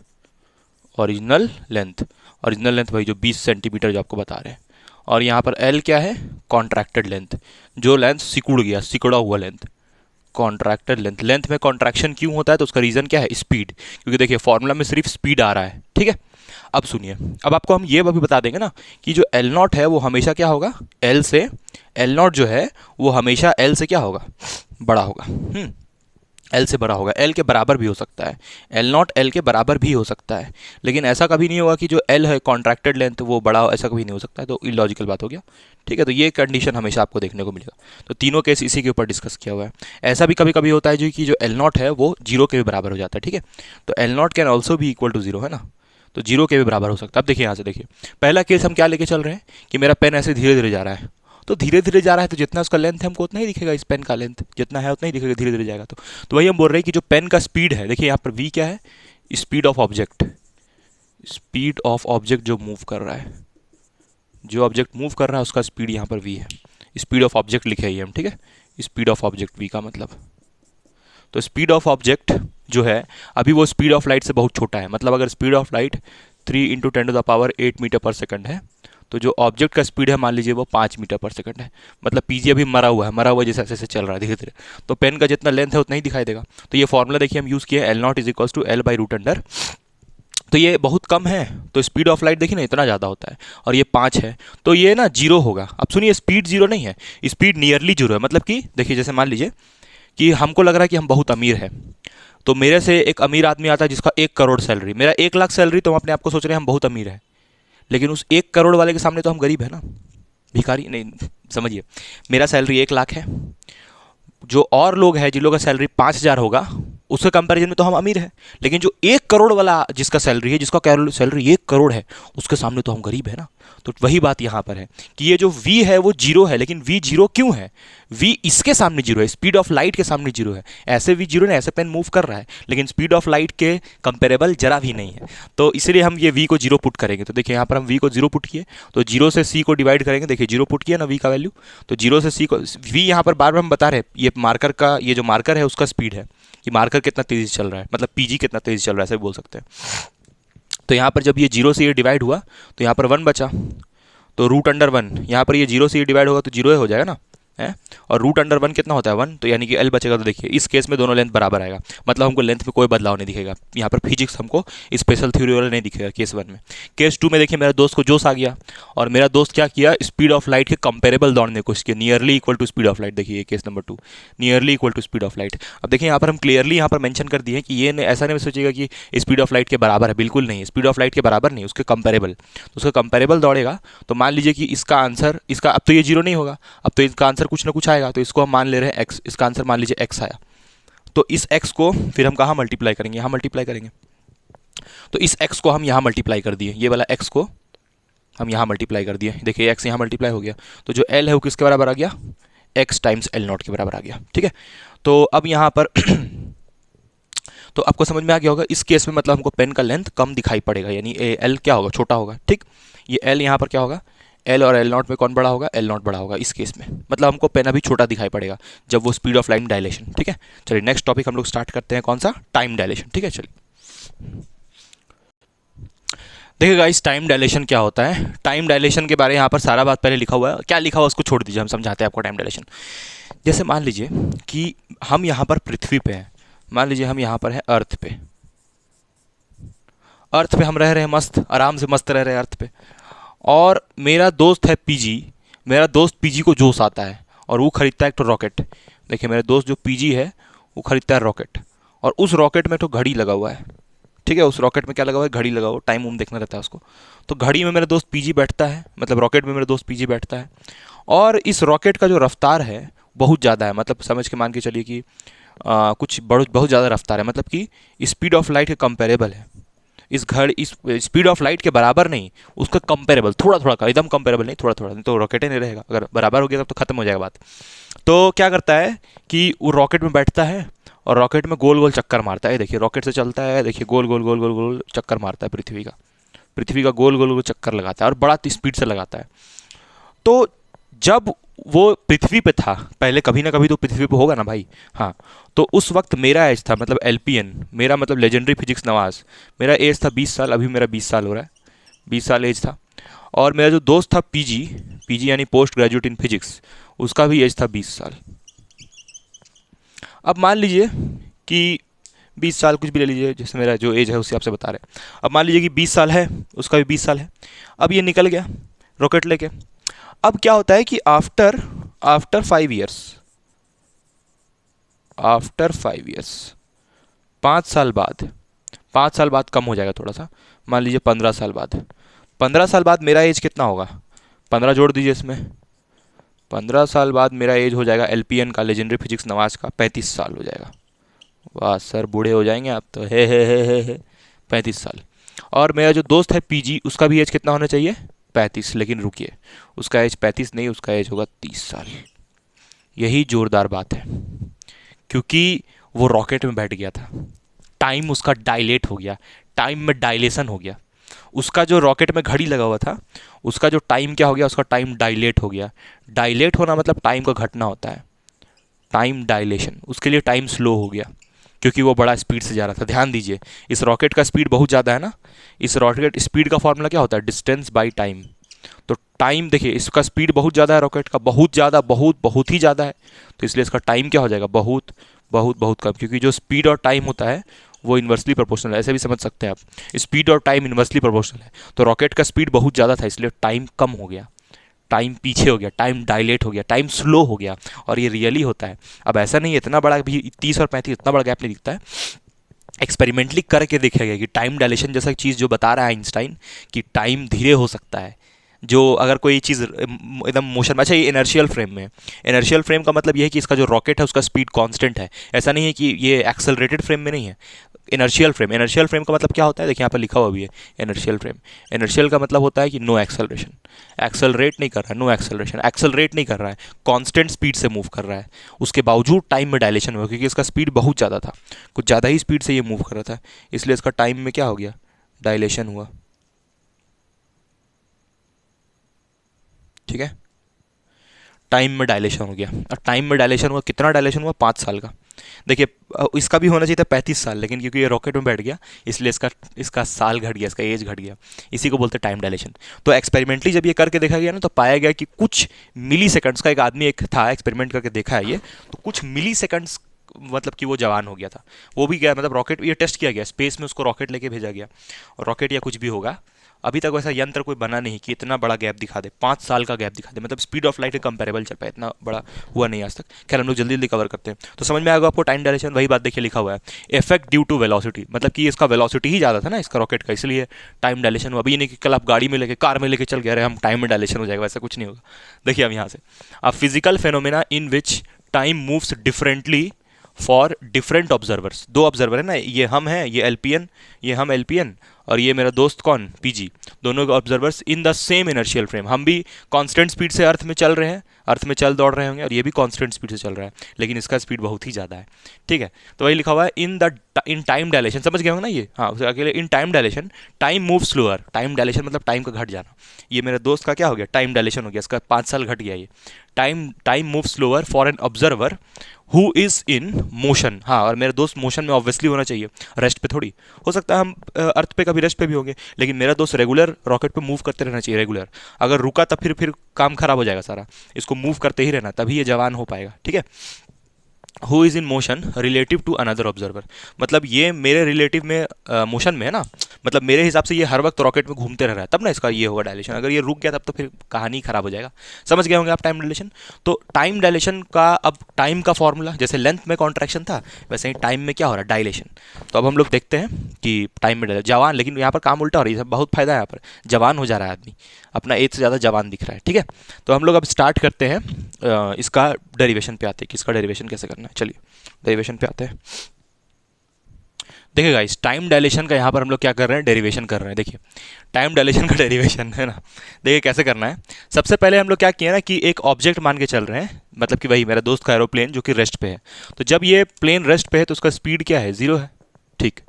original length, original length भाई जो 20 सेंटीमीटर जो आपको बता रहे हैं। और यहाँ पर एल क्या है, कॉन्ट्रैक्टेड लेंथ, जो लेंथ सिकुड़ गया, सिकुड़ा हुआ लेंथ, कॉन्ट्रैक्टेड लेंथ। लेंथ में कॉन्ट्रैक्शन क्यों होता है तो उसका रीज़न क्या है, स्पीड, क्योंकि देखिए फॉर्मूला में सिर्फ स्पीड आ रहा है, ठीक है। अब सुनिए, अब आपको हम ये भी बता देंगे ना कि जो एल नॉट है वो हमेशा क्या होगा, एल से, एल नॉट जो है वो हमेशा एल से क्या होगा, बड़ा होगा। एल से बड़ा होगा, एल के बराबर भी हो सकता है, एल नॉट एल के बराबर भी हो सकता है, लेकिन ऐसा कभी नहीं होगा कि जो एल है कॉन्ट्रैक्टेड लेंथ वो बड़ा हो, ऐसा कभी नहीं हो सकता है। तो इलॉजिकल बात हो गया, ठीक है। तो ये कंडीशन हमेशा आपको देखने को मिलेगा। तो तीनों केस इसी के ऊपर डिस्कस किया हुआ है। ऐसा भी कभी कभी होता है जो कि जो एल नॉट है वो 0 के भी बराबर हो जाता है, ठीक है। तो एल नॉट कैन ऑल्सो भी इक्वल टू 0, है ना, तो 0 के भी बराबर हो सकता है। अब देखिए यहाँ से देखिए, पहला केस हम क्या लेके चल रहे हैं कि मेरा पेन ऐसे धीरे धीरे जा रहा है, तो धीरे धीरे जा रहा है तो जितना उसका लेंथ है हमको उतना ही दिखेगा, इस पेन का लेंथ जितना है उतना ही दिखेगा, धीरे धीरे जाएगा। तो वही हम बोल रहे हैं कि जो पेन का स्पीड है, देखिए यहाँ पर v क्या है, speed of object, speed of object जो मूव कर रहा है, जो ऑब्जेक्ट मूव कर रहा है उसका स्पीड यहाँ पर v है। स्पीड ऑफ ऑब्जेक्ट लिखे ही हम, ठीक है, स्पीड ऑफ ऑब्जेक्ट v का मतलब। तो स्पीड ऑफ ऑब्जेक्ट जो है अभी वो स्पीड ऑफ लाइट से बहुत छोटा है, मतलब अगर speed of light 3 × 10⁸ metre per second है तो जो ऑब्जेक्ट का स्पीड है मान लीजिए वो 5 मीटर पर सेकंड है। मतलब पीजी अभी मरा हुआ है, मरा हुआ जैसे ऐसे चल रहा है धीरे धीरे, तो पेन का जितना लेंथ है उतना ही दिखाई देगा। तो ये फॉर्मूला देखिए हम यूज़ किए, L not is equals to L by root under, तो ये बहुत कम है तो स्पीड ऑफ लाइट देखिए ना इतना ज़्यादा होता है, और ये 5 है तो ये ना 0 होगा। अब सुनिए, स्पीड 0 नहीं है, स्पीड नियरली 0 है। मतलब कि देखिए जैसे मान लीजिए कि हमको लग रहा है कि हम बहुत अमीर है, तो मेरे से एक अमीर आदमी आता है जिसका 1 करोड़ सैलरी, मेरा 1 लाख सैलरी, तो हम अपने आप को सोच रहे हैं हम बहुत अमीर है, लेकिन उस 1 करोड़ वाले के सामने तो हम गरीब है ना, भिखारी नहीं। समझिए, मेरा सैलरी 1 लाख है, जो और लोग हैं जिन लोगों का सैलरी 5,000 होगा उसके कंपैरिजन में तो हम अमीर हैं, लेकिन जो 1 करोड़ वाला जिसका सैलरी है, जिसका सैलरी 1 करोड़ है, उसके सामने तो हम गरीब है ना। तो वही बात यहाँ पर है कि ये जो v है वो 0 है, लेकिन v 0 क्यों है, v इसके सामने 0 है, स्पीड ऑफ लाइट के सामने 0 है। ऐसे v 0 नहीं, ऐसे पेन मूव कर रहा है लेकिन स्पीड ऑफ लाइट के कंपेरेबल जरा भी नहीं है, तो इसलिए हम ये v को 0 पुट करेंगे। तो देखिए यहाँ पर हम v को 0 पुट किए, तो 0 से c को डिवाइड करेंगे, देखिए 0 पुट किया ना v का वैल्यू, तो 0 से c को, v यहाँ पर बार बार हम बता रहे हैं ये मार्कर का, ये जो मार्कर है उसका स्पीड है कि मार्कर कितना तेजी से चल रहा है, मतलब पीजी कितना तेजी चल रहा है ऐसे बोल सकते हैं। तो यहाँ पर जब ये 0 से ये डिवाइड हुआ तो यहाँ पर 1 बचा, तो रूट अंडर 1, यहाँ पर ये 0 से ये डिवाइड होगा तो 0 हो जाएगा ना, है, और रूट अंडर 1 कितना होता है 1, तो यानी कि एल बचेगा। तो देखिए इस केस में दोनों लेंथ बराबर आएगा, मतलब हमको लेंथ में कोई बदलाव नहीं दिखेगा। यहाँ पर फिजिक्स हमको स्पेशल थ्योरी वाला नहीं दिखेगा केस 1 में। केस 2 में देखिए मेरा दोस्त को जोश आ गया और मेरा दोस्त क्या किया, स्पीड ऑफ लाइट के कंपेरेबल दौड़ने की कोशिश की, nearly equal to speed of light. देखिए case number 2, nearly equal to speed of light. अब देखिए यहाँ पर हम क्लियरली यहाँ पर मेंशन कर दिए कि ये ऐसा नहीं सोचिएगा कि स्पीड ऑफ लाइट के बराबर है, बिल्कुल नहीं, स्पीड ऑफ लाइट के बराबर नहीं, उसके कंपेरेबल। तो उसका कंपेरेबल दौड़ेगा, तो मान लीजिए कि इसका आंसर, इसका अब तो ये 0 नहीं होगा, अब तो इसका आंसर कुछ ना कुछ आएगा, तो इसको हम मान ले रहे हैं x, इसका आंसर मान लीजिए x आया, तो इस x को फिर हम कहाँ मल्टीप्लाई करेंगे, यहाँ मल्टीप्लाई करेंगे। तो इस x को हम यहाँ मल्टीप्लाई कर दिए, ये वाला x को हम यहाँ मल्टीप्लाई कर दिए, देखिए x यहाँ मल्टीप्लाई हो गया, तो जो l है वो किसके बराबर आ गया, x टाइम्स एल नॉट के बराबर आ गया, ठीक है। तो अब यहाँ पर तो आपको समझ में आ गया होगा, इस केस में मतलब हमको पेन का लेंथ कम दिखाई पड़ेगा, यानी एल क्या होगा, छोटा होगा, ठीक। ये एल यहाँ पर क्या होगा, एल और एल नॉट में कौन बड़ा होगा, एल नॉट बड़ा होगा इस केस में, मतलब हमको पेन अभी छोटा दिखाई पड़ेगा जब वो स्पीड ऑफ लाइट डायलेशन। ठीक है, चलिए नेक्स्ट टॉपिक हम लोग स्टार्ट करते हैं, कौन सा, टाइम डायलेशन। ठीक है, चलिए देखिए गाइस, टाइम डायलेशन क्या होता है। टाइम डायलेशन के बारे में यहाँ पर सारा बात पहले लिखा हुआ है, क्या लिखा हुआ उसको छोड़ दीजिए, हम समझाते हैं आपको टाइम डायलेशन। जैसे मान लीजिए कि हम यहाँ पर पृथ्वी पे हैं, मान लीजिए हम यहाँ पर हैं अर्थ पे, अर्थ पे हम रह रहे हैं, मस्त आराम से मस्त रह रहे हैं अर्थ पे, और मेरा दोस्त है पीजी, मेरा दोस्त पीजी को जोश आता है और वो खरीदता है एक तो रॉकेट। देखिए मेरा दोस्त जो पीजी है वो खरीदता है रॉकेट, और उस रॉकेट में तो घड़ी लगा हुआ है। ठीक है, उस रॉकेट में क्या लगा हुआ है, घड़ी लगा हुआ, टाइम वूम देखना रहता है उसको। तो घड़ी में मेरा दोस्त पीजी बैठता है, मतलब रॉकेट में मेरा दोस्त पीजी बैठता है, और इस रॉकेट का जो रफ्तार है बहुत ज़्यादा है, मतलब समझ के मान के चलिए कि कुछ बहुत ज़्यादा रफ्तार है, मतलब कि स्पीड ऑफ लाइट के कंपेरेबल है। इस स्पीड ऑफ लाइट के बराबर नहीं, उसका कंपेरेबल, थोड़ा थोड़ा का, एकदम कंपेरेबल नहीं, थोड़ा थोड़ा, नहीं तो रॉकेट ही नहीं रहेगा, अगर बराबर हो गया तब तो खत्म हो जाएगा बात। तो क्या करता है कि वो रॉकेट में बैठता है और रॉकेट में गोल गोल चक्कर मारता है। देखिए रॉकेट से चलता है, देखिए गोल गोल गोल गोल गोल चक्कर मारता है पृथ्वी का गोल गोल गोल चक्कर लगाता है और बड़ा स्पीड से लगाता है। तो जब वो पृथ्वी पे था पहले, कभी ना कभी तो पृथ्वी पे होगा ना भाई, हाँ, तो उस वक्त मेरा एज था, मतलब एलपीएन, मेरा मतलब लेजेंडरी फिजिक्स नवाज, मेरा एज था 20 साल, अभी मेरा 20 साल हो रहा है, 20 साल एज था। और मेरा जो दोस्त था पीजी यानी पोस्ट ग्रेजुएट इन फिजिक्स, उसका भी एज था 20 साल। अब मान लीजिए कि 20 साल कुछ भी ले लीजिए, जैसे मेरा जो एज है उससे आपसे बता रहे हैं। अब मान लीजिए कि 20 साल है, उसका भी 20 साल है। अब ये निकल गया रॉकेट लेके। अब क्या होता है कि आफ्टर 5 ईयर्स, आफ्टर 5 ईयर्स, 5 साल बाद, 5 साल बाद कम हो जाएगा थोड़ा सा, मान लीजिए 15 साल बाद, 15 साल बाद मेरा एज कितना होगा, 15 जोड़ दीजिए इसमें, 15 साल बाद मेरा एज हो जाएगा एलपीएन का, लेजेंडरी फिजिक्स नवाज का, 35 साल हो जाएगा। वाह सर, बूढ़े हो जाएंगे आप तो, हे 35 साल। और मेरा जो दोस्त है पीजी, उसका भी एज कितना होना चाहिए, 35, लेकिन रुकिए, उसका एज 35 नहीं, उसका एज होगा 30 साल। यही जोरदार बात है, क्योंकि वो रॉकेट में बैठ गया था, टाइम उसका डायलेट हो गया, टाइम में डायलेशन हो गया। उसका जो रॉकेट में घड़ी लगा हुआ था, उसका जो टाइम क्या हो गया, उसका टाइम डायलेट हो गया। डायलेट होना मतलब टाइम का घटना होता है, टाइम डायलेशन, उसके लिए टाइम स्लो हो गया, क्योंकि वो बड़ा स्पीड से जा रहा था। ध्यान दीजिए, इस रॉकेट का स्पीड बहुत ज़्यादा है ना, इस रॉकेट स्पीड का फॉर्मूला क्या होता है, डिस्टेंस बाई टाइम। तो टाइम देखिए, इसका स्पीड बहुत ज़्यादा है रॉकेट का, बहुत ज़्यादा, बहुत ही ज़्यादा है, तो इसलिए इसका टाइम क्या हो जाएगा, बहुत बहुत बहुत कम, क्योंकि जो स्पीड और टाइम होता है वो इन्वर्सली प्रोपोर्शनल है, ऐसे भी समझ सकते हैं आप, स्पीड और टाइम इन्वर्सली प्रोपोर्शनल है। तो रॉकेट का स्पीड बहुत ज़्यादा था, इसलिए टाइम कम हो गया, टाइम पीछे हो गया, टाइम डायलेट हो गया, टाइम स्लो हो गया, और ये रियली होता है। अब ऐसा नहीं है, इतना बड़ा भी 30 और 35 इतना बड़ा गैप नहीं दिखता है, एक्सपेरिमेंटली करके देखा गया कि टाइम डायलेशन जैसा चीज़ जो बता रहा है आइंस्टाइन कि टाइम धीरे हो सकता है, जो अगर कोई चीज़ एकदम मोशन, अच्छा ये इनर्शियल फ्रेम में, इनर्शियल फ्रेम का मतलब ये है कि इसका जो रॉकेट है उसका स्पीड कांस्टेंट है, ऐसा नहीं है कि ये एक्सेलरेटेड फ्रेम में नहीं है। इनर्शियल फ्रेम का मतलब क्या होता है, देखिए यहाँ पर लिखा हुआ भी है इनर्शियल फ्रेम। इनर्शियल का मतलब होता है कि नो एक्सेलरेशन, एक्सेलरेट नहीं कर रहा है, नो एक्सेलरेशन, एक्सेलरेट नहीं कर रहा है, कांस्टेंट स्पीड से मूव कर रहा है, उसके बावजूद टाइम में डायलेशन हुआ, क्योंकि इसका स्पीड बहुत ज़्यादा था, कुछ ज़्यादा ही स्पीड से ये मूव कर रहा था, इसलिए इसका टाइम में क्या हो गया, डायलेशन हुआ। ठीक है, टाइम में डायलेशन हो गया, और टाइम में डायलेशन हुआ, कितना डायलेशन हुआ, 5 साल का। देखिए इसका भी होना चाहिए था 35 साल, लेकिन क्योंकि ये रॉकेट में बैठ गया इसलिए इसका साल घट गया, इसका एज घट गया, इसी को बोलते हैं टाइम डायलेशन। तो एक्सपेरिमेंटली जब ये करके देखा गया ना, तो पाया गया कि कुछ मिली सेकंड्स का, एक आदमी एक था एक्सपेरिमेंट करके देखा है ये, तो कुछ मिली सेकंड्स मतलब कि वो जवान हो गया था। वो भी क्या, मतलब रॉकेट, ये टेस्ट किया गया स्पेस में, उसको रॉकेट लेके भेजा गया, और रॉकेट या कुछ भी होगा, अभी तक वैसा यंत्र कोई बना नहीं कि इतना बड़ा गैप दिखा दे, 5 साल का गैप दिखा दे, मतलब स्पीड ऑफ लाइट के कंपेरेबल चल पाए, इतना बड़ा हुआ नहीं आज तक। खैर हम लोग जल्दी जल्दी कवर करते हैं, तो समझ में आएगा आपको टाइम डायलेशन। वही बात देखिए लिखा हुआ है, इफेक्ट ड्यू टू वेलोसिटी, मतलब कि इसका वेलोसिटी ही ज़्यादा था ना इसका रॉकेट का, इसलिए टाइम डायलेशन हुआ। अभी ये नहीं कि कल आप गाड़ी में लेके, कार में लेके चल गए, अरे हम टाइम में डायलेशन हो जाएगा, वैसा कुछ नहीं होगा। देखिए अब यहाँ से, अब physical phenomena in which time moves differently for different observers. 2 observer है ना, ये हम हैं, ये एलपीएन, ये हम एलपीएन, और ये मेरा दोस्त कौन, पीजी, दोनों observers in the same inertial frame. हम भी कांस्टेंट स्पीड से अर्थ में चल रहे हैं, अर्थ में चल दौड़ रहे होंगे, और ये भी कांस्टेंट स्पीड से चल रहा है, लेकिन इसका स्पीड बहुत ही ज़्यादा है। ठीक है, तो वही लिखा हुआ है, in the in time dilation, समझ गए होंगे ना ये, हाँ, उसके अकेले in time dilation time move slower. Time dilation मतलब टाइम का घट जाना। ये मेरे दोस्त का क्या हो गया, टाइम डायलेशन हो गया, इसका 5 साल घट गया ये। Time time move slower for an observer who is in motion. हाँ, और मेरा दोस्त मोशन में ऑब्वियसली होना चाहिए, रेस्ट पे थोड़ी। हो सकता है हम अर्थ पे कभी रेस्ट पे भी होंगे, लेकिन मेरा दोस्त रेगुलर रॉकेट पे मूव करते रहना चाहिए रेगुलर। अगर रुका तब फिर काम खराब हो जाएगा सारा। इसको मूव करते ही रहना, तभी ये जवान हो पाएगा, ठीक है। Who is in motion relative to another observer, मतलब ये मेरे रिलेटिव में मोशन में है ना, मतलब मेरे हिसाब से ये हर वक्त रॉकेट में घूमते रह रहा है, तब ना इसका ये होगा डायलेशन। अगर ये रुक गया तब तो फिर कहानी खराब हो जाएगा। समझ गए होंगे आप टाइम डायलेशन। तो टाइम डायलेशन का अब टाइम का फॉर्मूला, जैसे लेंथ में कॉन्ट्रैक्शन था, वैसे ही टाइम में क्या हो रहा है, डायलेशन। तो अब हम लोग देखते हैं कि टाइम में जवान, लेकिन यहाँ पर काम उल्टा हो रही है, बहुत फायदा है यहाँ पर, जवान हो जा रहा है आदमी, अपना एज से ज़्यादा जवान दिख रहा है, ठीक है। तो हम लोग अब स्टार्ट करते हैं, इसका डेरिवेशन पे आते हैं कि इसका डेरिवेशन कैसे करना है। चलिए डेरिवेशन पे आते हैं। देखिए गाइस, टाइम डायलेशन का यहाँ पर हम लोग क्या कर रहे हैं, डेरिवेशन कर रहे हैं। देखिए टाइम डायलेशन का डेरिवेशन है ना, देखिए कैसे करना है। सबसे पहले हम लोग क्या किए ना कि एक ऑब्जेक्ट मान के चल रहे हैं, मतलब कि वही मेरा दोस्त का एरोप्लेन जो कि रेस्ट पे है। तो जब ये प्लेन रेस्ट पे है तो उसका स्पीड क्या है, 0 है, ठीक।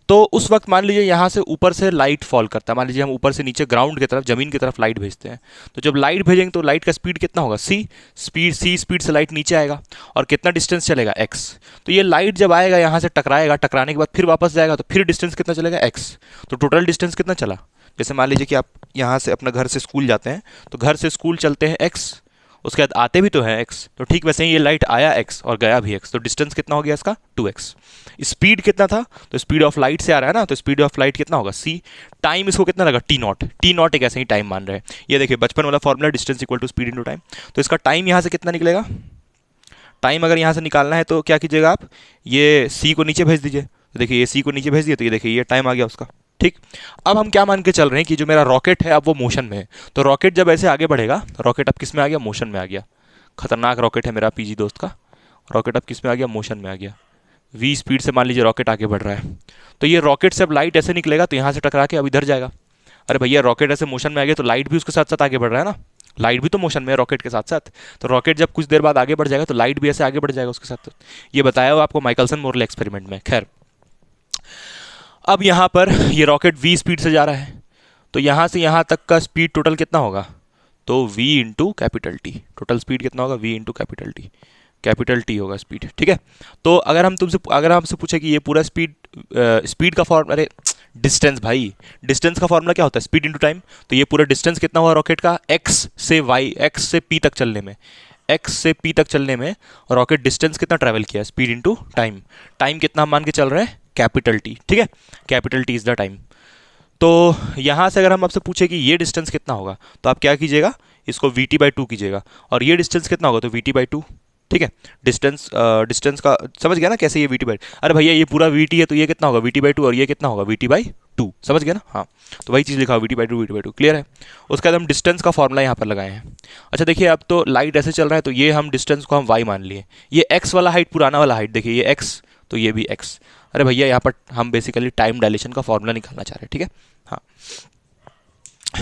तो उस वक्त मान लीजिए यहाँ से ऊपर से लाइट फॉल करता है, मान लीजिए हम ऊपर से नीचे ग्राउंड की तरफ, जमीन की तरफ लाइट भेजते हैं। तो जब लाइट भेजेंगे तो लाइट का स्पीड कितना होगा, सी स्पीड से लाइट नीचे आएगा, और कितना डिस्टेंस चलेगा, एक्स। तो ये लाइट जब आएगा यहाँ से टकराएगा, टकराने के बाद फिर वापस जाएगा, तो फिर डिस्टेंस कितना चलेगा, एक्स। तो टोटल डिस्टेंस कितना चला, जैसे मान लीजिए कि आप यहाँ से अपना घर से स्कूल जाते हैं, तो घर से स्कूल चलते हैं एक्स, उसके बाद आते भी तो है एक्स, तो ठीक वैसे ही ये लाइट आया एक्स और गया भी एक्स, तो डिस्टेंस कितना हो गया इसका, 2x। स्पीड कितना था, तो स्पीड ऑफ लाइट से आ रहा है ना, तो स्पीड ऑफ लाइट कितना होगा, c। टाइम इसको कितना लगा, t0 एक ऐसे ही टाइम मान रहे हैं। ये देखिए बचपन वाला formula, distance equal to speed into time. तो इसका टाइम यहाँ से कितना निकलेगा, टाइम अगर यहाँ से निकालना है तो क्या कीजिएगा आप, ये c को नीचे भेज दीजिए। तो देखिए ये c को नीचे भेज दिए, तो ये देखिए ये टाइम आ गया उसका, ठीक। अब हम क्या मान के चल रहे हैं कि जो मेरा रॉकेट है अब वो मोशन में है। तो रॉकेट जब ऐसे आगे बढ़ेगा, रॉकेट अब किस में आ गया, मोशन में आ गया। खतरनाक रॉकेट है मेरा पीजी दोस्त का, रॉकेट अब किस में आ गया, मोशन में आ गया। v स्पीड से मान लीजिए रॉकेट आगे बढ़ रहा है, तो ये रॉकेट से अब लाइट ऐसे निकलेगा, तो यहाँ से टकरा के अब इधर जाएगा। अरे भैया रॉकेट ऐसे मोशन में आ गया तो लाइट भी उसके साथ साथ आगे बढ़ रहा है ना, लाइट भी तो मोशन में है रॉकेट के साथ साथ। तो रॉकेट जब कुछ देर बाद आगे बढ़ जाएगा तो लाइट भी ऐसे आगे बढ़ जाएगा उसके साथ। ये बताया हुआ आपको माइकलसन मोरले एक्सपेरिमेंट में। खैर अब यहाँ पर ये रॉकेट v स्पीड से जा रहा है, तो यहाँ से यहाँ तक का स्पीड टोटल कितना होगा, तो v into capital T. Total speed कितना होगा, v इंटू कैपिटल टी होगा स्पीड, ठीक है। तो अगर हमसे पूछे कि ये पूरा स्पीड का फॉर्म, अरे डिस्टेंस भाई, डिस्टेंस का फॉर्मूला क्या होता है, स्पीड इंटू टाइम। तो ये पूरा डिस्टेंस कितना हुआ रॉकेट का, x से p तक चलने में, x से p तक चलने में रॉकेट डिस्टेंस कितना ट्रैवल किया, स्पीड इंटू टाइम। टाइम कितना हम मान के चल रहे हैं, कैपिटल टी, ठीक है, capital T is the time. तो यहाँ से अगर हम आपसे पूछे कि ये डिस्टेंस कितना होगा, तो आप क्या कीजिएगा, इसको vt/2 कीजिएगा, और ये डिस्टेंस कितना होगा, तो vt/2, ठीक है। डिस्टेंस का समझ गया ना कैसे, ये vt/2, अरे भैया ये पूरा vt है तो ये कितना होगा, vt/2, और ये कितना होगा, vt/2, समझ गया ना, हाँ। तो वही चीज़ लिखा हुआ vt/2, क्लियर है। उसके बाद हम डिस्टेंस का फॉर्मूला यहाँ पर लगाए हैं। अच्छा देखिए अब तो लाइट ऐसे चल रहा है, तो ये हम डिस्टेंस को हम y मान लिए, ये x वाला हाइट, पुराना वाला हाइट, देखिए ये x, तो ये भी x। अरे भैया यहाँ पर हम बेसिकली टाइम डायलेशन का फॉर्मूला निकालना चाह रहे हैं, ठीक है, हाँ।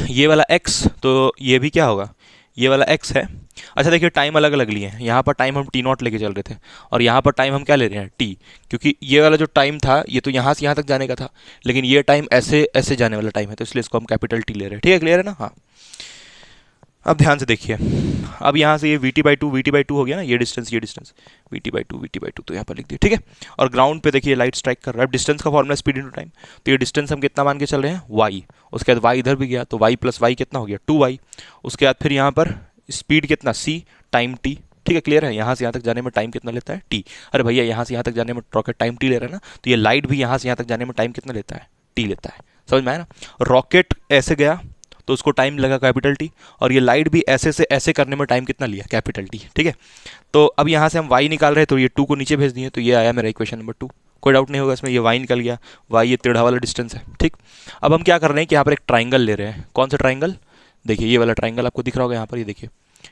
ये वाला x, तो ये भी क्या होगा, ये वाला x है। अच्छा देखिए टाइम अलग अलग लिए हैं, यहाँ पर टाइम हम t0 लेके चल रहे थे, और यहाँ पर टाइम हम क्या ले रहे हैं, t, क्योंकि ये वाला जो टाइम था ये तो यहाँ से यहाँ तक जाने का था, लेकिन ये टाइम ऐसे ऐसे जाने वाला टाइम है, तो इसलिए इसको हम कैपिटल T ले रहे हैं, ठीक है, क्लियर है ना, हाँ। अब ध्यान से देखिए, अब यहाँ से ये vt/2 हो गया ना, ये डिस्टेंस vt/2 तो यहाँ पर लिख दिया, ठीक है। और ग्राउंड पे देखिए लाइट स्ट्राइक कर रहा है। डिस्टेंस का फॉर्मूला स्पीड इनटू टाइम, तो ये डिस्टेंस हम कितना मान के चल रहे हैं, y। उसके बाद y इधर भी गया, तो y प्लस y कितना हो गया, 2y। उसके बाद फिर यहाँ पर स्पीड कितना, c, टाइम t, ठीक है, क्लियर है। यहाँ से यहाँ तक जाने में टाइम कितना लेता है, t। अरे भैया यहाँ से यहाँ तक जाने में रॉकेट टाइम t ले रहा है ना, तो ये लाइट भी यहाँ से यहाँ तक जाने में टाइम कितना लेता है, t लेता है, समझ में आया ना। रॉकेट ऐसे गया तो उसको टाइम लगा कैपिटल T, और ये लाइट भी ऐसे से ऐसे करने में टाइम कितना लिया, कैपिटल T, ठीक है। तो अब यहाँ से हम y निकाल रहे हैं, तो ये 2 को नीचे भेज दिए, तो ये आया मेरा इक्वेशन नंबर 2, कोई डाउट नहीं होगा इसमें, ये y निकल गया, y ये टेढ़ा वाला डिस्टेंस है, ठीक। अब हम क्या कर रहे हैं कि यहाँ पर एक ट्राइंगल ले रहे हैं। कौन सा ट्राइंगल, देखिए ये वाला ट्राइंगल आपको दिख रहा होगा यहाँ पर, ये देखिए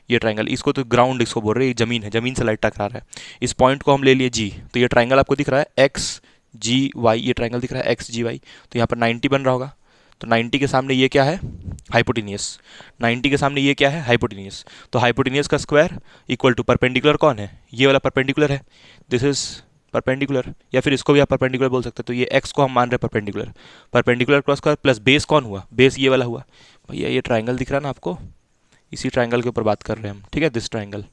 ये ट्राइंगल, इसको तो ग्राउंड इसको बोल रहे हैं, ये जमीन है, जमीन से लाइट टकरा रहा है। इस पॉइंट को हम ले लिए g, तो ये ट्राइंगल आपको दिख रहा है x g y, ये ट्राइंगल दिख रहा है x g y, तो यहाँ पर 90 बन रहा होगा। तो 90 के सामने ये क्या है, हाइपोटेनियस। 90 के सामने ये क्या है, हाइपोटेनियस। तो हाइपोटेनियस का स्क्वायर इक्वल टू परपेंडिकुलर कौन है, ये वाला परपेंडिकुलर है, दिस इज परपेंडिकुलर, या फिर इसको भी आप परपेंडिकुलर बोल सकते हो। तो ये एक्स को हम मान रहे हैं perpendicular, perpendicular cross square plus base कौन हुआ, बेस ये वाला हुआ। भैया ये ट्राइंगल दिख रहा है ना आपको, इसी ट्राइंगल के ऊपर बात कर रहे हैं हम, ठीक है, दिस ट्राइंगल,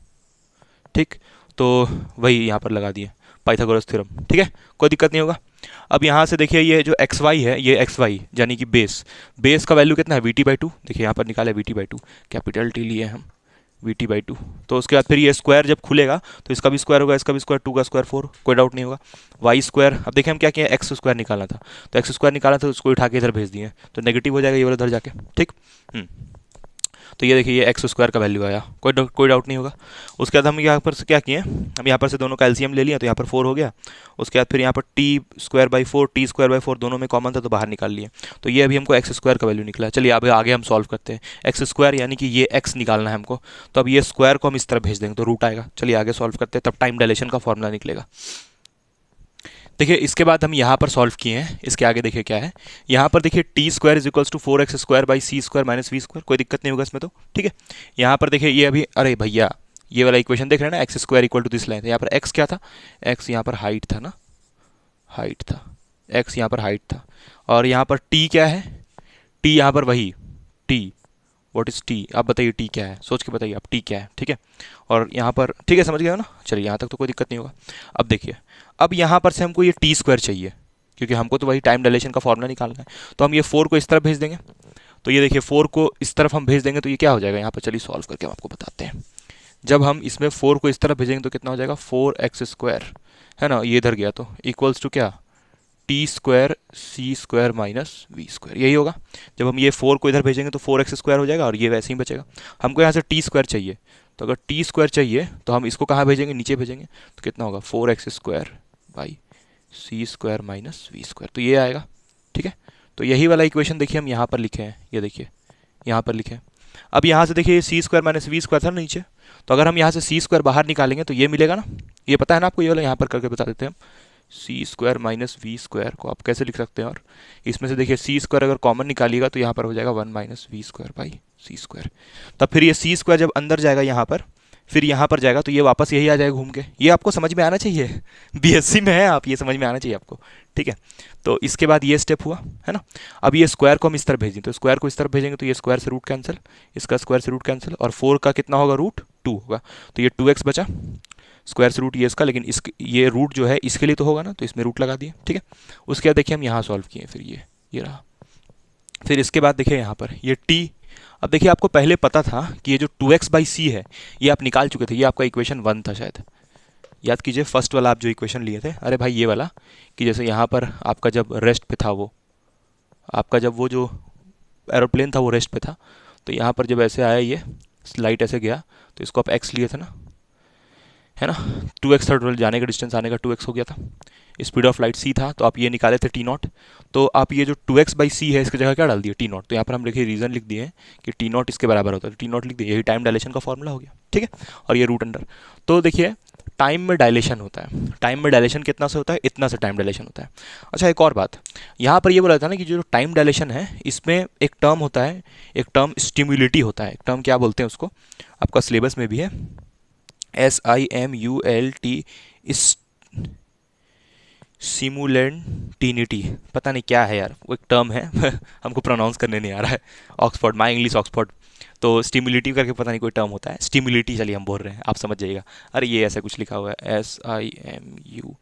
ठीक। तो वही यहाँ पर लगा दिए पाइथागोरस थ्योरम, ठीक है, कोई दिक्कत नहीं होगा। अब यहाँ से देखिए ये जो एक्स वाई है, ये एक्स वाई यानी कि बेस, बेस का वैल्यू कितना है वी टी बाई टू, देखिए यहाँ पर निकाले we T by two, capital T लिए हम वी टी बाई टू। तो उसके बाद फिर ये स्क्वायर जब खुलेगा तो इसका भी स्क्वायर होगा, इसका भी स्क्वायर, टू का स्क्वायर फोर, कोई डाउट नहीं होगा। वाई स्क्वायर, अब देखिए हम क्या किए, एक्स स्क्वायर निकालना था, तो एक्स स्क्वायर निकाला था, उसको उठा के इधर भेज दिए, तो नेगेटिव हो जाएगा ये वाला उधर जाके, ठीक। तो ये देखिए ये एक्स स्क्वायर का वैल्यू आया, कोई डाउट नहीं होगा। उसके बाद हम यहाँ पर से क्या किए, हम यहाँ पर से दोनों का एलसीएम ले लिया, तो यहाँ पर 4 हो गया। उसके बाद फिर यहाँ पर T square by 4, T square by 4 दोनों में कॉमन था तो बाहर निकाल लिए, तो ये अभी हमको एक्स स्क्वायर का वैल्यू निकला। चलिए अब आगे हम सॉल्व करते हैं। एक्स स्क्वायर यानी कि ये एक्स निकालना है हमको, तो अब ये स्क्वायर को हम इस तरह भेज देंगे तो रूट आएगा। चलिए आगे सॉल्व करते हैं, तब टाइम डायलेशन का फॉर्मूला निकलेगा। देखिए इसके बाद हम यहाँ पर सॉल्व किए हैं, इसके आगे देखिए क्या है, यहाँ पर देखिए T square is equals to 4x square by C square minus we square, कोई दिक्कत नहीं होगा इसमें, तो ठीक है। यहाँ पर देखिए ये अभी, अरे भैया ये वाला इक्वेशन देख रहे हैं ना, X square equal to this line, यहाँ पर एक्स क्या था, एक्स यहाँ पर हाइट था ना, हाइट था, एक्स यहाँ पर हाइट था, और यहाँ पर टी क्या है, टी यहाँ पर वही टी, व्हाट इज टी, आप बताइए टी क्या है, सोच के बताइए आप टी क्या है, ठीक है। और यहाँ पर ठीक है, समझ गए हो ना, चलिए यहाँ तक तो कोई दिक्कत नहीं होगा। अब देखिए, अब यहाँ पर से हमको ये टी स्क्वायर चाहिए, क्योंकि हमको तो वही टाइम डायलेशन का फॉर्मूला निकालना है, तो हम ये 4 को इस तरफ भेज देंगे। तो ये देखिए 4 को इस तरफ हम भेज देंगे तो ये क्या हो जाएगा, यहाँ पर चलिए सॉल्व करके हम आपको बताते हैं। जब हम इसमें 4 को इस तरफ भेजेंगे तो कितना हो जाएगा, 4x स्क्वायर है ना, ये इधर गया तो इक्वल्स टू क्या, T square C square minus we square, यही होगा। जब हम ये 4 को इधर भेजेंगे तो 4x स्क्वायर हो जाएगा और ये वैसे ही बचेगा। हमको यहाँ से टी स्क्वायर चाहिए, तो अगर टी स्क्वायर चाहिए तो हम इसको कहाँ भेजेंगे, नीचे भेजेंगे, तो कितना होगा 4x square by C square minus we square, तो ये आएगा, ठीक है। तो यही वाला इक्वेशन देखिए हम यहाँ पर लिखे हैं, ये देखिए यहाँ पर लिखे हैं। अब यहाँ से देखिए सी स्क्वायर माइनस वी स्क्वायर था ना नीचे, तो अगर हम यहाँ से सी स्क्वायर बाहर निकालेंगे तो ये मिलेगा ना, ये पता है ना आपको, ये वाला यहाँ पर करके बता देते हैं हम। सी स्क्वायर माइनस वी स्क्वायर को आप कैसे लिख सकते हैं, और इसमें से देखिए सी स्क्वायर अगर कॉमन निकालिएगा तो यहाँ पर हो जाएगा 1 minus we square by C square. तब फिर ये सी स्क्वायर जब अंदर जाएगा यहाँ पर, फिर यहाँ पर जाएगा तो ये वापस यही आ जाएगा घूम के, ये आपको समझ में आना चाहिए, बीएससी में है आप, ये समझ में आना चाहिए आपको, ठीक है। तो इसके बाद ये स्टेप हुआ है ना। अब ये स्क्वायर को हम इस तरफ भेजें, तो स्क्वायर को इस तरफ भेजेंगे तो ये स्क्वायर से रूट कैंसिल, इसका स्क्वायर से रूट कैंसिल, और 4 का कितना होगा, रूट 2 होगा, तो ये 2x बचा, स्क्वायर से रूट ये इसका, लेकिन इस ये रूट जो है इसके लिए तो होगा ना, तो इसमें रूट लगा दिए, ठीक है। उसके बाद देखिए हम यहाँ सॉल्व किए, फिर ये रहा। फिर इसके बाद देखिए यहाँ पर ये t, अब देखिए आपको पहले पता था कि ये जो 2x बाई सी है ये आप निकाल चुके थे, ये आपका इक्वेशन 1 था शायद, याद कीजिए फर्स्ट वाला आप जो इक्वेशन लिए थे, अरे भाई ये वाला, कि जैसे यहाँ पर आपका जब रेस्ट पे था, वो आपका जब वो जो एरोप्लेन था वो रेस्ट पे था, तो यहाँ पर जब ऐसे आया ये स्लाइड ऐसे गया तो इसको आप x लिए थे ना, है ना, 2x था, जाने का डिस्टेंस आने का 2x हो गया था, स्पीड ऑफ लाइट c था, तो आप ये निकाले थे टी नॉट, तो आप ये जो 2x बाई सी है इसकी जगह क्या डाल दिए, टी नॉट, तो यहाँ पर हम देखिए रीज़न लिख दिए कि टी नॉट इसके बराबर होता है, तो टी नॉट लिख दिए, यही टाइम डायलेशन का फॉर्मूला हो गया, ठीक है। और ये रूट अंडर, तो देखिए टाइम में डायलेशन होता है, टाइम में डायलेशन कितना से होता है, इतना से टाइम डायलेशन होता है। अच्छा एक और बात, यहाँ पर ये बोला था ना कि जो टाइम डायलेशन है इसमें एक टर्म होता है, एक टर्म स्टिम्युलिटी होता है, एक टर्म क्या बोलते हैं उसको, आपका सिलेबस में भी है, SIMULT, सिमुलेंटिनिटी, पता नहीं क्या है यार, वो एक टर्म है हमको प्रोनाउंस करने नहीं आ रहा है, ऑक्सफोर्ड, माई इंग्लिश ऑक्सफोर्ड, तो स्टिम्युलेटिव करके पता नहीं कोई टर्म होता है, स्टिम्युलिटी चलिए हम बोल रहे हैं, आप समझ जाइएगा। अरे ये ऐसा कुछ लिखा हुआ है SIMU,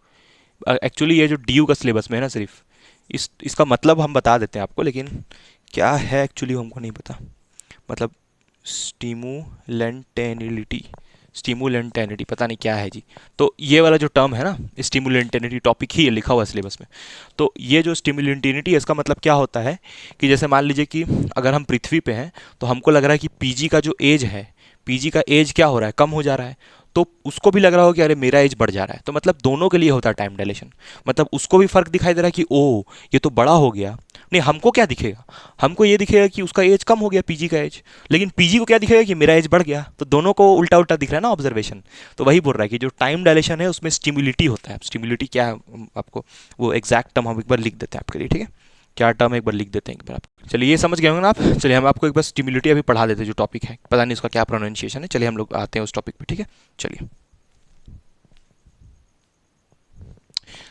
एक्चुअली ये जो DU का सिलेबस में है ना, सिर्फ इसका मतलब हम बता देते हैं आपको, लेकिन क्या है एक्चुअली हमको नहीं पता, मतलब स्टिमुलेंटेनिटी, स्टिमुलेंटेनिटी पता नहीं क्या है जी। तो ये वाला जो टर्म है ना स्टिमुलेंटेनिटी, टॉपिक ही है लिखा हुआ है सिलेबस में, तो ये जो स्टिमुलेंटेनिटी है इसका मतलब क्या होता है कि जैसे मान लीजिए कि अगर हम पृथ्वी पे हैं तो हमको लग रहा है कि पीजी का जो एज है, पीजी का एज क्या हो रहा है, कम हो जा रहा है, तो उसको भी लग रहा हो कि अरे मेरा एज बढ़ जा रहा है, तो मतलब दोनों के लिए होता है टाइम डायलेशन, मतलब उसको भी फर्क दिखाई दे रहा है कि ओ ये तो बड़ा हो गया, नहीं हमको क्या दिखेगा, हमको ये दिखेगा कि उसका एज कम हो गया पीजी का एज, लेकिन पीजी को क्या दिखेगा कि मेरा एज बढ़ गया, तो दोनों को उल्टा उल्टा दिख रहा है ना ऑब्जर्वेशन। तो वही बोल रहा है कि जो टाइम डायलेशन है उसमें स्टिम्युलिटी होता है, स्टिम्युलिटी क्या है आपको वो एग्जैक्ट टर्म हम एक बार लिख देते हैं आपके लिए, ठीक है, क्या टर्म एक बार लिख देते हैं एक बार आप, चलिए ये समझ गए होंगे ना आप। चलिए हम आपको एक बार स्टिम्युलिटी अभी पढ़ा देते हैं, जो टॉपिक है पता नहीं उसका क्या प्रोनाउंसिएशन है, चलिए हम लोग आते हैं उस टॉपिक पे, ठीक है। चलिए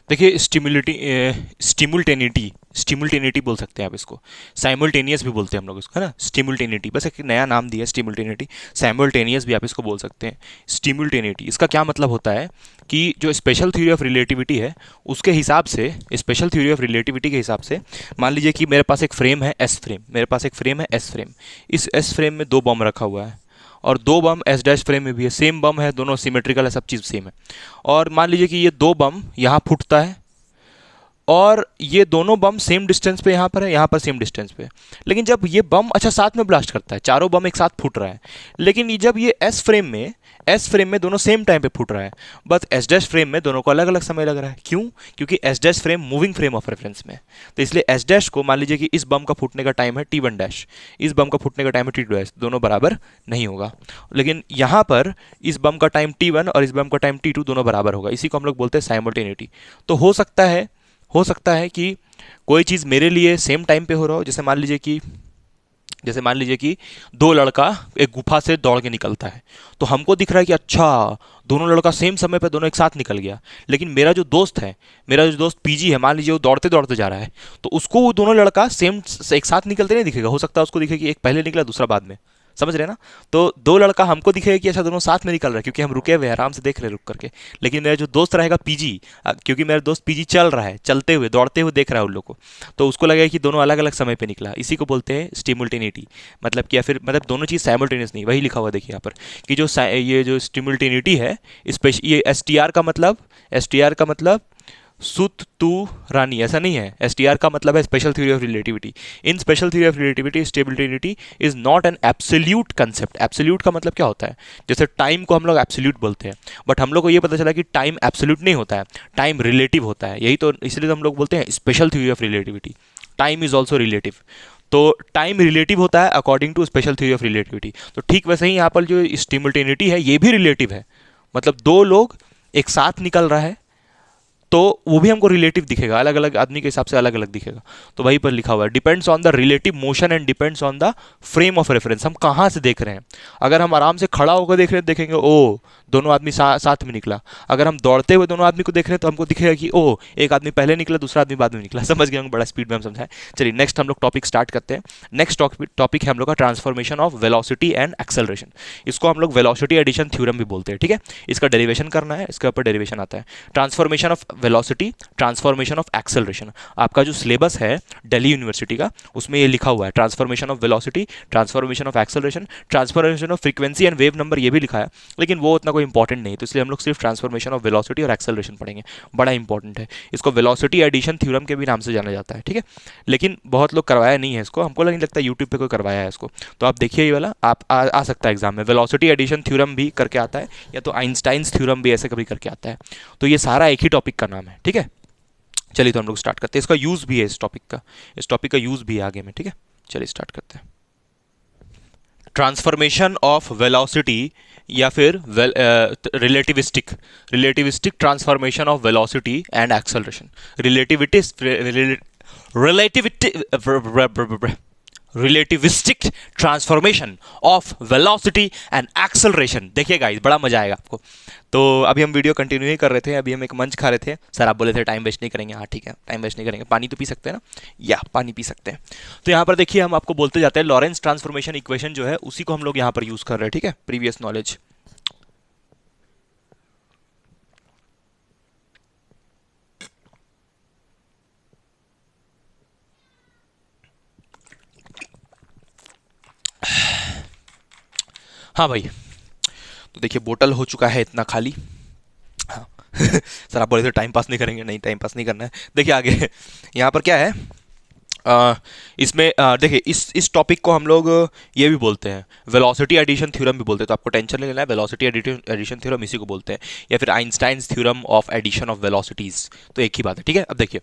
देखिए स्टिमुलटेनिटी बोल सकते हैं आप इसको, साइमल्टेनियस भी बोलते हैं हम लोग इसको, है ना। स्टिमुलटेनिटी बस एक नया नाम दिया, स्टिमुलटेनिटी। साइमल्टेनियस भी आप इसको बोल सकते हैं। स्टिमुलटेनिटी इसका क्या मतलब होता है कि जो स्पेशल थ्योरी ऑफ रिलेटिविटी है उसके हिसाब से, स्पेशल थ्योरी ऑफ रिलेटिविटी के हिसाब से मान लीजिए कि मेरे पास एक फ्रेम है एस फ्रेम, मेरे पास एक फ्रेम है एस फ्रेम। इस एस फ्रेम में दो बम रखा हुआ है और दो बम एस डैश फ्रेम में भी है, सेम बम है, दोनों सिमेट्रिकल है, सब चीज़ सेम है। और मान लीजिए कि ये दो बम यहाँ फूटता है और ये दोनों बम सेम डिस्टेंस पे यहाँ पर है, यहाँ पर सेम डिस्टेंस पे। लेकिन जब ये बम अच्छा साथ में ब्लास्ट करता है, चारों बम एक साथ फूट रहा है, लेकिन जब ये एस फ्रेम में दोनों सेम टाइम पे फूट रहा है, बट एस डैश फ्रेम में दोनों को अलग अलग समय लग रहा है। क्यों? क्योंकि S dash frame moving frame of reference में, तो इसलिए एस डैश को मान लीजिए कि इस बम का फूटने का टाइम है T1 डैश, इस बम का फूटने का टाइम है T2 डैश, दोनों बराबर नहीं होगा। लेकिन यहाँ पर इस बम का टाइम T1 और इस बम का टाइम T2 दोनों बराबर होगा, इसी को हम लोग बोलते हैं साइमल्टेनिटी। तो हो सकता है कि कोई चीज़ मेरे लिए सेम टाइम पे हो रहा हो, जैसे मान लीजिए कि दो लड़का एक गुफा से दौड़ के निकलता है, तो हमको दिख रहा है कि अच्छा दोनों लड़का सेम समय पे दोनों एक साथ निकल गया। लेकिन मेरा जो दोस्त पीजी है, मान लीजिए वो दौड़ते दौड़ते जा रहा है, तो उसको वो दोनों लड़का सेम एक साथ निकलते नहीं दिखेगा। हो सकता है उसको दिखे कि एक पहले निकला दूसरा बाद में, समझ रहे हैं ना। तो दो लड़का हमको दिखेगा कि अच्छा दोनों साथ में निकल रहा है क्योंकि हम रुके हुए आराम से देख रहे हैं रुक करके। लेकिन मेरा जो दोस्त रहेगा पीजी, क्योंकि मेरा दोस्त पीजी चल रहा है, चलते हुए दौड़ते हुए देख रहा है उन लोग को, तो उसको लगेगा कि दोनों अलग अलग समय पे निकला। इसी को बोलते हैं स्टिमुलटेनिटी। मतलब कि या फिर मतलब दोनों चीज़ साइमल्टेनियस नहीं, वही लिखा हुआ देखिए यहाँ पर कि ये जो स्टिमुलटेनिटी है, ये एस टी आर का मतलब सुत तू रानी, ऐसा नहीं है। एस टी आर का मतलब है special theory of relativity. In special theory of relativity stability is not an absolute concept. Absolute का मतलब क्या होता है? जैसे टाइम को हम लोग एब्सोल्यूट बोलते हैं, बट हम लोग को ये पता चला कि टाइम एब्सोल्यूट नहीं होता है, टाइम रिलेटिव होता है। यही तो इसलिए तो हम लोग बोलते हैं special theory of relativity, time is also relative. तो टाइम रिलेटिव होता है according to special theory of relativity. तो ठीक वैसे ही यहाँ पर जो स्टिमुलटेनिटी है ये भी रिलेटिव है, मतलब दो लोग एक साथ निकल रहा है तो वो भी हमको रिलेटिव दिखेगा, अलग अलग आदमी के हिसाब से अलग अलग दिखेगा। तो वहीं पर लिखा हुआ है depends on the relative motion and depends on the frame of reference. हम कहाँ से देख रहे हैं? अगर हम आराम से खड़ा होकर देख रहे हैं देखेंगे ओ दोनों आदमी साथ में निकला। अगर हम दौड़ते हुए दोनों आदमी को देख रहे हैं तो हमको दिखेगा कि ओ एक आदमी पहले निकला दूसरा आदमी बाद में निकला। समझ गए? बड़ा स्पीड में हम समझाएं। चलिए नेक्स्ट हम लोग टॉपिक स्टार्ट करते हैं। नेक्स्ट टॉपिक है हम लोग का transformation of velocity and acceleration. इसको हम लोग वेलोसिटी एडिशन थ्योरम भी बोलते हैं, ठीक है। इसका डेरिवेशन करना है, इसके ऊपर डेरिवेशन आता है। Transformation of velocity, transformation of acceleration. आपका जो सिलेबस है दिल्ली यूनिवर्सिटी का उसमें ये लिखा हुआ है transformation of velocity, transformation of acceleration, transformation of frequency and wave number, ये भी लिखा है, लेकिन वो उतना कोई इंपॉर्टेंट नहीं, तो इसलिए हम लोग सिर्फ ट्रांसफॉर्मेशन ऑफ वेलोसिटी और एक्सेलरेशन पढ़ेंगे। बड़ा इंपॉर्टेंट है, इसको वेलोसिटी एडिशन थ्योरम के भी नाम से जाना जाता है, ठीक है। लेकिन बहुत लोग करवाया नहीं है इसको, हमको नहीं लगता यूट्यूब पे कोई करवाया है इसको। तो आप देखिए ये वाला आप आ सकता है एग्जाम में, वेलोसिटी एडिशन थ्योरम भी करके आता है, या तो आइंस्टाइन्स थ्योरम भी ऐसे कभी करके आता है। तो ये सारा एक ही टॉपिक का नाम है, ठीक है। चलिए तो हम लोग स्टार्ट करते हैं। इसका यूज भी है इस टॉपिक का यूज भी है आगे में, ठीक है। चलिए स्टार्ट करते हैं। ट्रांसफॉर्मेशन ऑफ वेलोसिटी या फिर relativistic transformation of velocity and acceleration. Relativistic transformation of velocity and acceleration. देखिए गाइस बड़ा मजा आएगा आपको। तो अभी हम वीडियो कंटिन्यू ही कर रहे थे, अभी हम एक मंच खा रहे थे। सर आप बोले थे टाइम वेस्ट नहीं करेंगे, हाँ ठीक है टाइम वेस्ट नहीं करेंगे। पानी तो पी सकते हैं ना, या पानी पी सकते हैं। तो यहाँ पर देखिए हम आपको बोलते जाते हैं लॉरेंस ट्रांसफॉर्मेशन इक्वेशन जो है उसी को हम लोग यहाँ पर यूज कर रहे हैं, ठीक है। प्रीवियस नॉलेज हाँ भाई, तो देखिए बोतल हो चुका है इतना खाली। हाँ सर आप बोले थे टाइम पास नहीं करेंगे, नहीं टाइम पास नहीं करना है। देखिए आगे यहाँ पर क्या है, इसमें देखिए इस टॉपिक को हम लोग ये भी बोलते हैं वेलोसिटी एडिशन थ्योरम भी बोलते हैं। तो आपको टेंशन नहीं लेना है, वेलोसिटी एडिशन थ्योरम इसी को बोलते हैं, या फिर Einstein's theorem of addition of velocities, तो एक ही बात है, ठीक है। अब देखिए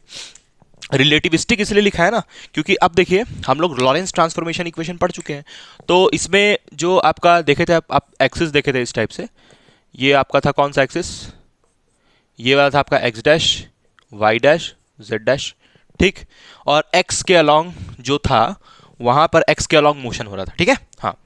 रिलेटिविस्टिक इसलिए लिखा है ना क्योंकि अब देखिए हम लोग लॉरेंस ट्रांसफॉर्मेशन इक्वेशन पढ़ चुके हैं। तो इसमें जो आपका देखे थे आप एक्सिस देखे थे इस टाइप से, ये आपका था कौन सा एक्सिस, ये वाला था आपका X dash Y dash Z dash, ठीक। और एक्स के अलॉन्ग जो था वहां पर एक्स के अलॉन्ग मोशन हो रहा था, ठीक है। हाँ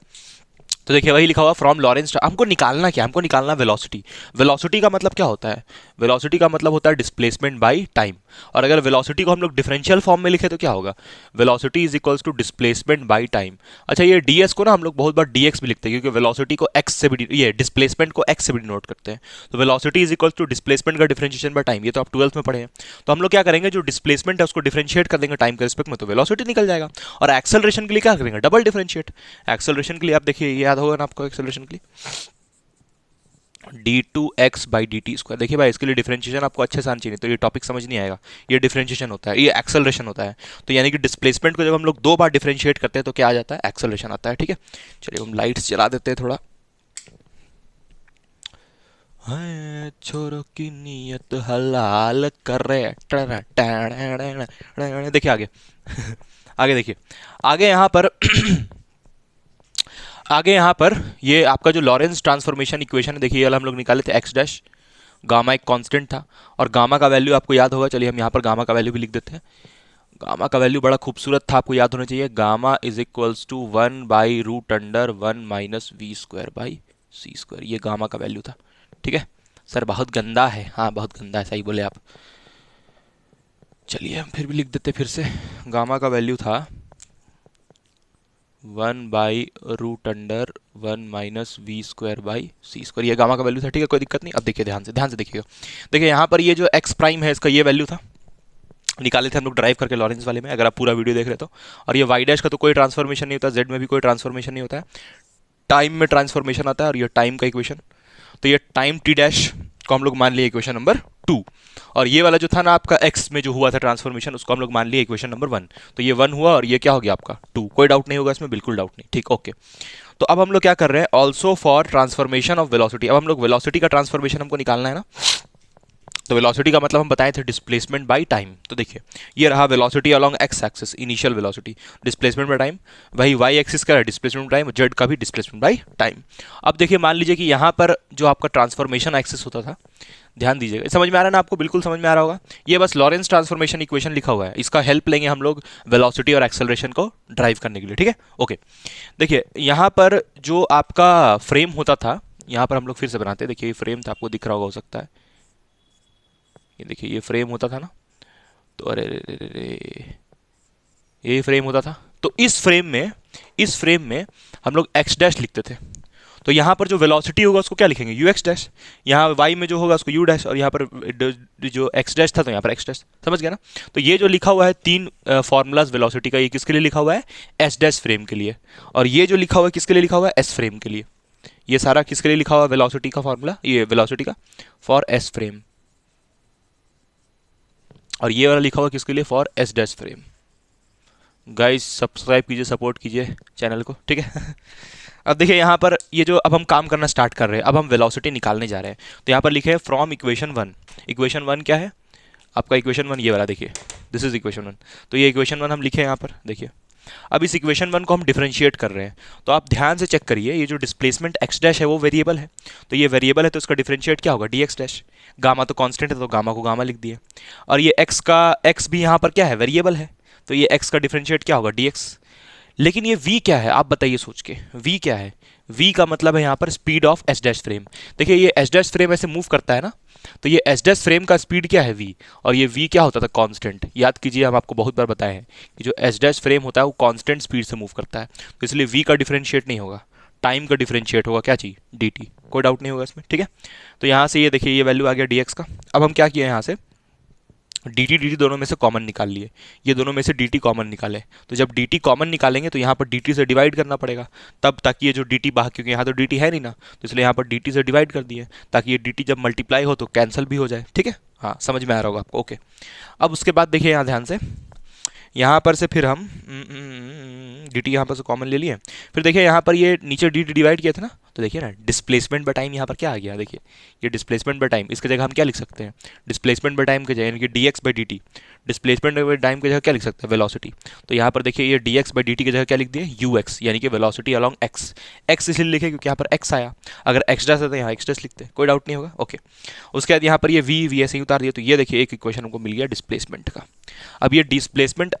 तो देखिए वही लिखा हुआ फ्रॉम लॉरेंस। हमको निकालना क्या, हमको निकालना वेलोसिटी। वेलोसिटी का मतलब क्या होता है? वेलोसिटी का मतलब होता है डिस्प्लेसमेंट बाय टाइम। और अगर वेलोसिटी को हम लोग डिफरेंशियल फॉर्म में लिखे तो क्या होगा, velocity is equals to displacement by time. अच्छा, ये ds को ना हम लोग बहुत बार dx भी लिखते हैं, क्योंकि वेलोसिटी को x से भी, ये डिस्प्लेसमेंट को x से भी डिनोट करते हैं। तो velocity is equals to displacement का डिफरेंशिएशन बाय टाइम, ये तो आप 12th में पढ़े हैं। तो हम लोग क्या करेंगे, जो डिस्प्लेसमेंट है उसको डिफरेंशिएट कर देंगे टाइम के रिस्पेक्ट में, तो वेलोसिटी निकल जाएगा। और एक्सेलरेशन के लिए क्या करेंगे, डबल डिफरेंशिएट। एक्सेलरेशन के लिए आप देखिए, याद होगा ना आपको एक्सेलरेशन के लिए, d2x by D T square. देखिए भाई, इसके लिए डिफरेंशिएशन आपको अच्छे से आना चाहिए, तो ये टॉपिक समझ नहीं आएगा। ये डिफरेंशिएशन होता है, ये एक्सेलरेशन होता है। तो यानी कि डिस्प्लेसमेंट को जब हम लोग 2 बार डिफरेंशिएट करते हैं तो क्या आ जाता है, एक्सेलरेशन आता है। ठीक है, चलिए हम लाइट्स जला देते हैं थोड़ा। छोरों की नीयत हलाल कर रहे, देखिए आगे आगे देखिए, आगे यहाँ पर आगे यहाँ पर ये आपका जो लॉरेंस ट्रांसफॉर्मेशन इक्वेशन है, देखिए ये हम लोग निकाले थे एक्स डैश, गामा एक कांस्टेंट था और गामा का वैल्यू आपको याद होगा। चलिए हम यहाँ पर गामा का वैल्यू भी लिख देते हैं। गामा का वैल्यू बड़ा खूबसूरत था, आपको याद होना चाहिए। Gamma is equals to 1/√1 minus we square by C square, ये गामा का वैल्यू था। ठीक है सर, बहुत गंदा है। हाँ बहुत गंदा है, सही बोले आप। चलिए हम फिर भी लिख देते फिर से। गामा का वैल्यू था 1/√1 minus we square by C square, ये गामा का वैल्यू था। ठीक है, कोई दिक्कत नहीं। अब देखिए ध्यान से देखिएगा। देखिए यहाँ पर ये जो एक्स प्राइम है, इसका ये वैल्यू था, निकाले थे हम लोग ड्राइव करके लॉरेंस वाले में, अगर आप पूरा वीडियो देख रहे तो। और ये वाई डैश का तो कोई ट्रांसफॉर्मेशन नहीं होता, जेड में भी कोई ट्रांसफॉर्मेशन नहीं होता है, टाइम में ट्रांसफॉर्मेशन आता है। और ये टाइम का इक्वेशन, तो ये टाइम टी डैश को हम लोग मान लिए इक्वेशन नंबर 2। और ये वाला जो था ना आपका एक्स में जो हुआ था ट्रांसफॉर्मेशन, उसको हम लोग मान लिए इक्वेशन नंबर 1। तो ये 1 हुआ और ये क्या हो गया आपका 2। कोई डाउट नहीं होगा इसमें, बिल्कुल डाउट नहीं। ठीक, ओके। तो अब हम लोग क्या कर रहे हैं, also for transformation of velocity. अब हम लोग वेलोसिटी का ट्रांसफॉर्मेशन हमको निकालना है ना। तो वेलोसिटी का मतलब हम बताए थे डिस्प्लेसमेंट बाय टाइम। तो देखिए ये रहा velocity along x axis, initial velocity, displacement by time. वही वाई एक्सिस का डिस्प्लेसमेंट बाय टाइम, जेड का भी डिस्प्लेसमेंट बाय टाइम। अब देखिए मान लीजिए कि यहाँ पर जो आपका ट्रांसफॉर्मेशन एक्सिस होता था, ध्यान दीजिएगा, समझ में आ रहा है ना आपको, बिल्कुल समझ में आ रहा होगा। ये बस लॉरेंस ट्रांसफॉर्मेशन इक्वेशन लिखा हुआ है, इसका हेल्प लेंगे हम लोग वेलोसिटी और एक्सेलरेशन को ड्राइव करने के लिए। ठीक है, ओके। देखिए यहाँ पर जो आपका फ्रेम होता था, यहाँ पर हम लोग फिर से बनाते हैं। देखिए ये फ्रेम था, आपको दिख रहा होगा हो सकता है, ये देखिए ये फ्रेम होता था ना। तो अरे ये फ्रेम होता था। तो इस फ्रेम में हम लोग एक्स डैश लिखते थे। तो यहाँ पर जो वेलोसिटी होगा उसको क्या लिखेंगे, यू एक्स डैश। यहाँ वाई में जो होगा उसको यू डैश, और यहाँ पर जो एक्स डैश था तो यहाँ पर एक्स डैश। समझ गया ना। तो ये जो लिखा हुआ है 3 फॉर्मूलाज वेलोसिटी का, ये किसके लिए लिखा हुआ है, एस डैश फ्रेम के लिए। और ये जो लिखा हुआ है किसके लिए लिखा हुआ है, एस फ्रेम के लिए। ये सारा किसके लिए लिखा हुआ है, वेलोसिटी का फॉर्मूला, ये वेलोसिटी का फॉर एस फ्रेम। और ये वाला लिखा हुआ किसके लिए, for S dash frame. Guys subscribe कीजिए, सपोर्ट कीजिए चैनल को। ठीक है अब देखिए यहाँ पर ये जो अब हम काम करना स्टार्ट कर रहे हैं, अब हम वेलोसिटी निकालने जा रहे हैं। तो यहाँ पर लिखे है फ्रॉम इक्वेशन 1। इक्वेशन 1 क्या है आपका, इक्वेशन 1 ये वाला देखिए, दिस इज इक्वेशन 1। तो ये इक्वेशन 1 हम लिखे यहाँ पर, देखिए। अब इस इक्वेशन 1 को हम डिफरेंशिएट कर रहे हैं। तो आप ध्यान से चेक करिए, ये जो डिस्प्लेसमेंट एक्स डैश है वो वेरिएबल है। तो ये वेरिएबल है तो इसका डिफरेंशिएट क्या होगा, डी एक्स डैश। गामा तो कांस्टेंट है तो गामा को गामा लिख दिए। और ये एक्स का एक्स भी यहाँ पर क्या है, वेरिएबल है। तो ये एक्स का डिफरेंशिएट क्या होगा, डी एक्स। लेकिन ये v क्या है, आप बताइए सोच के, v क्या है। v का मतलब है यहाँ पर speed of S dash frame. देखिए ये एस डैश फ्रेम ऐसे मूव करता है ना, तो ये एस डैश फ्रेम का स्पीड क्या है, v। और ये v क्या होता था, कांस्टेंट। याद कीजिए, हम आपको बहुत बार बताए हैं कि जो एस डैश फ्रेम होता है वो कांस्टेंट स्पीड से मूव करता है। तो इसलिए v का डिफरेंशिएट नहीं होगा, टाइम का डिफरेंशिएट होगा, क्या चीज, dt। कोई डाउट नहीं होगा इसमें। ठीक है, तो यहाँ से ये देखिए ये वैल्यू आ गया dx का। अब हम क्या किए यहाँ से, dt दोनों में से कॉमन निकाल लिए, ये दोनों में से dt कॉमन निकाले। तो जब dt कॉमन निकालेंगे तो यहाँ पर dt से डिवाइड करना पड़ेगा तब, ताकि ये जो dt बाहर, क्योंकि यहाँ तो dt है नहीं ना, तो इसलिए यहाँ पर dt से डिवाइड कर दिए ताकि ये dt जब मल्टीप्लाई हो तो कैंसिल भी हो जाए। ठीक है, हाँ समझ में आ रहा होगा आपको, ओके। अब उसके बाद देखिए यहाँ ध्यान से, यहाँ पर से फिर हम dt यहाँ पर से कॉमन ले लिए। फिर देखिए यहाँ पर ये नीचे dt डिवाइड किया था ना, तो देखिए ना डिस्प्लेसमेंट बाय टाइम यहाँ पर क्या आ गया, देखिए ये डिस्प्लेसमेंट बाय टाइम। इसके जगह हम क्या लिख सकते हैं, डिस्प्लेसमेंट बाय टाइम के जगह यानी कि dx by dt। Displacement by time की जगह क्या लिख सकते हैं, वेलोसिटी। तो यहाँ पर देखिए ये dx बाई dt की जगह क्या लिख दिए, ux, यानी कि वेलोसिटी अलॉन्ग x। x इसलिए लिखे क्योंकि यहाँ पर x आया, अगर x डैश है तो यहाँ x डैश लिखते हैं, कोई डाउट नहीं होगा, ओके। उसके बाद यहाँ पर ये v ऐसे ही उतार दिया। तो ये देखिए एक इक्वेशन हमको मिल गया डिस्प्लेसमेंट का। अब ये डिस्प्लेसमेंट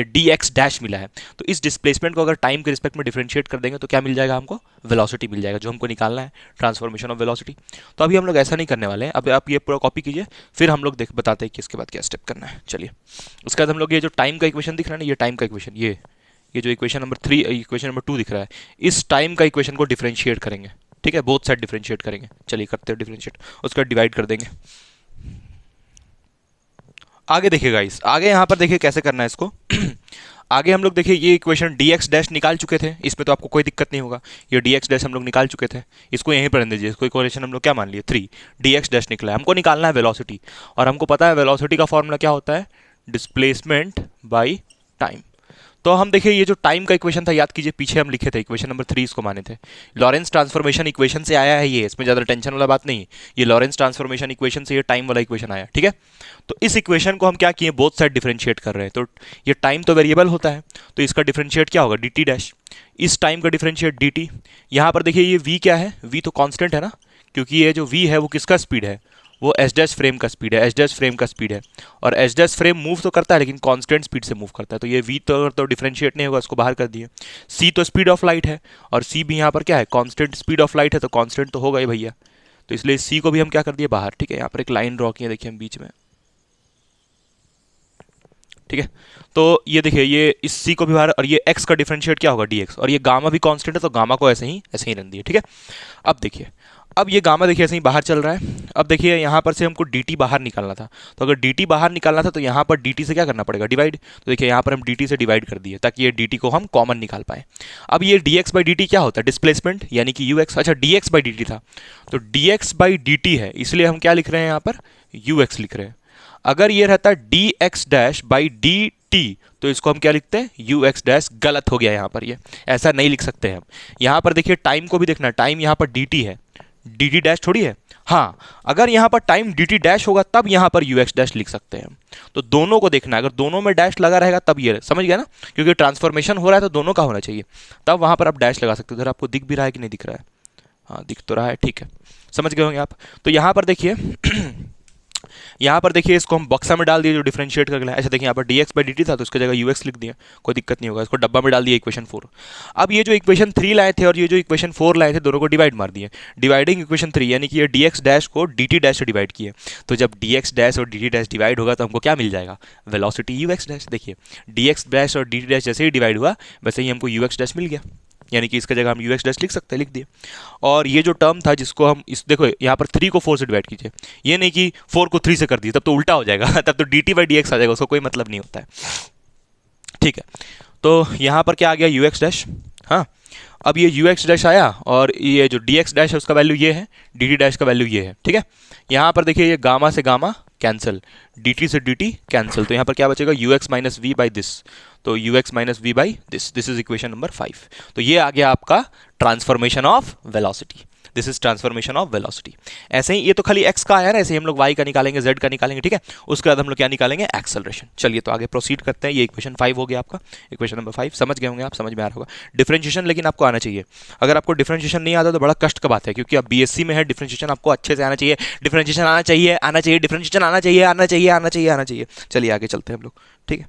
dx डैश मिला है, तो इस डिस्प्लेसमेंट को अगर टाइम के रिस्पेक्ट में डिफरेंशिएट कर देंगे तो क्या मिल जाएगा हमको, वेलोसिटी मिल जाएगा। जाएगा जो हमको निकालना है, ट्रांसफॉर्मेशन ऑफ वेलोसिटी। तो अभी हम लोग ऐसा नहीं करने वाले हैं, अब आप ये पूरा कॉपी कीजिए, फिर हम लोग बताते हैं कि इसके बाद क्या स्टेप करना है। चलिए, उसके बाद हम लोग ये जो टाइम का इक्वेशन दिख रहा है ना, ये टाइम का इक्वेशन, ये जो इक्वेशन नंबर 3 इक्वेशन नंबर 2 दिख रहा है, इस टाइम का इक्वेशन को डिफरेंशिएट करेंगे। ठीक है, बोथ साइड डिफरेंशिएट करेंगे। चलिए करते हैं डिफरेंशिएट, उसके बाद डिवाइड कर देंगे। आगे देखिए गाइस, आगे यहाँ पर देखिए कैसे करना है इसको। आगे हम लोग देखिए ये इक्वेशन dx डैश निकाल चुके थे, इसमें तो आपको कोई दिक्कत नहीं होगा। ये dx डैश हम लोग निकाल चुके थे, इसको यहीं पर रहने दीजिए। इसको इक्वेशन हम लोग क्या मान लिए 3, dx डैश निकला है। हमको निकालना है वेलोसिटी, और हमको पता है वेलोसिटी का फॉर्मूला क्या होता है, डिस्प्लेसमेंट बाई टाइम। तो हम देखिए ये जो टाइम का इक्वेशन था, याद कीजिए पीछे हम लिखे थे इक्वेशन नंबर 3, इसको माने थे। लॉरेंस ट्रांसफॉर्मेशन इक्वेशन से आया है ये, इसमें ज़्यादा टेंशन वाला बात नहीं है। ये लॉरेंस ट्रांसफॉर्मेशन इक्वेशन से ये टाइम वाला इक्वेशन आया। ठीक है, तो इस इक्वेशन को हम क्या किए, बोथ साइड डिफरेंशिएट कर रहे हैं। तो ये टाइम तो वेरिएबल होता है, तो इसका डिफरेंशिएट क्या होगा, dt डैश। इस टाइम का डिफरेंशिएट dt। यहाँ पर देखिए ये v क्या है, v तो कांस्टेंट है ना, क्योंकि ये जो v है वो किसका स्पीड है, वो एच डैश फ्रेम का स्पीड है, एच डैश फ्रेम का स्पीड है। और एच डैश फ्रेम मूव तो करता है लेकिन कांस्टेंट स्पीड से मूव करता है, तो ये v तो डिफरेंशिएट नहीं होगा, उसको बाहर कर दिए। c तो स्पीड ऑफ लाइट है, और c भी यहाँ पर क्या है, कांस्टेंट स्पीड ऑफ लाइट है, तो कांस्टेंट तो होगा ही भैया, तो इसलिए c को भी हम क्या कर दिए बाहर। ठीक है, यहाँ पर एक लाइन ड्रॉ किए देखिए हम बीच में। ठीक है, तो ये देखिए ये इस c को भी बाहर, और ये x का डिफरेंशिएट क्या होगा dx, और ये गामा भी कांस्टेंट है, तो गामा को ऐसे ही रख दिए। ठीक है, अब देखिए, अब ये गामा देखिए ऐसे ही बाहर चल रहा है। अब देखिए यहाँ पर से हमको dt बाहर निकालना था, तो अगर dt बाहर निकालना था तो यहाँ पर dt से क्या करना पड़ेगा, डिवाइड। तो देखिए यहाँ पर हम dt से डिवाइड कर दिए ताकि ये dt को हम कॉमन निकाल पाए। अब ये dx बाई dt क्या होता है, डिस्प्लेसमेंट यानी कि ux। अच्छा, dx बाई dt था, तो dx बाई dt है, इसलिए हम क्या लिख रहे हैं यहाँ पर, ux लिख रहे हैं। अगर ये रहता dx डैश बाई dt, तो इसको हम क्या लिखते हैं, ux डैश। गलत हो गया यहाँ पर, ये ऐसा नहीं लिख सकते हैं हम। यहाँ पर देखिए टाइम को भी देखना, टाइम यहाँ पर dt है, dt डैश थोड़ी है। हाँ, अगर यहाँ पर टाइम dt डैश होगा तब यहाँ पर ux डैश लिख सकते हैं हम। तो दोनों को देखना है, अगर दोनों में डैश लगा रहेगा तब ये, समझ गया ना, क्योंकि ट्रांसफॉर्मेशन हो रहा है तो दोनों का होना चाहिए, तब वहाँ पर आप डैश लगा सकते हो। उधर आपको दिख भी रहा है कि नहीं दिख रहा है, हाँ दिख तो रहा है, ठीक है, समझ गए होंगे आप। तो यहाँ पर देखिए यहाँ पर देखिए इसको हम बक्सा में डाल दिए जो डिफरेंशिएट करके लाए। अच्छा देखिए यहाँ पर dx बाई dt था, तो उसकी जगह ux लिख दिया, कोई दिक्कत नहीं होगा। इसको डब्बा में डाल दिया इक्वेशन 4। अब ये जो इक्वेशन 3 लाए थे और ये जो इक्वेशन 4 लाए थे, दोनों को डिवाइड मार दिए। डिवाइडिंग इक्वेशन 3 यानी कि ये dx डैश को dt डैश से डिवाइड किए। तो जब dx डैश और dt डैश डिवाइड होगा तो हमको क्या मिल जाएगा, वेलोसिटी ux डैश। देखिए dx डैश और dt डैश जैसे ही डिवाइड हुआ वैसे ही हमको ux डैश मिल गया, यानी कि इसका जगह हम ux डैश लिख सकते हैं, लिख दिए। और ये जो टर्म था जिसको हम इस, देखो यहाँ पर 3 को 4 से डिवाइड कीजिए, ये नहीं कि 4 को 3 से कर दिए, तब तो उल्टा हो जाएगा तब तो dt बाई dx आ जाएगा, उसको कोई मतलब नहीं होता है। ठीक है, तो यहाँ पर क्या आ गया, ux डैश। हाँ, अब ये ux डैश आया, और ये जो dx डैश है उसका वैल्यू ये है, dt डैश का वैल्यू ये है। ठीक है, यहाँ पर देखिए ये गामा से गामा कैंसिल, dt से dt कैंसिल, तो यहाँ पर क्या बचेगा, ux minus V by this. तो ux minus V by this is equation number 5। तो ये आ गया आपका transformation of velocity, this is transformation of velocity. ऐसे ही ये तो खाली x का आया ना, ऐसे ही हम लोग y का निकालेंगे, z का निकालेंगे। ठीक है, उसके बाद हम लोग क्या निकालेंगे, एक्सेलरेशन। चलिए तो आगे प्रोसीड करते हैं। ये इक्वेशन 5 हो गया आपका, इक्वेशन नंबर 5 समझ गए होंगे आप, समझ में आ रहा होगा। डिफरेंशिएशन लेकिन आपको आना चाहिए, अगर आपको डिफरेंशिएशन नहीं आता तो बड़ा कष्ट का बात है, क्योंकि अब बीएससी में है, डिफरेंशिएशन आपको अच्छे से आना चाहिए, डिफरेंशिएशन आना चाहिए, आना चाहिए, डिफरेंशिएशन आना चाहिए, आना चाहिए, आना चाहिए, आना चाहिए। चलिए आगे चलते हैं हम लोग। ठीक है,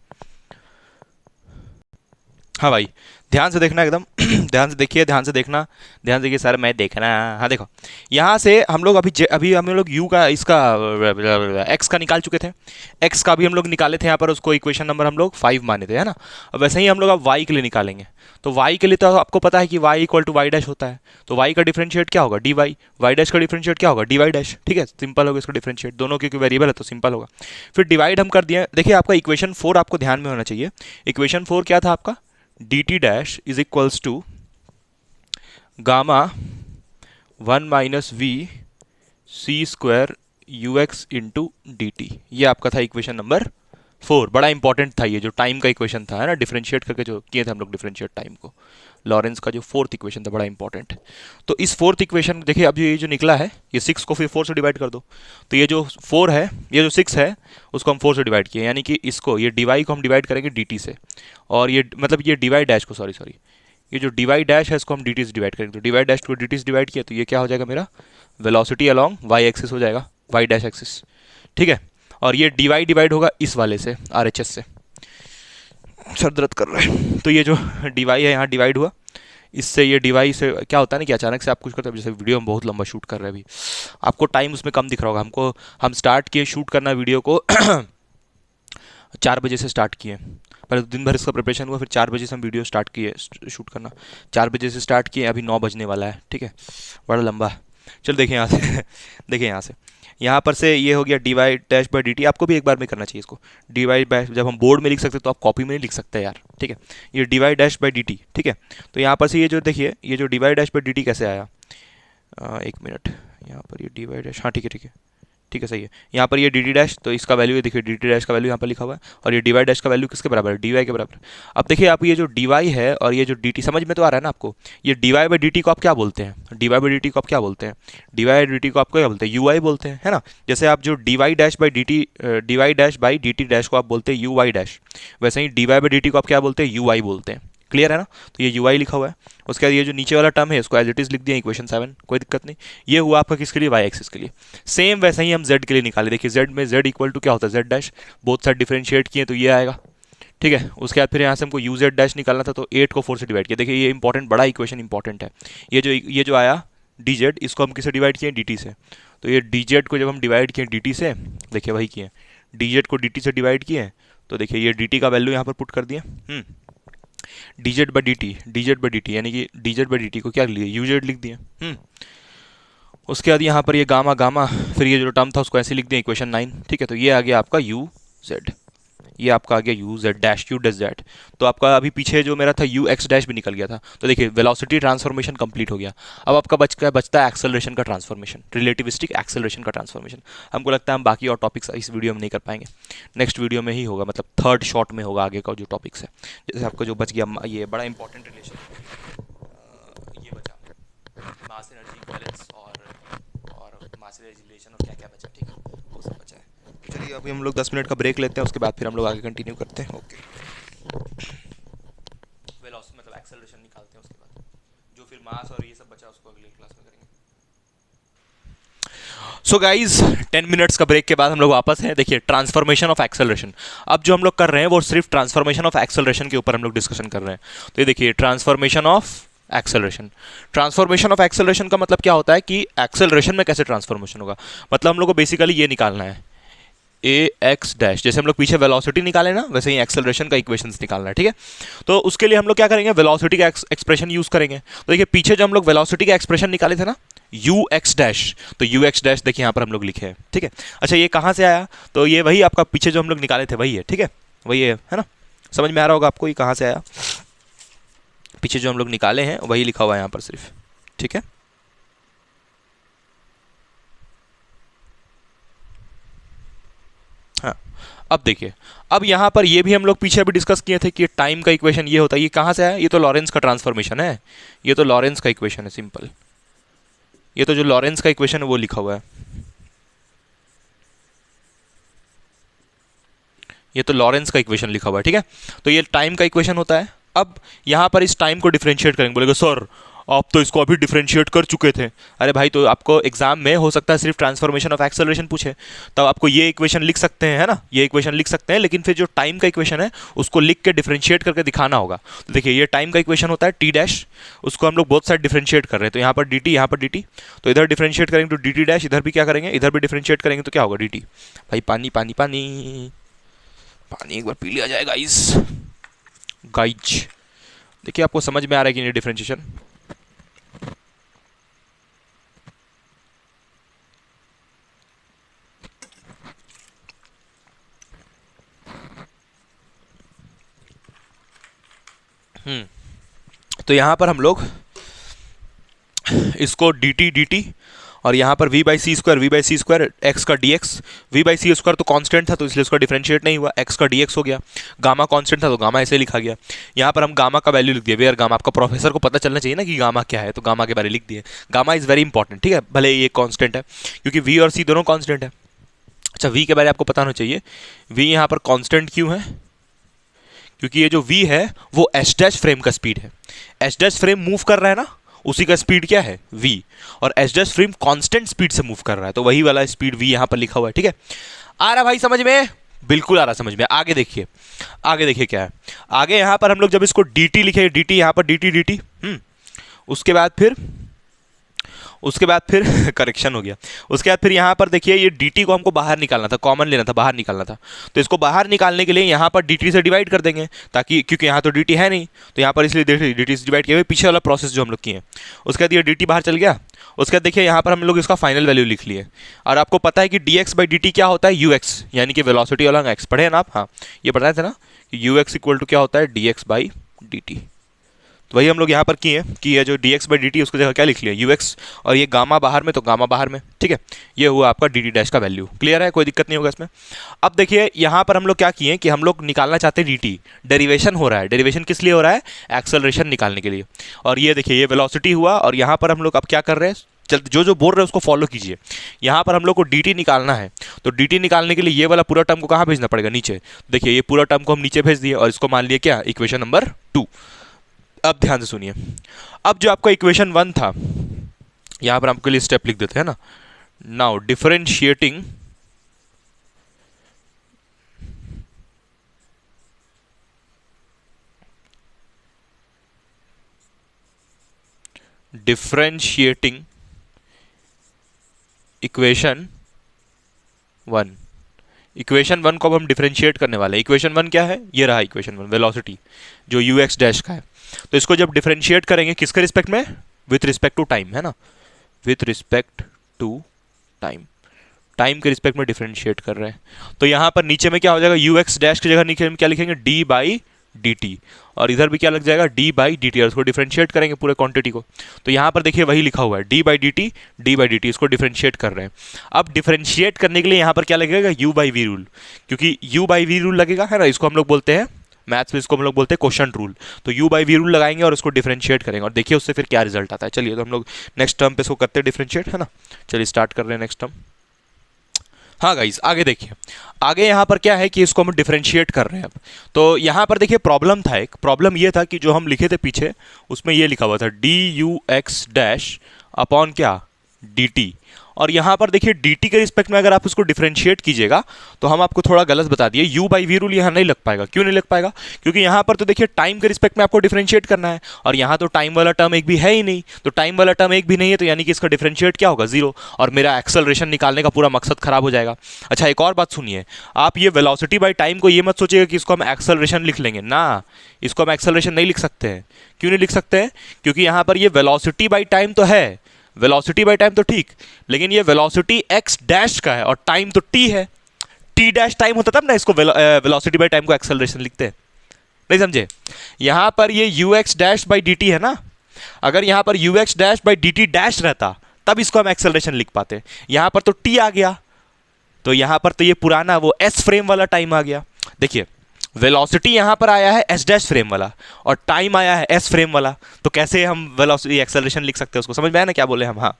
हाँ भाई ध्यान से देखना एकदम ध्यान से देखिए, ध्यान से देखना, ध्यान से देखिए सर, मैं देखना। हाँ देखो, यहाँ से हम लोग अभी हम लोग u का, इसका x का निकाल चुके थे, x का भी हम लोग निकाले थे यहाँ पर, उसको इक्वेशन नंबर हम लोग 5 माने थे, है ना। अब वैसे ही हम लोग अब y के लिए निकालेंगे, तो y के लिए तो आपको पता है कि y equal to y dash होता है, तो y का डिफरेंशिएट क्या होगा, dy, y डैश का डिफरेंशिएट क्या होगा, dy डैश। ठीक है, सिंपल होगा इसका डिफरेंशिएट, दोनों क्योंकि वेरिएबल है तो सिंपल होगा। फिर डिवाइड हम कर दिए। देखिए आपका इक्वेशन 4 आपको ध्यान में होना चाहिए, इक्वेशन 4 क्या था आपका, dt dash is equals to gamma 1 minus V C square ux into dt। ये आपका था इक्वेशन नंबर 4, बड़ा इंपॉर्टेंट था ये जो टाइम का इक्वेशन था, है ना, डिफरेंशिएट करके जो किए थे हम लोग डिफरेंशिएट टाइम को, लॉरेंस का जो 4th इक्वेशन था, बड़ा इंपॉर्टेंट है। तो इस 4th इक्वेशन देखिए, अब ये जो निकला है, ये 6 को फिर 4 से डिवाइड कर दो, तो ये जो 4 है, ये जो 6 है उसको हम 4 से डिवाइड किए, यानी कि इसको, ये dy को हम डिवाइड करेंगे dt से, और ये मतलब ये dy डैश को, सॉरी ये जो dy डैश है इसको हम dt से डिवाइड करेंगे, तो dy डैश को dt से डिवाइड किया, तो ये क्या हो जाएगा, मेरा वेलोसिटी अलॉन्ग y एक्सिस हो जाएगा, y डैश एक्सिस। ठीक है, और ये dy डिवाइड होगा इस वाले से, RHS से, सर दर्द कर रहा है, तो ये जो dy है यहाँ डिवाइड हुआ इससे ये डिवाइस क्या होता है ना कि अचानक से आप कुछ करते हैं, जैसे वीडियो हम बहुत लंबा शूट कर रहे हैं अभी, आपको टाइम उसमें कम दिख रहा होगा। हम स्टार्ट किए शूट करना वीडियो को 4 बजे से स्टार्ट किए। पहले तो दिन भर इसका प्रिपरेशन हुआ, फिर 4 बजे से हम वीडियो स्टार्ट किए शूट करना। 4 बजे से स्टार्ट किए, अभी 9 बजने वाला है, ठीक है, बड़ा लंबा है। चल देखें यहाँ से देखें यहाँ से, यहाँ पर से ये हो गया divide dash by D T. आपको भी एक बार में करना चाहिए इसको, डिवाइड बाय, जब हम बोर्ड में लिख सकते तो आप कॉपी में नहीं लिख सकते यार, ठीक है। ये divide dash by D T, ठीक है। तो यहाँ पर से ये जो देखिए, ये जो divide dash by D T कैसे आया, 1 मिनट, यहाँ पर ये डिवाइड डैश, हाँ ठीक है ठीक है ठीक है, सही है। यहाँ पर ये डी टी डैश, तो इसका वैल्यू देखिए, डी टी डैश का वैल्यू यहाँ पर लिखा हुआ है, और ये डिवाइड डैश का वैल्यू किसके बराबर है, डी वाई के बराबर। अब देखिए आप ये जो डी वाई है और ये जो डी टी, समझ में तो आ रहा है ना आपको। ये D Y by D T को आप क्या बोलते हैं, D Y by D T को आप क्या बोलते हैं, डी वाई डी टी को आपको क्या बोलते हैं, यू आई बोलते हैं, है ना। जैसे आप जो d y dash by D t, d y dash by D t dash को आप बोलते हैं यू वाई डैश, वैसे ही d Y by D T को आप क्या बोलते हैं, यू आई बोलते हैं। क्लियर है ना। तो ये यू आई लिखा हुआ है। उसके बाद ये जो नीचे वाला टर्म है इसको एज इट इज लिख दिया इक्वेशन 7, कोई दिक्कत नहीं। ये हुआ आपका किसके लिए, वाई एक्सिस के लिए। सेम वैसे ही हम जेड के लिए निकाले। देखिए जेड में जेड इक्वल टू क्या होता है, Z dash, both side differentiate किए तो ये आएगा, ठीक है। उसके बाद फिर यहाँ से हमको यू जेड डैश निकालना था, तो 8 को 4 से डिवाइड किया। देखिए ये इंपॉर्टेंट, बड़ा इक्वेशन इंपॉर्टेंट है। ये जो आया डी जेड, इसको हम किससे डिवाइड किए, डी टी से। तो ये डी जेड को जब हम डिवाइड किए डी टी से, देखिए वही किए, डी जेड को डी टी से डिवाइड किए, तो देखिए ये डी टी का वैल्यू यहाँ पर पुट कर दिए, D Z by D t, D Z by D T, यानी कि D Z by D T को क्या लिया, यू जेड लिख दिया। उसके बाद यहाँ पर ये गामा गामा, फिर ये जो टर्म था उसको ऐसे लिख दिया इक्वेशन 9, ठीक है। तो ये आ गया आपका यू जेड, ये आपका आ गया you Z dash, you dash Z. तो आपका अभी पीछे जो मेरा था यू एक्स डैश भी निकल गया था। तो देखिए वेलोसिटी ट्रांसफॉर्मेशन कंप्लीट हो गया। अब आपका बचता है एक्सेलरेशन का ट्रांसफॉर्मेशन, रिलेटिविस्टिक एक्सेलरेशन का ट्रांसफॉर्मेशन। हमको लगता है हम बाकी और टॉपिक्स इस वीडियो में नहीं कर पाएंगे, नेक्स्ट वीडियो में ही होगा, मतलब थर्ड शॉर्ट में होगा आगे का जो टॉपिक्स है। जैसे आपको जो बच गया, ये बड़ा इंपॉर्टेंट रिलेशन, ये बचा मास एनर्जी इक्विवेलेंस और मास एनर्जी रिलेशन, और क्या क्या बचा, ठीक है, वो सब बचा है। चलिए अभी हम लोग 10 मिनट का ब्रेक लेते हैं, उसके बाद फिर हम लोग आगे कंटिन्यू करते हैं। ओके, वेलोसिटी मतलब एक्सेलरेशन निकालते हैं, उसके बाद जो फिर मास और ये सब बचा उसको अगले क्लास में करेंगे। सो गाइज 10 मिनट्स का ब्रेक के बाद हम लोग वापस हैं। देखिए ट्रांसफॉर्मेशन ऑफ एक्सेलरेशन, अब जो हम लोग कर रहे हैं वो सिर्फ ट्रांसफॉर्मेशन ऑफ एक्सेलरेशन के ऊपर हम लोग डिस्कशन कर रहे हैं। तो ये देखिए transformation of acceleration, transformation of acceleration का मतलब क्या होता है कि एक्सेलरेशन में कैसे ट्रांसफॉर्मेशन होगा। मतलब हम लोग को बेसिकली ये निकालना है ए एक्स डैश, जैसे हम लोग पीछे वेलोसिटी निकाले ना, वैसे ही एक्सेलरेशन का इक्वेशंस निकालना है, ठीक है। तो उसके लिए हम लोग क्या करेंगे, वेलोसिटी का एक्सप्रेशन यूज करेंगे। तो देखिए पीछे जो हम लोग वेलोसिटी का एक्सप्रेशन निकाले थे ना, यू एक्स डैश, तो यू एक्स डैश देखिए यहाँ पर हम लोग लिखे हैं, ठीक है। अच्छा ये कहाँ से आया, तो ये वही आपका पीछे जो हम लोग निकाले थे वही है, ठीक है, वही है ना। समझ में आ रहा होगा आपको ये कहाँ से आया, पीछे जो हम लोग निकाले हैं वही लिखा हुआ है यहाँ पर सिर्फ, ठीक है। हाँ अब देखिए, अब यहाँ पर ये भी हम लोग पीछे अभी डिस्कस किए थे कि टाइम का इक्वेशन ये होता है, ये कहाँ से आया, ये तो लॉरेंस का ट्रांसफॉर्मेशन है, ये तो लॉरेंस का इक्वेशन है सिंपल, ये तो जो लॉरेंस का इक्वेशन है वो लिखा हुआ है, ये तो लॉरेंस का इक्वेशन लिखा हुआ है, ठीक है। तो ये टाइम का इक्वेशन होता है। अब यहाँ पर इस टाइम को डिफरेंशिएट करेंगे, बोलेगा सर आप तो इसको अभी डिफरेंशिएट कर चुके थे। अरे भाई तो आपको एग्जाम में हो सकता है सिर्फ ट्रांसफॉर्मेशन ऑफ एक्सेलरेशन पूछे, तब आपको ये इक्वेशन लिख सकते हैं, है ना, ये इक्वेशन लिख सकते हैं, लेकिन फिर जो टाइम का इक्वेशन है उसको लिख के डिफरेंशिएट करके दिखाना होगा। तो देखिए ये टाइम का इक्वेशन होता है टी डैश, उसको हम लोग बोथ साइड डिफरेंशिएट कर रहे हैं, तो यहाँ पर डी टी, यहाँ पर डी टी, तो इधर डिफरेंशिएट करेंगे तो डी टी डैश, इधर भी क्या करेंगे, इधर भी डिफरेंशिएट करेंगे तो क्या होगा डी टी। भाई पानी पानी पानी पानी एक बार पी लिया जाएगा गाइस, गाइज देखिए आपको समझ में आ रहा है कि नहीं डिफरेंशिएशन। तो यहाँ पर हम लोग इसको डी टी और यहाँ पर v by C square x का d x, v by C square तो कांस्टेंट था तो इसलिए उसका डिफरेंशिएट नहीं हुआ, एक्स का डी एक्स हो गया, गामा कांस्टेंट था तो गामा ऐसे लिखा गया। यहाँ पर हम गामा का वैल्यू लिख दिया, वेयर गामा, आपका प्रोफेसर को पता चलना चाहिए ना कि गामा क्या है, तो गामा के बारे में लिख दिए। गामा इज़ वेरी इंपॉर्टेंट, ठीक है, भले ये कांस्टेंट है क्योंकि v और c दोनों कांस्टेंट है। अच्छा v के बारे में आपको पता होना चाहिए, v यहाँ पर कांस्टेंट क्यों है, क्योंकि ये जो v है वो एच डैश फ्रेम का स्पीड है, एच डैश फ्रेम मूव कर रहा है ना, उसी का स्पीड क्या है v, और H dash frame constant speed से मूव कर रहा है, तो वही वाला स्पीड v यहाँ पर लिखा हुआ है, ठीक है। आ रहा भाई समझ में, बिल्कुल आ रहा समझ में। आगे देखिए, आगे देखिए क्या है, आगे यहाँ पर हम लोग जब इसको dt लिखे, dt यहाँ पर dt उसके बाद फिर करेक्शन हो गया। उसके बाद फिर यहाँ पर देखिए ये dt को हमको बाहर निकालना था, कॉमन लेना था, बाहर निकालना था। तो इसको बाहर निकालने के लिए यहाँ पर dt से डिवाइड कर देंगे, ताकि क्योंकि यहाँ तो dt है नहीं, तो यहाँ पर इसलिए dt से डिवाइड किया हुआ पीछे वाला प्रोसेस जो हम लोग किए। उसके बाद ये dt बाहर चल गया। उसके बाद देखिए यहाँ पर हम लोग इसका फाइनल वैल्यू लिख लिए। और आपको पता है कि dx/dt क्या होता है, ux, यानी कि वेलोसिटी अलॉन्ग x। पढ़े ना आप? हाँ, ये पढ़ाए थे ना कि ux इक्वल टू क्या होता है, dx/dt। तो वही हम लोग यहाँ पर किए कि ये जो dx/dt उसको जगह क्या लिख लिया, ux, और ये गामा बाहर में तो गामा बाहर में। ठीक है, ये हुआ आपका dt डैश का वैल्यू। क्लियर है, कोई दिक्कत नहीं होगा इसमें। अब देखिए यहाँ पर हम लोग क्या किए कि हम लोग निकालना चाहते हैं dt, डेरिवेशन हो रहा है। डेरिवेशन किस लिए हो रहा है, एक्सेलरेशन निकालने के लिए। और ये देखिए ये वेलोसिटी हुआ, और यहाँ पर हम लोग अब क्या कर रहे हैं, जो बोल रहे हैं उसको फॉलो कीजिए। यहाँ पर हम लोग को dt निकालना है, तो dt निकालने के लिए ये वाला पूरा टर्म को कहाँ भेजना पड़ेगा, नीचे। देखिए ये पूरा टर्म को हम नीचे भेज दिए, और इसको मान लिया क्या, इक्वेशन नंबर 2। अब ध्यान से सुनिए, अब जो आपका इक्वेशन 1 था, यहां पर आपके लिए स्टेप लिख देते हैं ना। Now differentiating equation 1। इक्वेशन 1 को अब हम डिफरेंशिएट करने वाले हैं। इक्वेशन 1 क्या है, ये रहा इक्वेशन 1, वेलोसिटी जो ux डैश का है। तो इसको जब डिफरेंशिएट करेंगे किसके रिस्पेक्ट में, विथ रिस्पेक्ट टू टाइम, है ना, विथ रिस्पेक्ट टू टाइम के रिस्पेक्ट में डिफरेंशिएट कर रहे हैं। तो यहाँ पर नीचे में क्या हो जाएगा, ux डैश की जगह नीचे में क्या लिखेंगे, d/dt, और इधर भी क्या लग जाएगा, d/dt, और इसको डिफरेंशिएट करेंगे पूरे क्वांटिटी को। तो यहाँ पर देखिए वही लिखा हुआ है, d/dt, इसको डिफरेंशिएट कर रहे हैं। अब डिफरेंशिएट करने के लिए यहाँ पर क्या लगेगा, u/v रूल, क्योंकि u/v रूल लगेगा, है ना। इसको हम लोग बोलते हैं मैथ्स में, इसको हम लोग बोलते हैं क्वोशंट रूल। तो u/v रूल लगाएंगे और उसको डिफरेंशिएट करेंगे, और देखिए उससे फिर क्या रिजल्ट आता है। चलिए तो हम लोग नेक्स्ट टर्म पे इसको करते हैं डिफरेंशिएट, है ना। चलिए स्टार्ट कर रहे हैं नेक्स्ट टर्म। हाँ गाइस, आगे देखिए, आगे यहाँ पर क्या है कि इसको हम डिफरेंशिएट कर रहे हैं अब। तो यहाँ पर देखिए प्रॉब्लम था, एक प्रॉब्लम ये था कि जो हम लिखे थे पीछे, उसमें ये लिखा हुआ था dux डैश अपॉन क्या, dt। और यहाँ पर देखिए dt के रिस्पेक्ट में अगर आप इसको डिफरेंशिएट कीजिएगा तो हम आपको थोड़ा गलत बता दिए, u/v रूल यहाँ नहीं लग पाएगा। क्यों नहीं लग पाएगा, क्योंकि यहाँ पर तो देखिए टाइम के रिस्पेक्ट में आपको डिफरेंशिएट करना है, और यहाँ तो टाइम वाला टर्म एक भी है ही नहीं। तो टाइम वाला टर्म एक भी नहीं है, तो यानी कि इसका डिफरेंशिएट क्या होगा, 0, और मेरा एक्सेलरेशन निकालने का पूरा मकसद खराब हो जाएगा। अच्छा एक और बात सुनिए, आप ये वेलोसिटी बाई टाइम को ये मत सोचिएगा कि इसको हम एक्सेलरेशन लिख लेंगे ना, इसको हम एक्सेलरेशन नहीं लिख सकते हैं। क्यों नहीं लिख सकते हैं, क्योंकि यहाँ पर ये वेलोसिटी बाई टाइम तो है, वेलोसिटी बाय टाइम तो ठीक, लेकिन ये वेलोसिटी x डैश का है और टाइम तो t है। t डैश टाइम होता तब ना इसको वेलोसिटी बाय टाइम को एक्सेलरेशन लिखते हैं, नहीं समझे। यहां पर ये ux डैश बाय dt है ना, अगर यहां पर ux dash by dt dash रहता तब इसको हम एक्सेलरेशन लिख पाते। यहां पर तो t आ गया, तो यहां पर तो ये पुराना वो s फ्रेम वाला टाइम आ गया। देखिए वेलोसिटी यहां पर आया है s डैश फ्रेम वाला, और टाइम आया है s फ्रेम वाला, तो कैसे हम वेलोसिटी एक्सेलरेशन लिख सकते हैं, उसको समझ में आया ना क्या बोले हम। हाँ,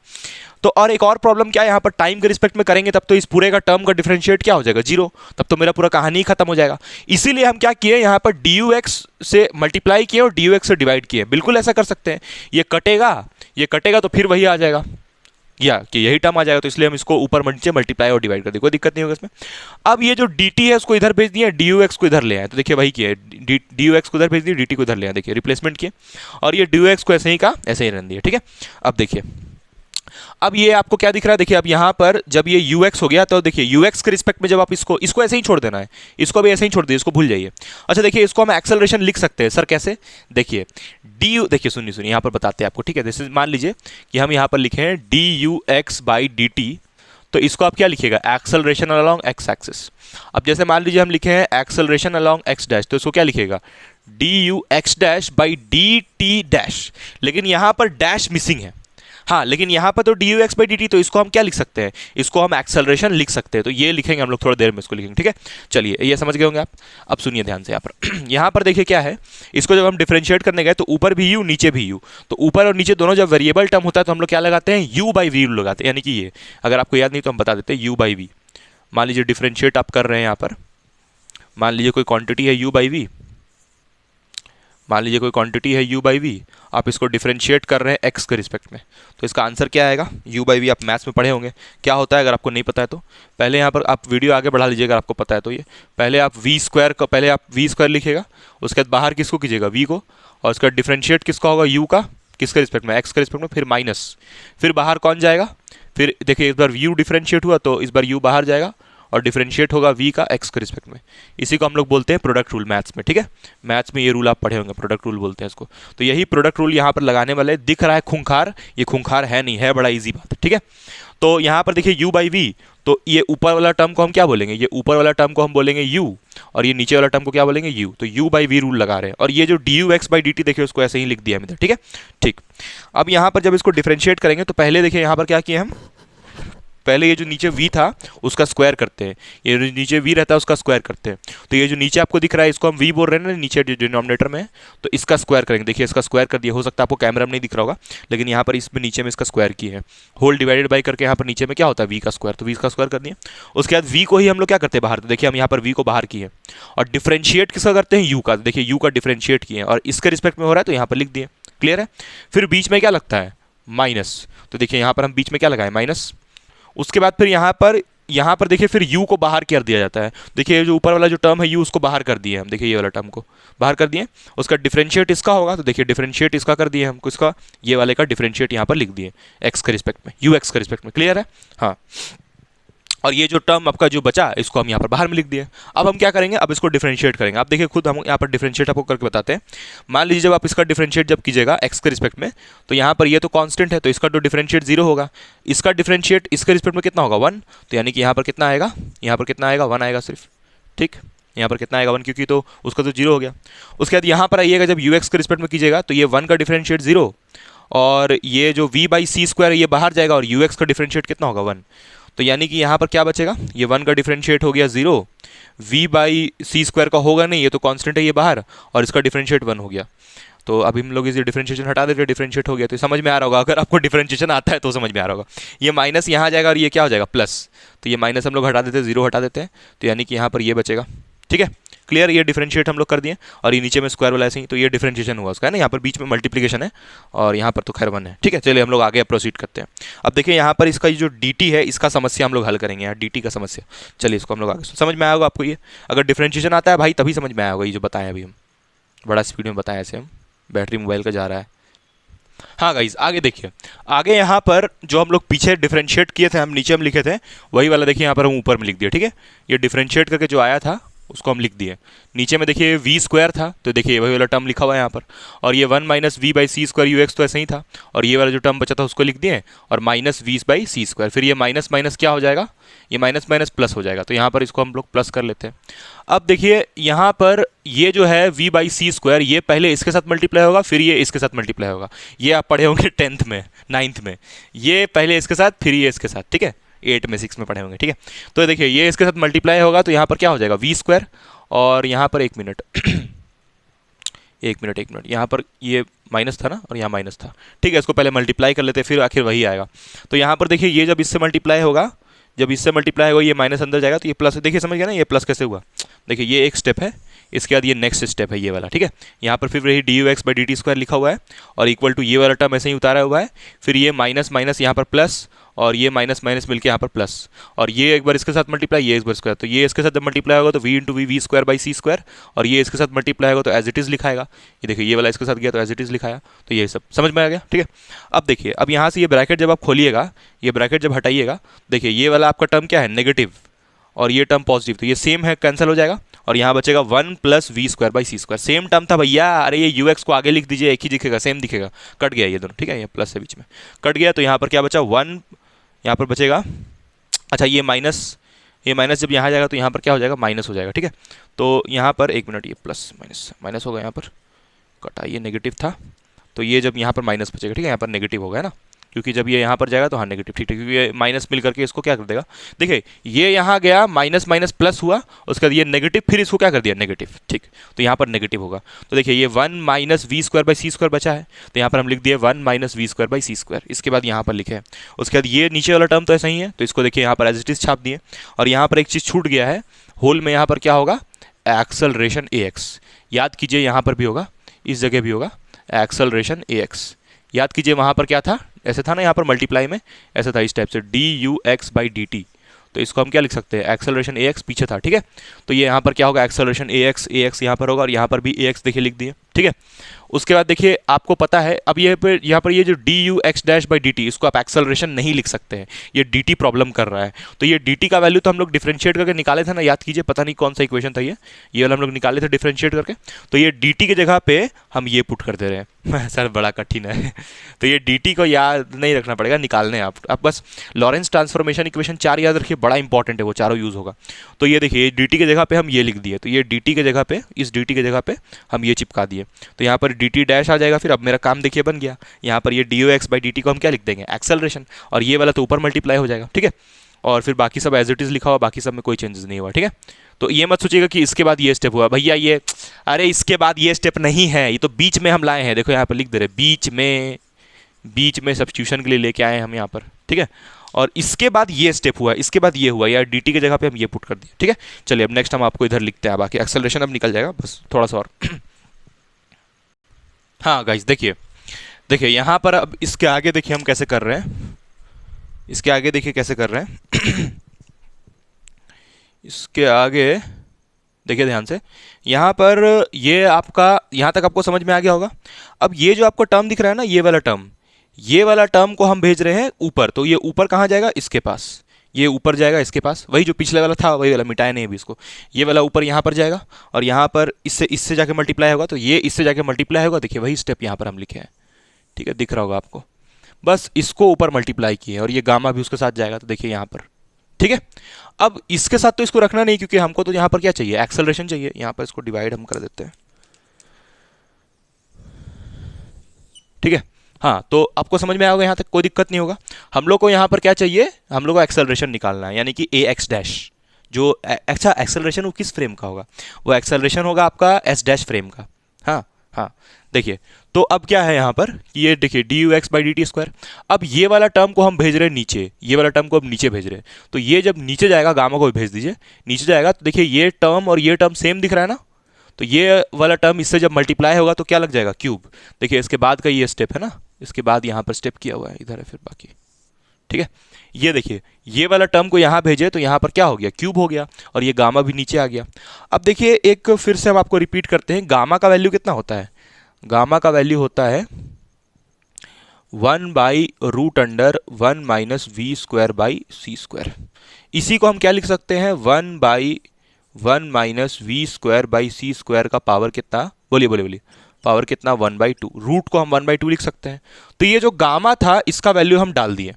तो और एक और प्रॉब्लम क्या है, यहाँ पर टाइम के रिस्पेक्ट में करेंगे तब तो इस पूरे का टर्म का डिफरेंशिएट क्या हो जाएगा, 0, तब तो मेरा पूरा कहानी ही खत्म हो जाएगा। इसीलिए हम क्या किए, यहाँ पर dux से मल्टीप्लाई किए और dux से डिवाइड किए। बिल्कुल ऐसा कर सकते हैं, ये कटेगा तो फिर वही आ जाएगा, या कि यही टर्म आ जाएगा, तो इसलिए हम इसको ऊपर नीचे मल्टीप्लाई और डिवाइड कर दें, कोई दिक्कत नहीं होगा इसमें। अब ये जो dt है उसको इधर भेज दिया, dux को इधर ले आए, तो देखिए वही किया, dux को इधर भेज दिया, dt को इधर ले आए, देखिए रिप्लेसमेंट किए, और ये dux को ऐसे ही का ऐसे ही रहने दिया। ठीक है, अब देखिए अब ये आपको क्या दिख रहा है, देखिए अब यहाँ पर जब ये ux हो गया तो देखिए ux के रिस्पेक्ट में जब आप इसको ऐसे ही छोड़ देना है, इसको भी ऐसे ही छोड़ दिए, इसको भूल जाइए। अच्छा देखिए इसको हम एक्सेलरेशन लिख सकते हैं, सर कैसे, देखिए देखिए सुनिए यहाँ पर बताते हैं आपको। ठीक है, जैसे मान लीजिए कि हम यहाँ पर लिखे हैं dux/dt, तो इसको आप क्या लिखिएगा, एक्सेलरेशन अलोंग x एक्सिस। अब जैसे मान लीजिए हम लिखे हैं एक्सेलरेशन अलोंग x डैश, तो इसको क्या लिखिएगा, dux/dt डैश, लेकिन यहाँ पर डैश मिसिंग है। हाँ, लेकिन यहाँ पर तो dux/dt, तो इसको हम क्या लिख सकते हैं, इसको हम एक्सेलरेशन लिख सकते हैं, तो ये लिखेंगे हम लोग, थोड़ी देर में इसको लिखेंगे। ठीक है, चलिए ये समझ गए होंगे आप। अब सुनिए ध्यान से, यहाँ पर यहाँ पर देखिए क्या है, इसको जब हम डिफरेंशिएट करने गए तो ऊपर भी u नीचे भी u, तो ऊपर और नीचे दोनों जब वेरिएबल टर्म होता है तो हम लोग क्या लगाते हैं, u/v लगाते हैं, यानी कि ये अगर आपको याद नहीं तो हम बता देते हैं u/v। मान लीजिए डिफरेंशिएट आप कर रहे हैं, यहाँ पर मान लीजिए कोई क्वांटिटी है u/v, मान लीजिए कोई क्वांटिटी है u/v, आप इसको डिफरेंशिएट कर रहे हैं x के रिस्पेक्ट में, तो इसका आंसर क्या आएगा, u/v। आप मैथ्स में पढ़े होंगे क्या होता है, अगर आपको नहीं पता है तो पहले यहाँ पर आप वीडियो आगे बढ़ा लीजिएगा, अगर आपको पता है तो ये पहले आप v² लिखिएगा, उसके बाद बाहर किसको कीजिएगा, v को, और उसका डिफरेंशिएट किसका होगा, u का, किसके रिस्पेक्ट में, एक्स के रिस्पेक्ट में, फिर माइनस, फिर बाहर कौन जाएगा, फिर देखिए इस बार यू डिफरेंशिएट हुआ तो इस बार यू बाहर जाएगा और डिफरेंशिएट होगा v का x के रिस्पेक्ट में। इसी को हम लोग बोलते हैं प्रोडक्ट रूल मैथ्स में, ठीक है। मैथ्स में ये रूल आप पढ़े होंगे, प्रोडक्ट रूल बोलते हैं इसको। तो यही प्रोडक्ट रूल यहाँ पर लगाने वाले, दिख रहा है खूंखार, ये खूंखार है नहीं, है बड़ा इजी बात है, ठीक है। तो यहाँ पर देखिए u बाई वी, तो ये ऊपर वाला टर्म को हम क्या बोलेंगे, ये ऊपर वाला टर्म को हम बोलेंगे u, और ये नीचे वाला टर्म को क्या बोलेंगे u। तो u बाई वी रूल लगा रहे हैं, और ये जो du x बाई dt देखिए उसको ऐसे ही लिख दिया हमने, ठीक है। ठीक, अब यहाँ पर जब इसको डिफरेंशिएट करेंगे तो पहले देखिए यहाँ पर क्या किए हम, पहले ये जो नीचे v था उसका स्क्वायर करते हैं, ये जो नीचे v रहता है उसका स्क्वायर करते हैं। तो ये जो नीचे आपको दिख रहा है इसको हम v बोल रहे हैं ना, नीचे डिनोमिनेटर में है, तो इसका स्क्वायर करेंगे। देखिए इसका स्क्वायर कर दिया, हो सकता है आपको कैमरा में नहीं दिख रहा होगा, लेकिन यहाँ पर इसमें नीचे में इसका स्क्वायर किए हैं, होल डिवाइडेड बाई करके यहाँ पर नीचे में क्या होता है v का स्क्वायर, तो v का स्क्वायर कर दिया। उसके बाद v को ही हम लोग क्या करते हैं बाहर, तो देखिए हम यहाँ पर v को बाहर किए और डिफरेंशिएट किसका करते हैं, u का। देखिए u का डिफरेंशिएट किए और इसके रिस्पेक्ट में हो रहा है तो यहाँ पर लिख दिए, क्लियर है। फिर बीच में क्या लगता है, माइनस, तो देखिए यहाँ पर हम बीच में क्या लगाए, माइनस। उसके बाद फिर यहाँ पर देखिए फिर u को बाहर कर दिया जाता है। देखिए जो ऊपर वाला जो टर्म है u, उसको बाहर कर दिए हम, देखिए ये वाला टर्म को बाहर कर दिए। उसका डिफरेंशिएट इसका होगा, तो देखिए डिफरेंशिएट इसका कर दिए हम, किसका, ये वाले का डिफरेंशिएट यहाँ पर लिख दिए x के रिस्पेक्ट में, ux के रिस्पेक्ट में, क्लियर है। हाँ, और ये जो टर्म आपका जो बचा इसको हम यहाँ पर बाहर में लिख दिए। अब हम क्या करेंगे, अब इसको डिफरेंशिएट करेंगे। आप देखिए खुद हम यहाँ पर डिफरेंशिएट आपको करके बताते हैं। मान लीजिए जब आप इसका डिफरेंशिएट जब कीजिएगा x के रिस्पेक्ट में, तो यहाँ पर ये तो कांस्टेंट है, तो इसका तो डिफरेंशिएट 0 होगा। इसका डिफरेंशिएट इसके रिस्पेक्ट में कितना होगा, 1, तो यानी कि यहाँ पर कितना आएगा, यहाँ पर कितना आएगा, 1 आएगा सिर्फ, ठीक। यहाँ पर कितना आएगा, 1, क्योंकि तो उसका तो 0 हो गया। उसके बाद यहाँ पर आइएगा जब ux के रिस्पेक्ट में कीजिएगा तो ये 1 का डिफरेंशिएट 0, और ये जो v बाई सी स्क्वायर ये बाहर जाएगा और ux का डिफरेंशिएट कितना होगा, 1। तो यानी कि यहाँ पर क्या बचेगा, ये 1 का डिफरेंशिएट हो गया 0, v बाई सी स्क्वायर का होगा नहीं, ये तो कांस्टेंट है ये बाहर, और इसका डिफरेंशिएट 1 हो गया। तो अभी हम लोग इसे डिफरेंशिएशन हटा देते हैं, डिफरेंशिएट हो गया, तो समझ में आ रहा होगा, अगर आपको डिफरेंशिएशन आता है तो समझ में आ रहा होगा। ये माइनस यहाँ जाएगा और ये क्या हो जाएगा, प्लस, तो ये माइनस हम लोग हटा देते हैं, 0 हटा देते हैं, तो यानी कि यहाँ पर ये बचेगा, ठीक है, क्लियर। ये डिफरेंशिएट हम लोग कर दिए, और ये नीचे में स्क्वायर वाला ऐसे ही, तो ये डिफरेंशिएशन हुआ उसका है ना, यहाँ पर बीच में मल्टीप्लिकेशन है और यहाँ पर तो खैर 1 है, ठीक है। चलिए हम लोग आगे प्रोसीड करते हैं। अब देखिए यहाँ पर इसका जो dt है इसका समस्या हम लोग हल करेंगे, यहाँ dt का समस्या। चलिए इसको हम लोग आगे समझ में आया होगा आपको, ये अगर डिफरेंशिएशन आता है भाई तभी समझ में आया होगा, ये जो बताया अभी हम, बड़ा स्पीड में बताया ऐसे हम, बैटरी मोबाइल का जा रहा है। हाँ गाइज आगे देखिए, आगे यहाँ पर जो हम लोग पीछे डिफरेंशिएट किए थे, हम नीचे हम लिखे थे वही वाला देखिए यहाँ पर हम ऊपर में लिख दिए, ठीक है। ये डिफरेंशिएट करके जो आया था उसको हम लिख दिए। नीचे में देखिए v स्क्वायर था, तो देखिए वही वाला टर्म लिखा हुआ है यहाँ पर, और ये 1 minus V by C square ux तो ऐसे ही था, और ये वाला जो टर्म बचा था उसको लिख दिए, और minus V by C square, फिर ये माइनस माइनस क्या हो जाएगा, ये माइनस माइनस प्लस हो जाएगा, तो यहाँ पर इसको हम लोग प्लस कर लेते हैं। अब देखिए यहाँ पर ये जो है v बाई सी स्क्वायर, ये पहले इसके साथ मल्टीप्लाई होगा, फिर ये इसके साथ मल्टीप्लाई होगा। ये आप पढ़े होंगे 10th में 9th में, ये पहले इसके साथ फिर ये इसके साथ, ठीक है, 8 में 6 में पढ़े होंगे, ठीक है। तो देखिए ये इसके साथ मल्टीप्लाई होगा, तो यहाँ पर क्या हो जाएगा, वी स्क्वायर, और यहाँ पर 1 मिनट एक मिनट यहाँ पर ये माइनस था ना, और यहाँ माइनस था, ठीक है। इसको पहले मल्टीप्लाई कर लेते हैं, फिर आखिर वही आएगा। तो यहाँ पर देखिए ये जब इससे मल्टीप्लाई होगा, जब इससे मल्टीप्लाई होगा ये माइनस अंदर जाएगा, तो ये प्लस, देखिए समझ गया ना, ये प्लस कैसे हुआ। देखिए ये एक स्टेप है, इसके बाद ये नेक्स्ट स्टेप है ये वाला, ठीक है। यहाँ पर फिर वही D you x by D T square लिखा हुआ है, और इक्वल टू ये वाला टर्म ऐसे ही उतारा हुआ है, फिर ये माइनस माइनस यहाँ पर प्लस, और ये माइनस माइनस मिलकर यहाँ पर प्लस, और ये एक बार इसके साथ मल्टीप्लाई, ये एक बार स्क्वायर, तो ये इसके साथ जब मल्टीप्लाई होगा तो v into V square by C square, और ये इसके साथ मल्टीप्लाई होगा तो एज इट इज़ लिखाएगा। ये देखिए ये वाला इसके साथ गया तो एज इट इज़ लिखाया, तो ये सब समझ में आ गया, ठीक है। अब देखिए अब यहाँ से ये ब्रैकेट जब आप खोलिएगा, ये ब्रैकेट जब हटाइएगा, देखिए ये वाला आपका टर्म क्या है, नेगेटिव, और ये टर्म पॉजिटिव, तो ये सेम है, कैंसिल हो जाएगा, और यहाँ बचेगा 1 plus V square by C square. Same term था भैया, अरे ये यू एक्स को आगे लिख दीजिए, एक ही दिखेगा, सेम दिखेगा, कट गया ये दोनों, ठीक है, ये प्लस से बीच में कट गया, तो यहाँ पर क्या बचा, 1 यहाँ पर बचेगा। अच्छा ये माइनस जब यहाँ जाएगा तो यहाँ पर क्या हो जाएगा, माइनस हो जाएगा, ठीक है। तो यहाँ पर 1 मिनट, ये प्लस माइनस माइनस होगा, यहाँ पर कटा, ये नेगेटिव था, तो ये जब यहाँ पर माइनस बचेगा, ठीक है, यहाँ पर नेगेटिव होगा, है ना, क्योंकि जब ये यहाँ पर जाएगा तो हाँ नेगेटिव, ठीक है, क्योंकि ये माइनस मिल करके इसको क्या कर देगा, देखिए ये यहाँ गया माइनस माइनस प्लस हुआ, उसके बाद ये नेगेटिव, फिर इसको क्या कर दिया, नेगेटिव, ठीक, तो यहाँ पर नेगेटिव होगा। तो देखिए ये 1 minus we square by C square बचा है, तो यहाँ पर हम लिख दिए 1 minus we square by C square, इसके बाद यहाँ पर लिखे, उसके बाद ये नीचे वाला टर्म तो ऐसा ही है, तो इसको देखिए यहाँ पर एज इट इज छाप दिए, और यहाँ पर एक चीज़ छूट गया है, होल में यहाँ पर क्या होगा, एक्सेलरेशन ए एक्स, याद कीजिए यहाँ पर भी होगा, इस जगह भी होगा एक्सेलरेशन ए एक्स, याद कीजिए वहाँ पर क्या था, ऐसे था ना, यहाँ पर मल्टीप्लाई में ऐसा था इस टाइप से, D you x by D T, तो इसको हम क्या लिख सकते हैं, एक्सेलरेशन ए एक्स पीछे था, ठीक है। तो ये यहाँ पर क्या होगा, एक्सेलरेशन ए एक्स यहाँ पर होगा, और यहाँ पर भी ए एक्स देखिए लिख दिए, ठीक है। उसके बाद देखिए आपको पता है अब यहाँ पर ये जो D you x dash by D T, इसको आप एक्सेलरेशन नहीं लिख सकते हैं, ये डी टी प्रॉब्लम कर रहा है। तो ये डी टी का वैल्यू तो हम लोग डिफरेंशिएट करके निकाले थे ना, याद कीजिए, पता नहीं कौन सा इक्वेशन था ये वाला हम लोग निकाले थे डिफरेंशिएट करके। तो ये डी टी की जगह पे हम ये पुट कर दे रहे हैं सर बड़ा कठिन है तो ये डी टी को याद नहीं रखना पड़ेगा, निकालने आप बस लॉरेंस ट्रांसफॉर्मेशन इक्वेशन 4 याद रखिए, बड़ा इंपॉर्टेंट है, वो चारों यूज होगा। तो ये देखिए डी टी की जगह पे हम ये लिख दिए, तो ये डी टी की जगह पे, इस डी टी की जगह पे हम ये चिपका दिए, तो यहाँ पर डी टी डैश आ जाएगा। फिर अब मेरा काम देखिए बन गया, यहाँ पर ये D O X by D T को हम क्या लिख देंगे, एक्सेलरेशन, और ये वाला तो ऊपर मल्टीप्लाई हो जाएगा, ठीक है। और फिर बाकी सब एज इट इज लिखा हुआ, बाकी सब में कोई चेंजेस नहीं हुआ, ठीक है। तो ये मत सोचिएगा कि इसके बाद ये स्टेप हुआ, भैया ये, अरे इसके बाद ये स्टेप नहीं है, ये तो बीच में हम लाए हैं, देखो यहाँ पर लिख दे रहे बीच में सब्स्टिट्यूशन के लिए लेके आए हैं हम यहाँ पर, ठीक है। और इसके बाद ये स्टेप हुआ, इसके बाद ये हुआ, यार dt की जगह पे हम ये पुट कर दिए, ठीक है। चलिए अब नेक्स्ट हम आपको इधर लिखते हैं, बाकी एक्सेलरेशन अब निकल जाएगा, बस थोड़ा सा और हाँ गाइस देखिए यहाँ पर अब इसके आगे देखिए हम कैसे कर रहे हैं, इसके आगे देखिए कैसे कर रहे हैं इसके आगे देखिए ध्यान से, यहाँ पर ये आपका, यहाँ तक आपको समझ में आ गया होगा। अब ये जो आपको टर्म दिख रहा है ना, ये वाला टर्म को हम भेज रहे हैं ऊपर, तो ये ऊपर कहाँ जाएगा, इसके पास, ये ऊपर जाएगा इसके पास, वही जो पिछले वाला था वही वाला, मिटाया नहीं अभी इसको, ये वाला ऊपर यहाँ पर जाएगा, और यहाँ पर इससे जाके मल्टीप्लाई होगा, तो ये इससे जाके मल्टीप्लाई होगा, देखिए वही स्टेप यहाँ पर हम लिखे हैं, ठीक है, दिख रहा होगा आपको, बस इसको ऊपर मल्टीप्लाई किए, और ये गामा भी उसके साथ जाएगा, तो देखिए यहाँ पर, ठीक है। अब इसके साथ तो इसको रखना नहीं, क्योंकि हमको तो यहाँ पर क्या चाहिए, एक्सेलरेशन चाहिए, यहाँ पर इसको डिवाइड हम कर देते हैं, ठीक है। हाँ, तो आपको समझ में आएगा, यहाँ तक कोई दिक्कत नहीं होगा। हम लोग को यहाँ पर क्या चाहिए, हम लोग को एक्सेलरेशन निकालना है, यानी कि ए एक्स डैश, जो अच्छा एक्सेलरेशन वो किस फ्रेम का होगा, वो एक्सेलरेशन होगा आपका एस डैश फ्रेम का। हाँ देखिए, तो अब क्या है यहाँ पर, ये देखिए D you x by D T square, अब ये वाला टर्म को हम भेज रहे हैं नीचे, ये वाला टर्म को अब नीचे भेज रहे हैं, तो ये जब नीचे जाएगा, गामा को भी भेज दीजिए, नीचे जाएगा, तो देखिए ये टर्म और ये टर्म सेम दिख रहा है ना, तो ये वाला टर्म इससे जब मल्टीप्लाई होगा तो क्या लग जाएगा, क्यूब। देखिए इसके बाद का ये स्टेप है ना, इसके बाद यहाँ पर स्टेप किया हुआ है, इधर है फिर बाकी, ठीक है। ये देखिए ये वाला टर्म को यहाँ भेजे तो यहाँ पर क्या हो गया, क्यूब हो गया, और ये गामा भी नीचे आ गया। अब देखिए एक फिर से हम आपको रिपीट करते हैं, गामा का वैल्यू कितना होता है, गामा का वैल्यू होता है 1/√1 minus we square by C square. इसी को हम क्या लिख सकते हैं, 1/1 minus we square by C square का पावर कितना, बोलिए पावर कितना, 1/2, रूट को हम 1/2 लिख सकते हैं। तो ये जो गामा था इसका वैल्यू हम डाल दिए,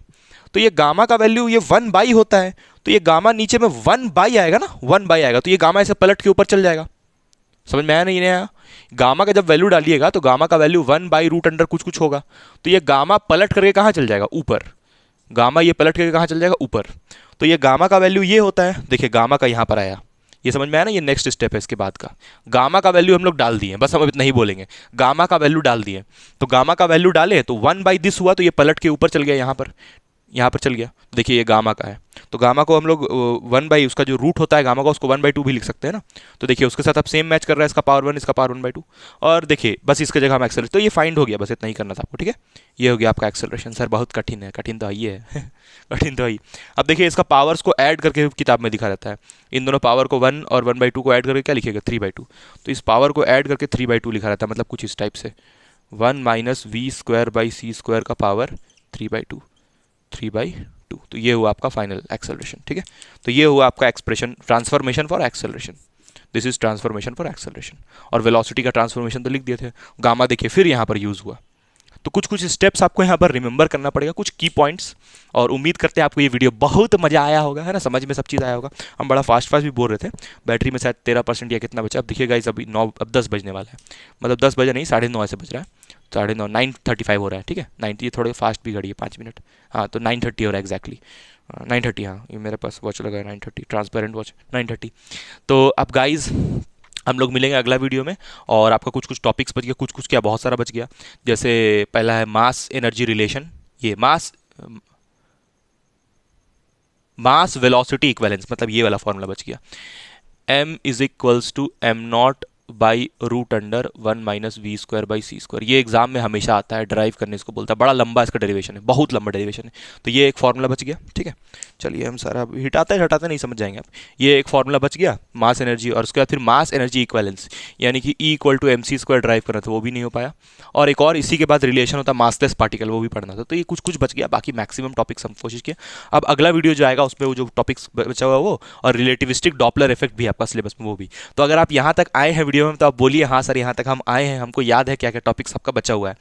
तो ये गामा का वैल्यू ये 1/, होता है, तो ये गामा नीचे में 1/, आएगा ना, 1/, आएगा, तो ये गामा ऐसे पलट के ऊपर चल जाएगा। समझ में आया नहीं आया, गामा का जब वैल्यू डालिएगा तो गामा का वैल्यू 1/√अंडर कुछ होगा, तो ये गामा पलट करके कहाँ चल जाएगा, ऊपर, गामा ये पलट करके कहाँ चल जाएगा, ऊपर। तो ये गामा का वैल्यू ये होता है, देखिए गामा का यहाँ पर आया, ये समझ में आया ना, ये नेक्स्ट स्टेप है इसके बाद का। गामा का वैल्यू हम लोग डाल दिए, बस हम अब इतना ही बोलेंगे, गामा का वैल्यू डाल दिए, तो गामा का वैल्यू डाले तो 1/this हुआ, तो ये पलट के ऊपर चल गया, यहाँ पर चल गया, देखिए ये गामा का है, तो गामा को हम लोग 1/, उसका जो रूट होता है गामा का, उसको 1/2 भी लिख सकते हैं ना। तो देखिए उसके साथ अब सेम मैच कर रहा है, इसका पावर 1, इसका पावर 1/2, और देखिए बस इसके जगह हम एक्सेलरेशन, तो ये फाइंड हो गया, बस इतना ही करना था आपको, ठीक है। ये हो गया आपका एक्सेलरेशन। सर बहुत कठिन है, कठिन तो ये है कठिन तो ही। अब देखिए इसका पावर्स को ऐड करके किताब में दिखा रहता है, इन दोनों पावर को 1 और 1/2 को ऐड करके क्या लिखेगा, 3/2, तो इस पावर को ऐड करके 3/2 लिखा रहता है, मतलब कुछ इस टाइप से, 1 minus we square by C square का पावर 3/2, तो ये हुआ आपका फाइनल एक्सेलरेशन, ठीक है। तो ये हुआ आपका expression, transformation for acceleration, this is transformation for acceleration. और वेलोसिटी का ट्रांसफॉर्मेशन तो लिख दिए थे, गामा देखिए फिर यहाँ पर यूज हुआ। तो कुछ स्टेप्स आपको यहाँ पर रिमेंबर करना पड़ेगा, कुछ की पॉइंट्स, और उम्मीद करते हैं आपको ये वीडियो बहुत मजा आया होगा, है ना, समझ में सब चीज़ आया होगा। हम बड़ा फास्ट भी बोल रहे थे, बैटरी में शायद 13% या कितना बचा। अब देखिए गाइस अभी 9, अब 10 बजने वाला है, मतलब 10 बजे नहीं, 9:30 ऐसे बज रहा है, 9:30, 9:35 हो रहा है, ठीक है, 90, ये थोड़े फास्ट भी घड़ी है 5 मिनट, हाँ, तो 9:30 हो रहा है एग्जैक्टली, 9:30, हाँ, ये मेरे पास वॉच लगा है 9:30, ट्रांसपेरेंट वॉच 9:30। तो अब गाइज हम लोग मिलेंगे अगला वीडियो में, और आपका कुछ टॉपिक्स बच गया, कुछ क्या बहुत सारा बच गया। जैसे पहला है मास एनर्जी रिलेशन, ये मास वेलोसिटी इक्वेलेंस, मतलब ये वाला फॉर्मूला बच गया, m = m0 by root under 1 minus we square by C square. ये एग्जाम में हमेशा आता है, ड्राइव करने इसको बोलता है, बड़ा लंबा इसका डेरिवेशन है, बहुत लंबा डेरिवेशन है। तो ये एक फॉर्मूला बच गया, ठीक है। चलिए हम सारा हटाते हटाते नहीं समझ जाएंगे आप। ये एक फॉर्मूला बच गया मास एनर्जी, और उसके बाद फिर मास एनर्जी इक्वेलेंस, यानी कि E equal to M C square derive करना था, वो भी नहीं हो पाया। और एक और इसी के बाद रिलेशन होता है मासलेस पार्टिकल, वो भी पढ़ना था। तो ये कुछ कुछ बच गया, बाकी मैक्सिमम टॉपिक्स हम कोशिश किया। अब अगला वीडियो जो आएगा उसमें वो जो टॉपिक्स बचा हुआ वो, और रिलेटिविस्टिक डॉपलर इफेक्ट भी आपका सिलेबस में, वो भी। तो अगर आप यहाँ तक आए हैं वीडियो में तो आप बोलिए हाँ सर यहाँ तक हम आए हैं, हमको याद है क्या क्या टॉपिक्स आपका बचा हुआ है,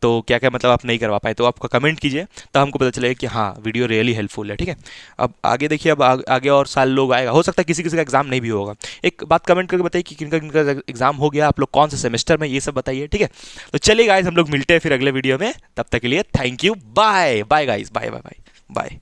तो क्या क्या मतलब आप नहीं करवा पाए, तो आपका कमेंट कीजिए, तो हमको पता चलेगा कि हाँ वीडियो रियली हेल्पफुल है, ठीक है। अब आगे देखिए, अब आगे और साल लोग आएगा, हो सकता है किसी किसी का एग्जाम नहीं भी होगा। एक बात कमेंट करके बताइए कि किनका किनका एग्जाम हो गया, आप लोग कौन से सेमेस्टर में, ये सब बताइए, ठीक है। तो चलिए गाइस, हम लोग मिलते हैं फिर अगले वीडियो में, तब तक के लिए thank you, bye bye guys, bye bye bye bye.